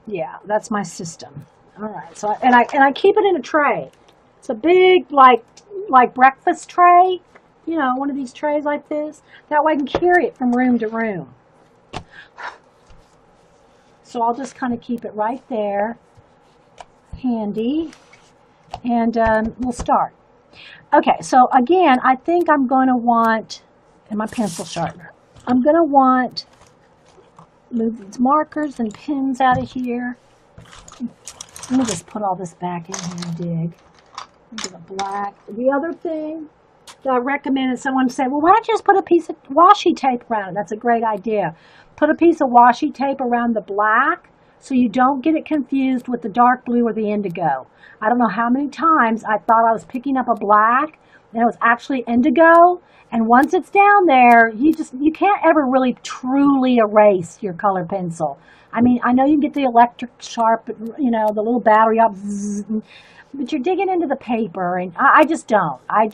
yeah, that's my system. All right, so I keep it in a tray. It's a big like breakfast tray, one of these trays like this. That way I can carry it from room to room. So I'll just kind of keep it right there, handy, and we'll start. Okay, so again, I think I'm going to want, and my pencil sharpener, I'm going to want, move these markers and pens out of here. Let me just put all this back in here and dig. Into the black. The other thing that I recommend is someone say, well, why don't you just put a piece of washi tape around it? That's a great idea. Put a piece of washi tape around the black so you don't get it confused with the dark blue or the indigo. I don't know how many times I thought I was picking up a black and it was actually indigo. And once it's down there, you can't ever really truly erase your color pencil. I mean, I know you can get the electric sharp, the little battery up, but you're digging into the paper, and I just don't. I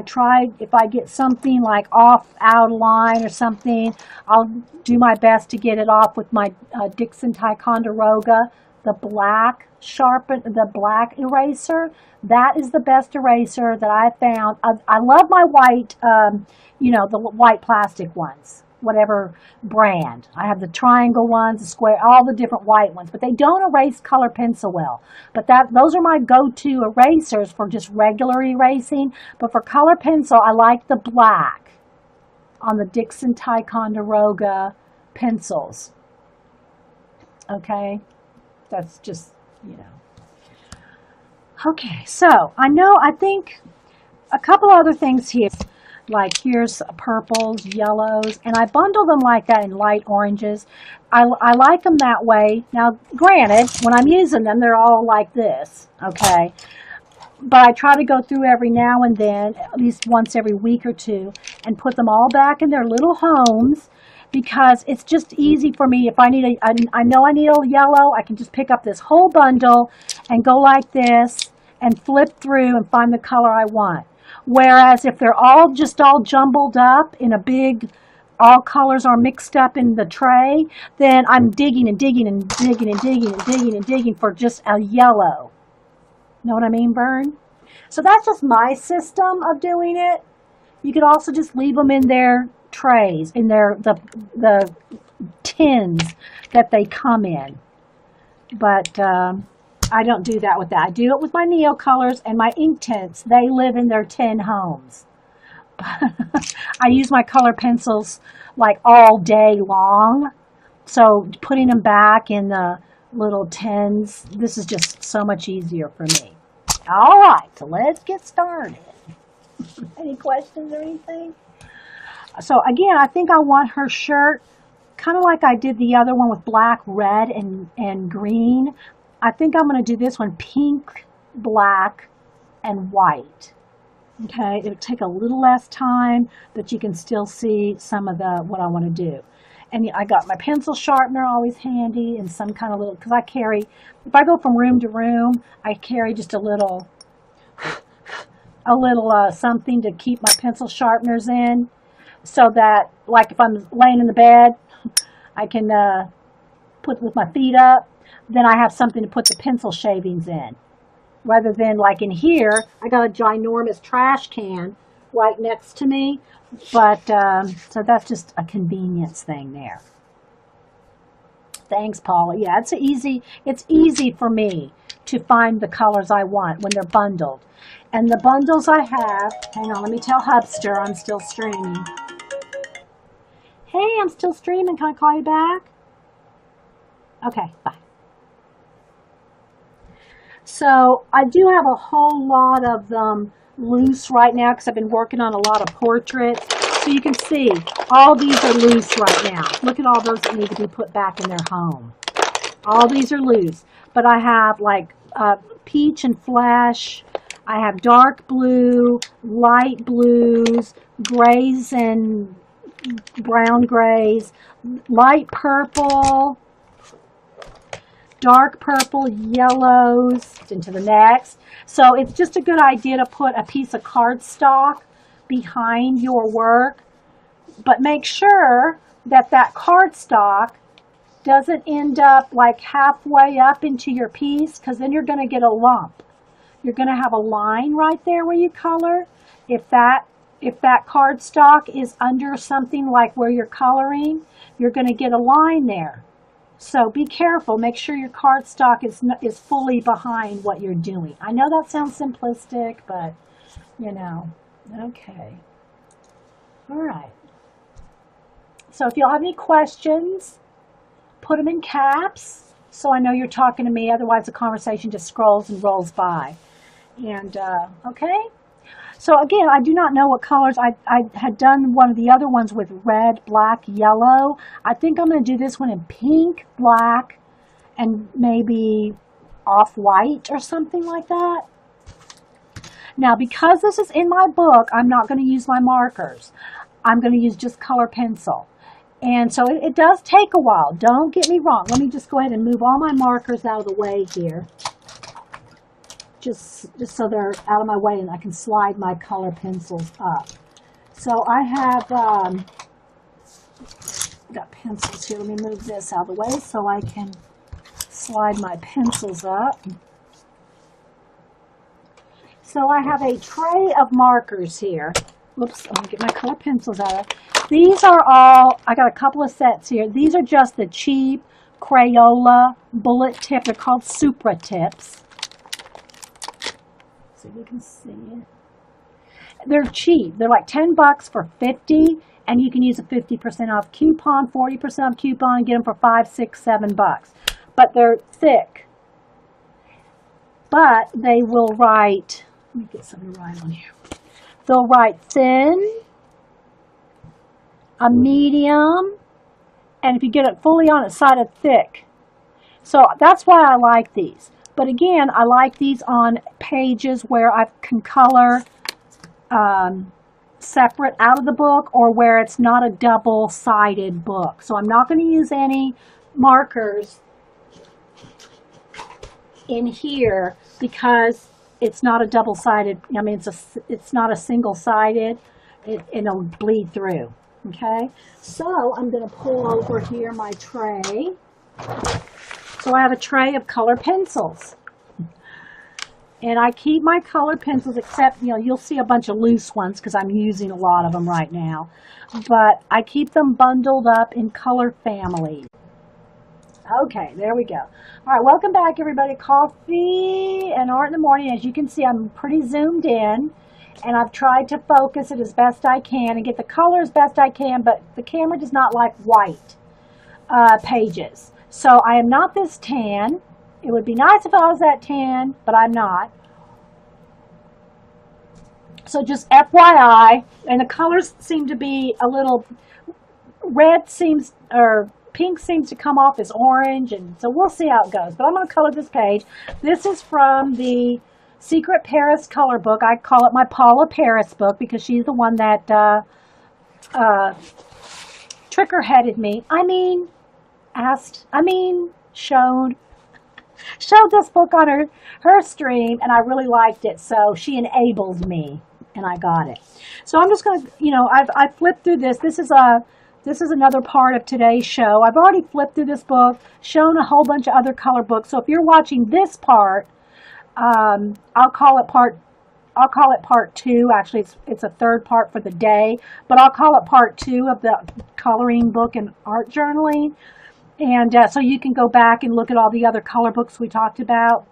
try, if I get something like off out of line or something, I'll do my best to get it off with my Dixon Ticonderoga, the black eraser. That is the best eraser that I found. I love my white, the white plastic ones, whatever brand. I have the triangle ones, the square, all the different white ones, but they don't erase color pencil well. But those are my go-to erasers for just regular erasing. But for color pencil, I like the black on the Dixon Ticonderoga pencils. Okay, that's just, Okay, so I think a couple other things here. Like here's purples, yellows, and I bundle them like that in light oranges. I like them that way. Now, granted, when I'm using them, they're all like this, okay? But I try to go through every now and then, at least once every week or two, and put them all back in their little homes because it's just easy for me. If I need I know I need a yellow, I can just pick up this whole bundle and go like this and flip through and find the color I want. Whereas if they're all jumbled up in a big, all colors are mixed up in the tray, then I'm digging and digging and digging and digging and digging and digging for just a yellow. Know what I mean, Vern? So that's just my system of doing it. You could also just leave them in their trays, in the tins that they come in. But I don't do that with that. I do it with my Neo colors and my Inktense. They live in their tin homes. I use my color pencils like all day long. So putting them back in the little tins, this is just so much easier for me. All right, so let's get started. Any questions or anything? So again, I think I want her shirt kind of like I did the other one with black, red, and green. I think I'm going to do this one pink, black, and white. Okay, it would take a little less time, but you can still see some of what I want to do. And I got my pencil sharpener always handy and some kind of little, because I carry, if I go from room to room, I carry just a little something to keep my pencil sharpeners in, so that, like, if I'm laying in the bed, I can put with my feet up, then I have something to put the pencil shavings in. Rather than, like in here, I got a ginormous trash can right next to me, but so that's just a convenience thing there. Thanks, Paula. Yeah, it's easy for me to find the colors I want when they're bundled. And the bundles I have, hang on, let me tell Hubster I'm still streaming. Hey, I'm still streaming. Can I call you back? Okay, bye. So I do have a whole lot of them loose right now because I've been working on a lot of portraits. So you can see all these are loose right now. Look at all those that need to be put back in their home. All these are loose. But I have like peach and flesh. I have dark blue, light blues, grays and brown grays, light purple, dark purple, yellows, into the next. So it's just a good idea to put a piece of cardstock behind your work, but make sure that that cardstock doesn't end up like halfway up into your piece, because then you're going to get a lump. You're going to have a line right there where you color. If that cardstock is under something like where you're coloring, you're going to get a line there. So be careful. Make sure your cardstock is fully behind what you're doing. I know that sounds simplistic, but, you know, okay. All right. So if y'all have any questions, put them in caps so I know you're talking to me. Otherwise, the conversation just scrolls and rolls by. And, okay. So again, I do not know what colors. I had done one of the other ones with red, black, yellow. I think I'm going to do this one in pink, black, and maybe off-white or something like that. Now, because this is in my book, I'm not going to use my markers. I'm going to use just color pencil. And so it does take a while. Don't get me wrong. Let me just go ahead and move all my markers out of the way here. Just so they're out of my way and I can slide my color pencils up. So I have got pencils here. Let me move this out of the way so I can slide my pencils up. So I have a tray of markers here. Whoops, I'm going to get my color pencils out. These are all, I got a couple of sets here. These are just the cheap Crayola bullet tip. They're called Supra tips. So you can see it. They're cheap. They're like $10 for 50, and you can use a 50% off coupon, 40% off coupon, and get them for $5, $6, $7. But they're thick. But they will write, let me get something to write on here. They'll write thin, a medium, and if you get it fully on its side, a thick. So that's why I like these. But again, I like these on pages where I can color separate out of the book, or where it's not a double-sided book. So I'm not going to use any markers in here because it's not a double-sided, I mean, it's not a single-sided. It'll bleed through, okay? So I'm going to pull over here my tray. So I have a tray of color pencils. And I keep my color pencils, except, you know, you'll see a bunch of loose ones because I'm using a lot of them right now. But I keep them bundled up in color families. Okay, there we go. All right, welcome back, everybody. Coffee and art in the morning. As you can see, I'm pretty zoomed in. And I've tried to focus it as best I can and get the color as best I can. But the camera does not like white pages. So I am not this tan. It would be nice if I was that tan, but I'm not. So just FYI, and the colors seem to be a little, red seems, or pink seems to come off as orange, and so we'll see how it goes. But I'm going to color this page. This is from the Secret Paris color book. I call it my Paula Paris book because she's the one that trigger-headed me. Showed this book on her stream, and I really liked it, so she enabled me, and I got it. So I'm just going to, I've flipped through this. This is another part of today's show. I've already flipped through this book, shown a whole bunch of other color books. So if you're watching this part, I'll call it part two. Actually, it's a third part for the day, but I'll call it part two of the coloring book and art journaling. And so you can go back and look at all the other color books we talked about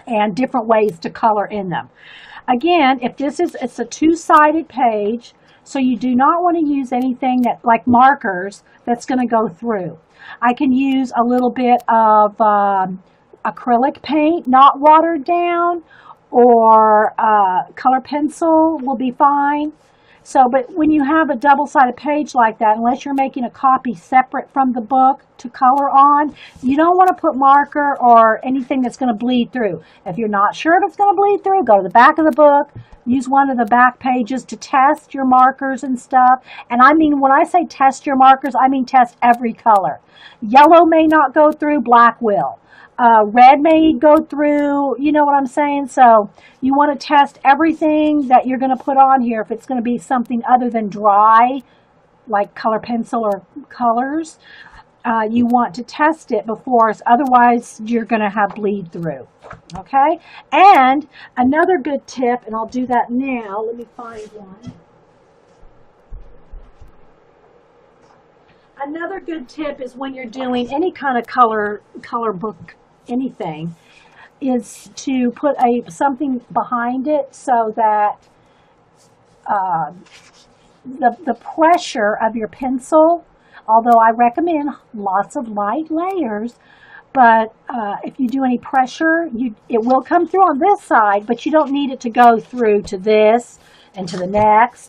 and different ways to color in them. Again, it's a two-sided page, so you do not want to use anything that, like markers, that's going to go through. I can use a little bit of acrylic paint, not watered down, or color pencil will be fine. So, but when you have a double-sided page like that, unless you're making a copy separate from the book to color on, you don't want to put marker or anything that's going to bleed through. If you're not sure if it's going to bleed through, go to the back of the book, use one of the back pages to test your markers and stuff. And I mean, when I say test your markers, I mean test every color. Yellow may not go through, black will. Red may go through, you know what I'm saying? So you want to test everything that you're going to put on here. If it's going to be something other than dry, like color pencil or colors, you want to test it before, otherwise you're going to have bleed through. Okay? And another good tip, and I'll do that now. Let me find one. Another good tip is when you're doing any kind of color book, anything, is to put something behind it so that the pressure of your pencil, although I recommend lots of light layers, but if you do any pressure, it will come through on this side, but you don't need it to go through to this and to the next.